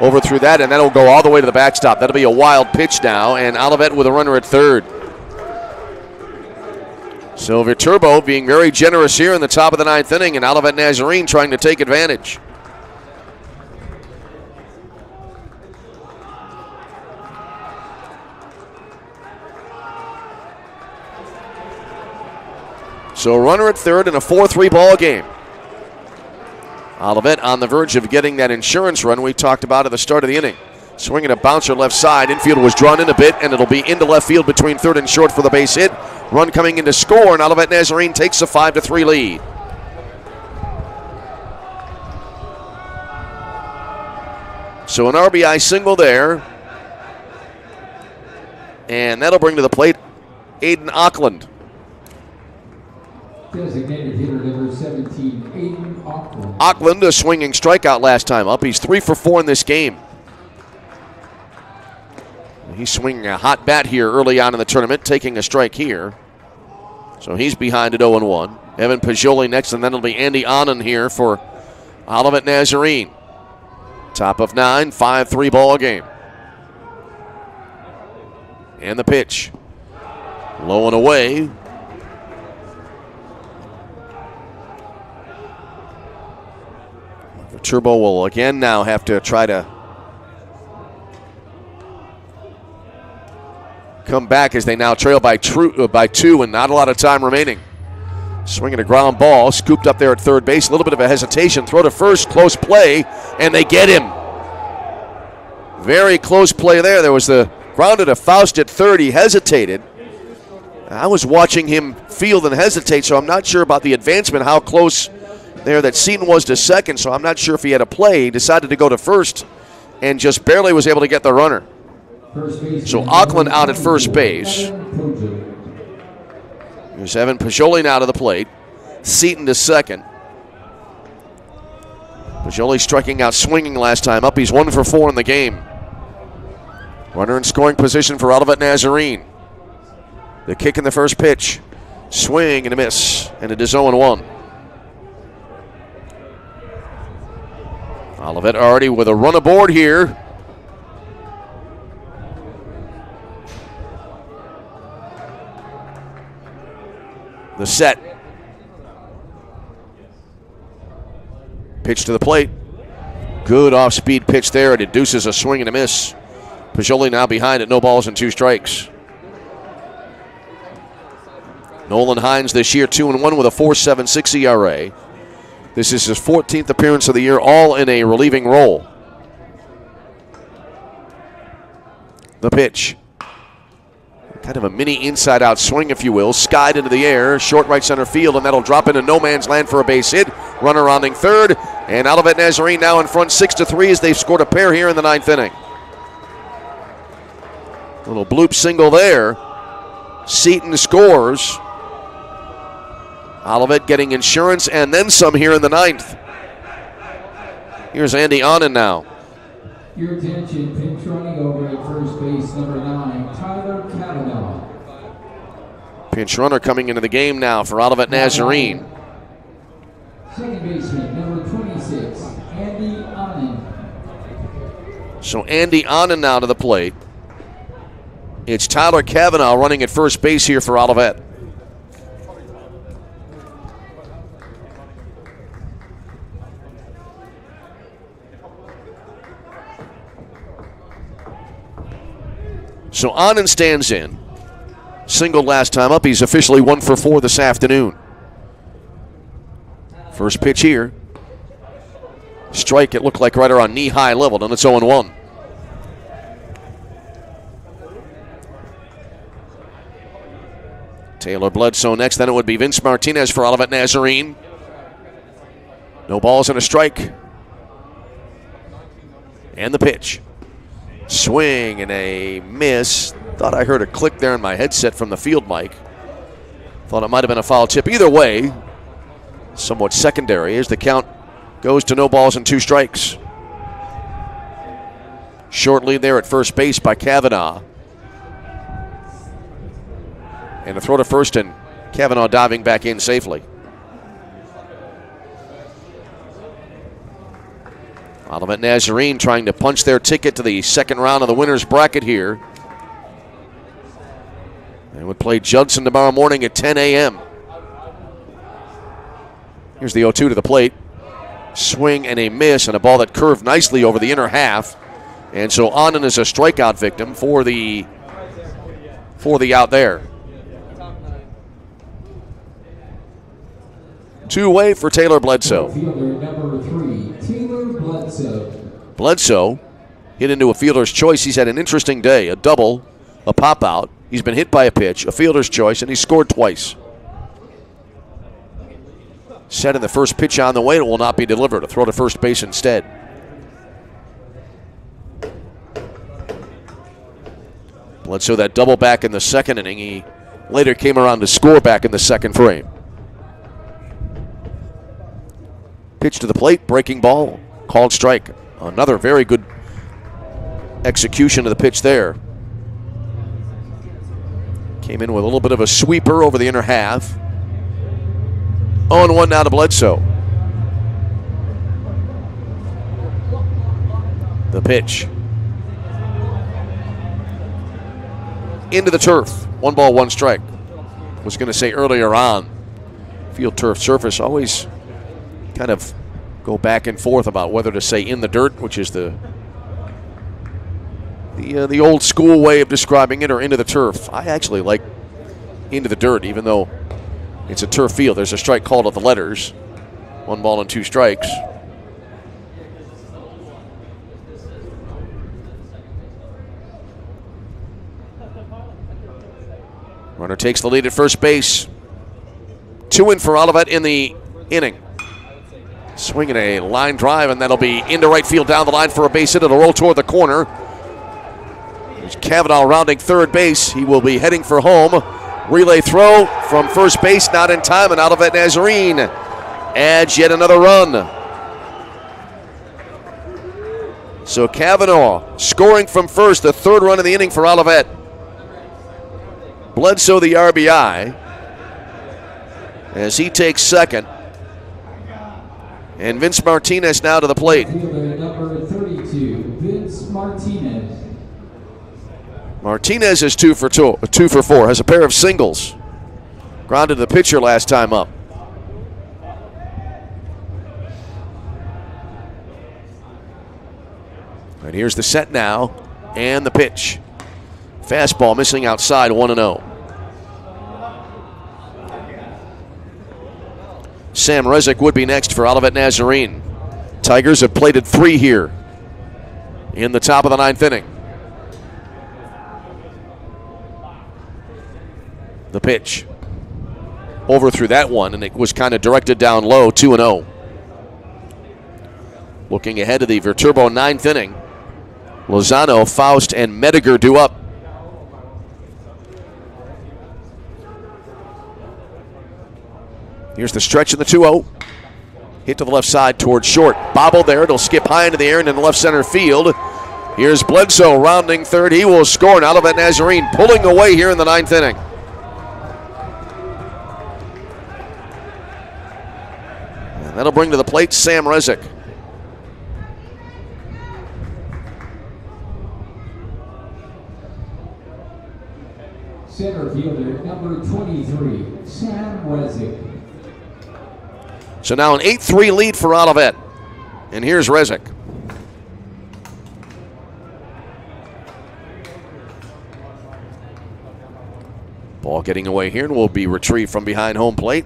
A: Over through that, and that'll go all the way to the backstop. That'll be a wild pitch now, and Olivet with a runner at third. So Viterbo being very generous here in the top of the ninth inning, and Olivet Nazarene trying to take advantage. So a runner at third in a 4-3 ball game. Olivet on the verge of getting that insurance run we talked about at the start of the inning. Swinging a bouncer left side. Infield was drawn in a bit, and it'll be into left field between third and short for the base hit. Run coming in to score, and Olivet Nazarene takes a 5-3 lead. So an RBI single there. And that'll bring to the plate Aiden Auckland.
B: Designated hitter number 17, Aiden Auckland.
A: Auckland, a swinging strikeout last time up. He's 3 for 4 in this game. He's swinging a hot bat here early on in the tournament, taking a strike here. So he's behind at 0-1. Evan Pajoli next, and then it'll be Andy Anand here for Olivet Nazarene. Top of 9, 5-3 ball game. And the pitch. Low and away. Viterbo will again now have to try to come back as they now trail by 2 and not a lot of time remaining. Swinging a ground ball, scooped up there at third base. A little bit of a hesitation. Throw to first, close play, and they get him. Very close play there. There was the grounded to Faust at third. He hesitated. I was watching him field and hesitate, so I'm not sure about the advancement, how close there that Seaton was to second, so I'm not sure if he had a play. He decided to go to first and just barely was able to get the runner. So Auckland out at first base. Here's Evan Pajoli now to the plate. Seaton to second. Pajoli striking out swinging last time up. He's 1 for 4 in the game. Runner in scoring position for Olivet Nazarene. The kick in the first pitch. Swing and a miss, and it is 0-1. Olivet already with a run aboard here. The set. Pitch to the plate. Good off-speed pitch there. It induces a swing and a miss. Pajoli now behind at 0-2 strikes. Nolan Hines this year 2-1 with a 4.76 ERA. This is his 14th appearance of the year, all in a relieving role. The pitch. Kind of a mini inside-out swing, if you will. Skied into the air, short right center field, and that'll drop into no man's land for a base hit. Runner rounding third, and Olivet Nazarene now in front 6-3 as they've scored a pair here in the ninth inning. Little bloop single there. Seaton scores. Olivet getting insurance and then some here in the ninth. Here's Andy Anand now.
B: Your attention, pinch running over at first base, number 9, Tyler Kavanaugh.
A: Pinch runner coming into the game now for Olivet Nazarene.
B: Second baseman, number 26, Andy Anand.
A: So Andy Anand now to the plate. It's Tyler Kavanaugh running at first base here for Olivet. So Anand stands in. Single last time up. He's officially 1 for 4 this afternoon. First pitch here. Strike, it looked like right around knee-high level, and it's 0-1. Taylor Bledsoe next. Then it would be Vince Martinez for Olivet Nazarene. No balls and a strike. And the pitch. Swing and a miss. Thought I heard a click there in my headset from the field mic. Thought it might have been a foul tip. Either way, somewhat secondary as the count goes to no balls and 2 strikes. Short lead there at first base by Kavanaugh. And a throw to first, and Kavanaugh diving back in safely. Olivet Nazarene trying to punch their ticket to the second round of the winner's bracket here. They would play Judson tomorrow morning at 10 a.m. Here's the 0-2 to the plate. Swing and a miss, and a ball that curved nicely over the inner half. And so Anand is a strikeout victim for the out there. 2 away for Taylor Bledsoe.
B: Fielder number 3, Taylor Bledsoe.
A: Bledsoe hit into a fielder's choice. He's had an interesting day. A double, a pop out. He's been hit by a pitch, a fielder's choice, and he scored twice. Set in the first pitch on the way. It will not be delivered. A throw to first base instead. Bledsoe that double back in the second inning. He later came around to score back in the second frame. Pitch to the plate, breaking ball, called strike. Another very good execution of the pitch there. Came in with a little bit of a sweeper over the inner half. 0-1 now to Bledsoe. The pitch. Into the turf. 1 ball, 1 strike. Was going to say earlier on, field turf surface always kind of go back and forth about whether to say in the dirt, which is the old school way of describing it, or into the turf. I actually like into the dirt, even though it's a turf field. There's a strike called at the letters. 1 ball and 2 strikes. Runner takes the lead at first base. 2 in for Olivet in the inning. Swinging a line drive, and that'll be into right field down the line for a base hit. It'll roll toward the corner. There's Kavanaugh rounding third base. He will be heading for home. Relay throw from first base, not in time, and Olivet Nazarene adds yet another run. So Kavanaugh scoring from first, the 3rd run of the inning for Olivet. Bledsoe the RBI as he takes second. And Vince Martinez now to the plate.
B: Fielder number 32, Vince Martinez.
A: Martinez is 2 for 4, has a pair of singles. Grounded the pitcher last time up. And here's the set now, and the pitch. Fastball missing outside, 1-0. Sam Rezick would be next for Olivet Nazarene. Tigers have plated 3 here in the top of the 9th inning. The pitch. Overthrew that one, and it was kind of directed down low, 2-0. Looking ahead to the Viterbo 9th inning. Lozano, Faust, and Mediger due up. Here's the stretch in the 2-0. Hit to the left side towards short. Bobbled there. It'll skip high into the air and into left center field. Here's Bledsoe rounding third. He will score. And Olivet Nazarene pulling away here in the 9th inning. And that'll bring to the plate Sam Rezick.
B: Center fielder number 23, Sam Rezick.
A: So now an 8-3 lead for Olivet. And here's Rezick. Ball getting away here and will be retrieved from behind home plate.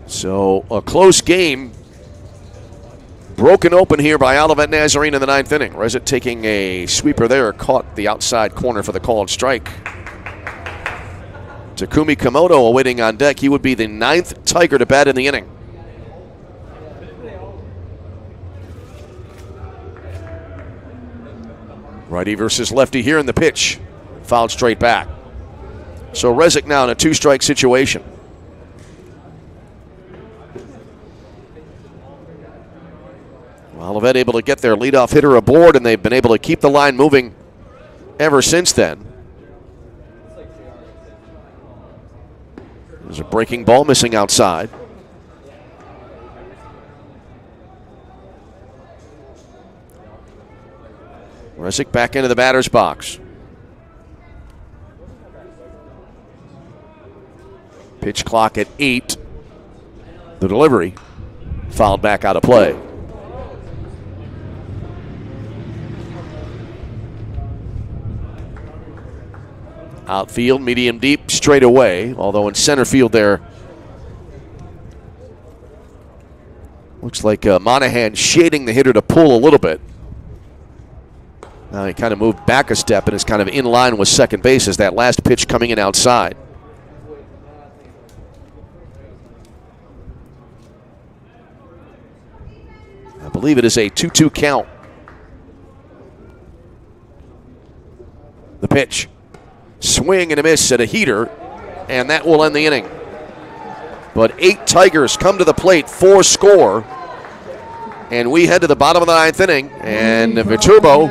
A: So a close game Broken open here by Olivet Nazarene in the 9th inning. Rezick taking a sweeper there, caught the outside corner for the called strike. Takumi Komodo awaiting on deck. He would be the 9th Tiger to bat in the inning. Righty versus lefty here in the pitch. Fouled straight back. So Rezick now in a 2-strike situation. Olivet able to get their leadoff hitter aboard, and they've been able to keep the line moving ever since then. There's a breaking ball missing outside. Rezick back into the batter's box. Pitch clock at 8. The delivery fouled back out of play. Outfield, medium deep, straight away. Although in center field there, looks like Monahan shading the hitter to pull a little bit. Now he kind of moved back a step and is kind of in line with second base as that last pitch coming in outside. I believe it is a 2-2 count. The pitch. Swing and a miss at a heater, and that will end the inning. But 8 Tigers come to the plate, 4 score, and we head to the bottom of the 9th inning, and Viterbo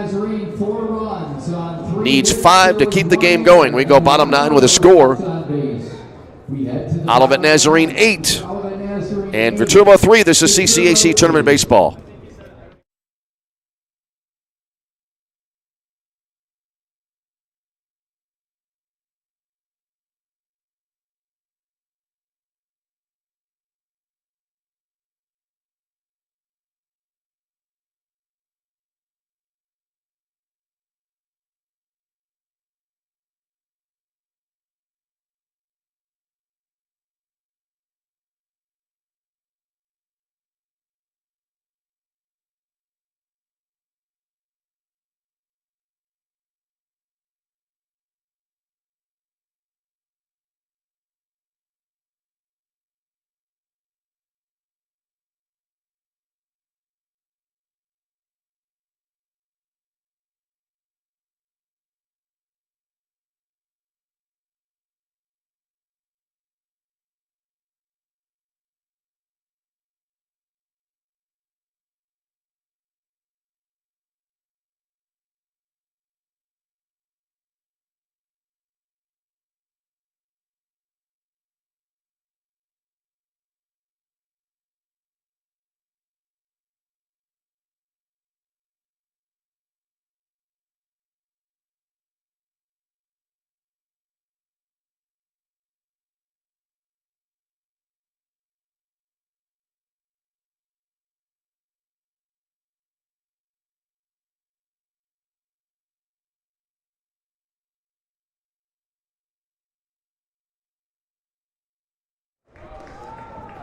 A: needs 5 to keep the game going. We go bottom 9 with a score. Olivet Nazarene 8, and Viterbo 3. This is CCAC Tournament Baseball.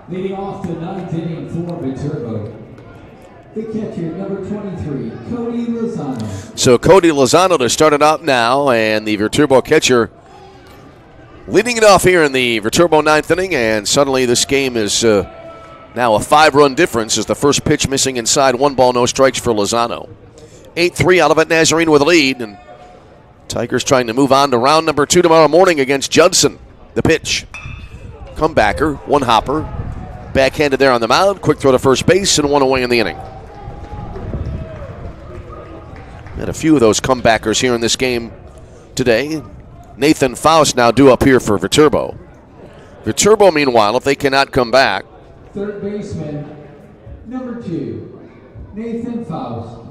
B: Leading off the 9th inning for Viterbo, the catcher, number 23, Cody Lozano.
A: So Cody Lozano to start it up now, and the Viterbo catcher leading it off here in the Viterbo 9th inning, and suddenly this game is now a 5-run difference as the first pitch missing inside, 1 ball, no strikes for Lozano. 8-3 Olivet Nazarene with a lead, and Tigers trying to move on to round number 2 tomorrow morning against Judson. The pitch. Comebacker, 1 hopper. Backhanded there on the mound. Quick throw to first base and 1 away in the inning. Had a few of those comebackers here in this game today. Nathan Faust now due up here for Viterbo. Viterbo, meanwhile, if they cannot come back.
B: Third baseman, number 2, Nathan Faust.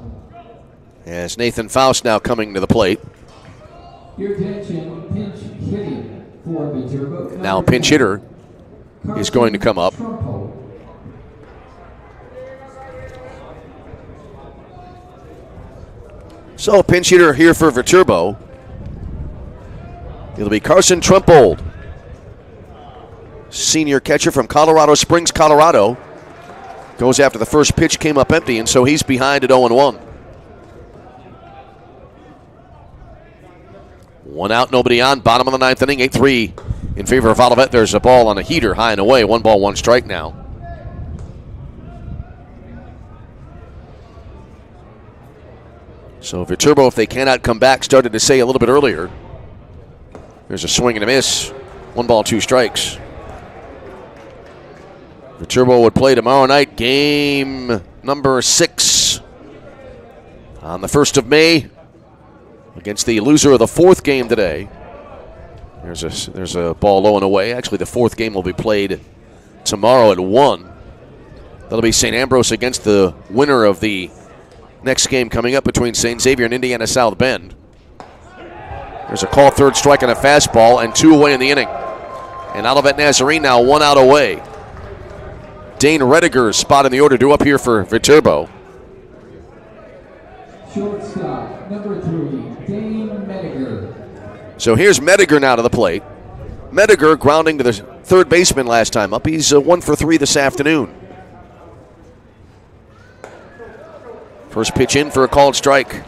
A: As Nathan Faust now coming to the plate.
B: Your attention, pinch hitting for Viterbo.
A: Now pinch hitter is going to come up. So pinch hitter here for Viterbo. It'll be Carson Trumpold, senior catcher from Colorado Springs, Colorado. goes after the first pitch, came up empty, and so he's behind at 0-1. 1 out, nobody on. Bottom of the 9th inning, 8-3 in favor of Olivet. There's a ball on a heater, high and away. 1 ball, 1 strike now. So Viterbo, if they cannot come back, started to say a little bit earlier. There's a swing and a miss. 1 ball, 2 strikes. Viterbo would play tomorrow night, game number 6 on the 1st of May against the loser of the 4th game today. There's a ball low and away. Actually, the 4th game will be played tomorrow at 1. That'll be St. Ambrose against the winner of the next game coming up between St. Xavier and Indiana South Bend. There's a call, 3rd strike and a fastball, and 2 away in the inning. And Olivet Nazarene now 1 out away. Dane Rediger's spot in the order due up here for Viterbo.
B: Shortstop, number 3, Dane Mediger.
A: So here's Mediger now to the plate. Mediger grounding to the 3rd baseman last time up. He's 1 for 3 this afternoon. First pitch in for a called strike.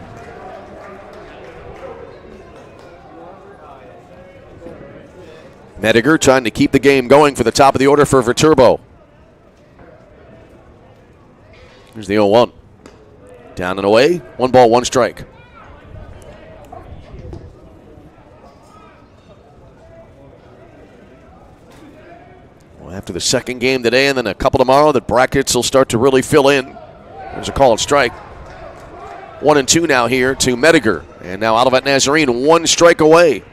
A: Mediger trying to keep the game going for the top of the order for Viterbo. Here's the 0-1. Down and away. 1 ball, 1 strike. Well, after the 2nd game today and then a couple tomorrow, the brackets will start to really fill in. There's a called strike. 1-2 now here to Mediger. And now Olivet Nazarene 1 strike away.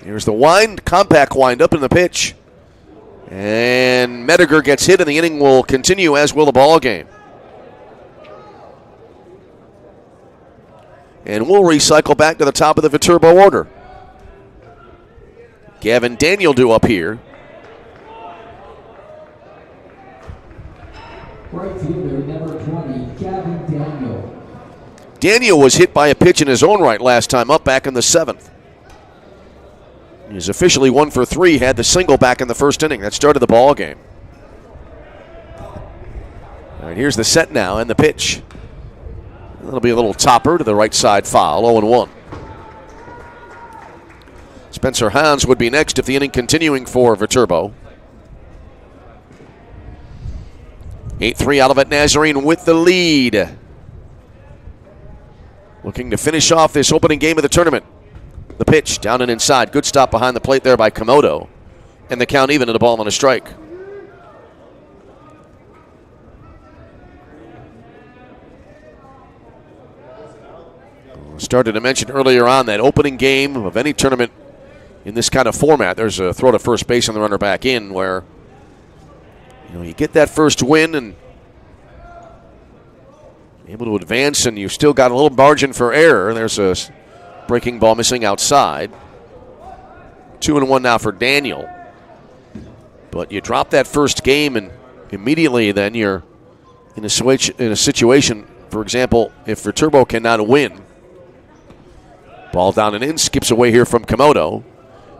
A: Here's the wind, compact wind up in the pitch. And Mediger gets hit, and the inning will continue, as will the ball game. And we'll recycle back to the top of the Viterbo order. Gavin Daniel due up here.
B: Right fielder, number 20, Gavin Daniel.
A: Daniel was hit by a pitch in his own right last time up back in the 7th. He's officially 1 for 3, had the single back in the 1st inning. That started the ball game. All right, here's the set now and the pitch. That'll be a little topper to the right side foul, 0-1. Spencer Hans would be next if the inning continuing for Viterbo. 8-3 Olivet Nazarene with the lead. Looking to finish off this opening game of the tournament. The pitch down and inside. Good stop behind the plate there by Komodo. And the count even at a ball and a strike. Started to mention earlier on that opening game of any tournament in this kind of format, there's a throw to first base and the runner back in where you get that first win and able to advance, and you've still got a little margin for error. There's a breaking ball missing outside. 2-1 now for Daniel. But you drop that first game, and immediately then you're in a situation, for example, if Viterbo cannot win. Ball down and in, skips away here from Komodo,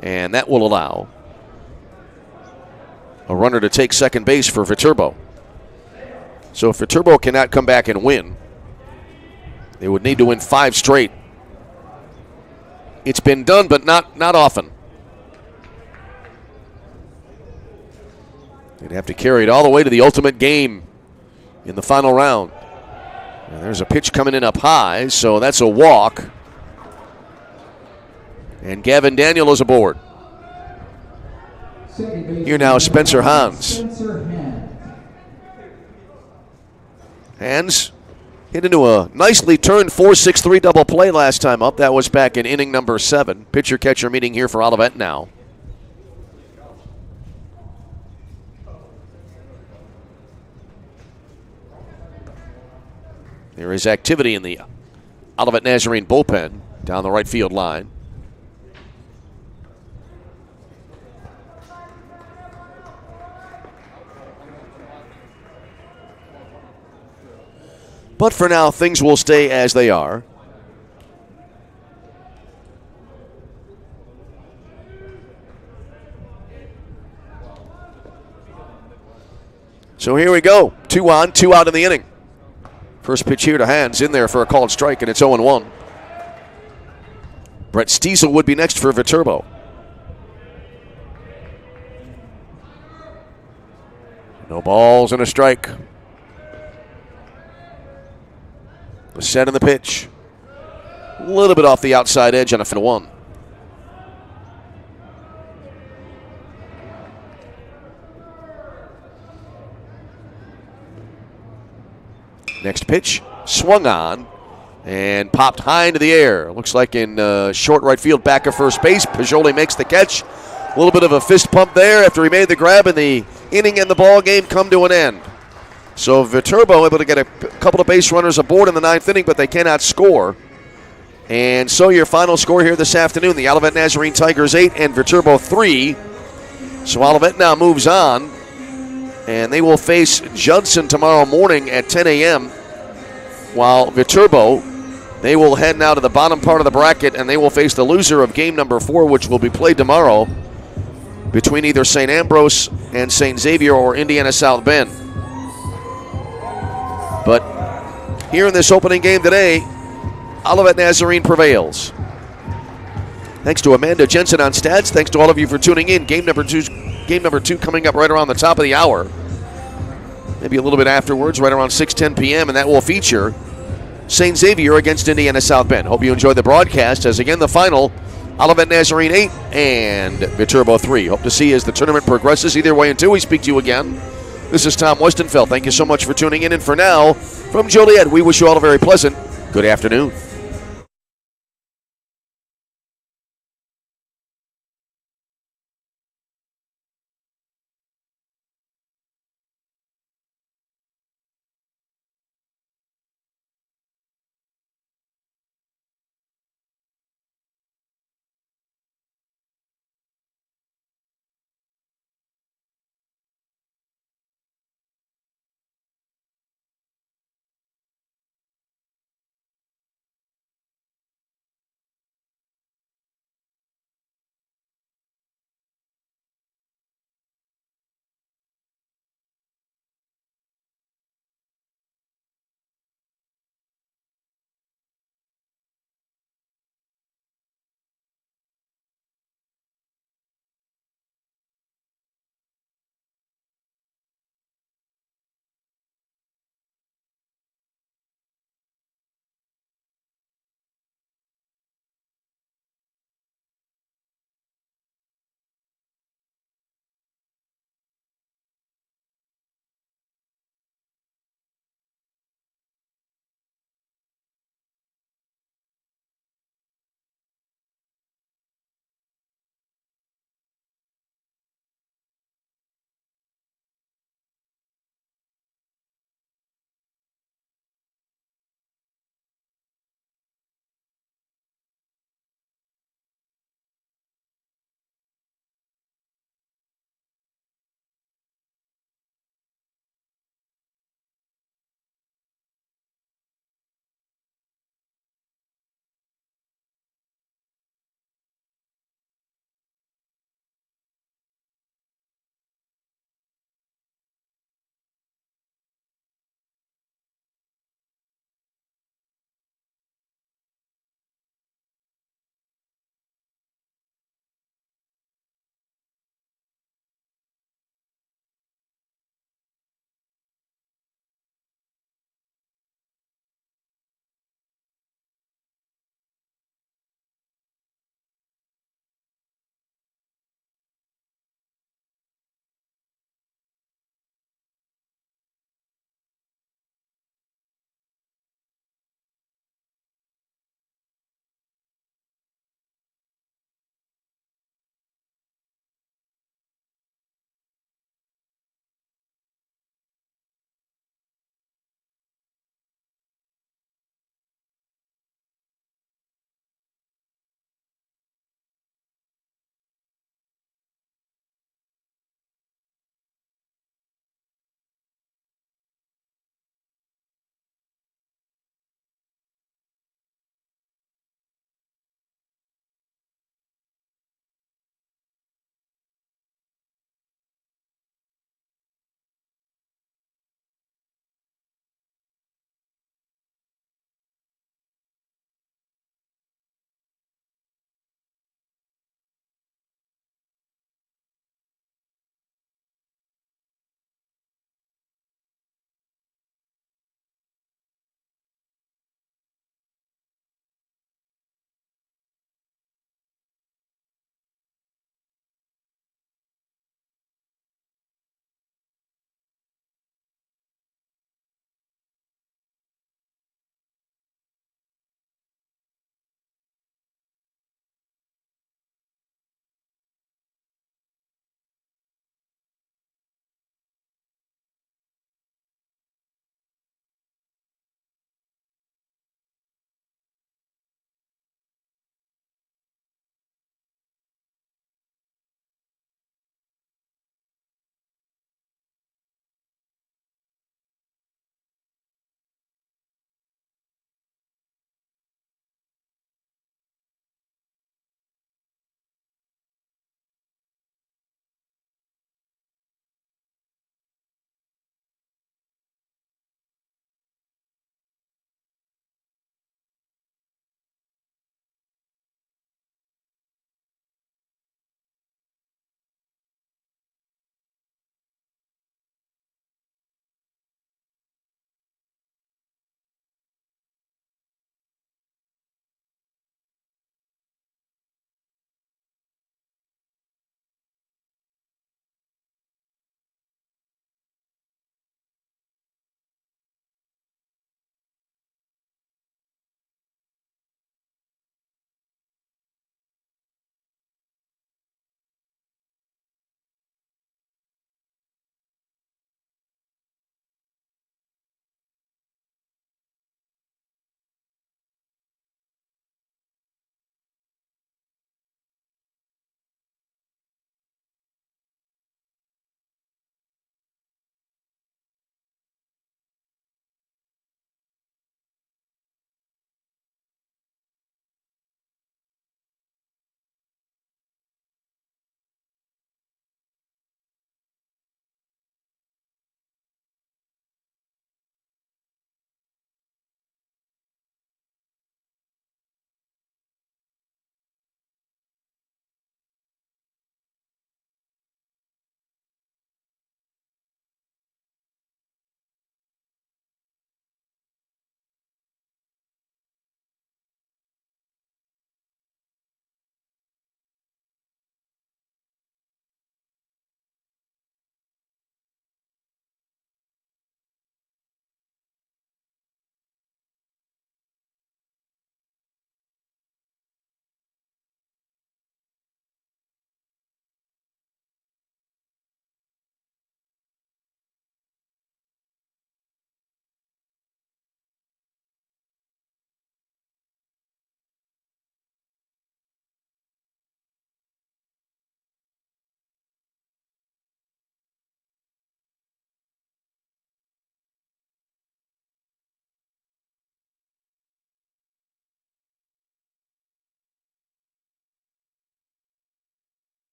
A: and that will allow a runner to take second base for Viterbo. So if Viterbo cannot come back and win, they would need to win 5 straight. It's been done, but not often. They'd have to carry it all the way to the ultimate game in the final round. And there's a pitch coming in up high, so that's a walk. And Gavin Daniel is aboard. Here now, Spencer Hans. Hans hit into a nicely turned 4-6-3 double play last time up. That was back in inning number 7. Pitcher-catcher meeting here for Olivet now. There is activity in the Olivet Nazarene bullpen down the right field line. But for now, things will stay as they are. So here we go. 2 on, 2 out in the inning. First pitch here to Hans, in there for a called strike, and it's 0-1. Brett Stiesel would be next for Viterbo. No balls and a strike. The set and the pitch. A little bit off the outside edge on a 1. Next pitch, swung on and popped high into the air. Looks like in short right field, back of first base. Pajoli makes the catch. A little bit of a fist pump there after he made the grab, and the inning and the ball game come to an end. So Viterbo able to get a couple of base runners aboard in the 9th inning, but they cannot score. And so your final score here this afternoon, the Olivet Nazarene Tigers 8 and Viterbo 3. So Olivet now moves on, and they will face Judson tomorrow morning at 10 a.m., while Viterbo, they will head now to the bottom part of the bracket, and they will face the loser of game number 4, which will be played tomorrow between either St. Ambrose and St. Xavier or Indiana South Bend. But here in this opening game today, Olivet Nazarene prevails. Thanks to Amanda Jensen on stats. Thanks to all of you for tuning in. Game number two coming up right around the top of the hour. Maybe a little bit afterwards, right around 6:10 p.m., and that will feature St. Xavier against Indiana South Bend. Hope you enjoyed the broadcast, as again the final, Olivet Nazarene 8 and Viterbo 3. Hope to see you as the tournament progresses. Either way, until we speak to you again, this is Tom Westenfeld. Thank you so much for tuning in, and for now, from Joliet, we wish you all a very pleasant good afternoon.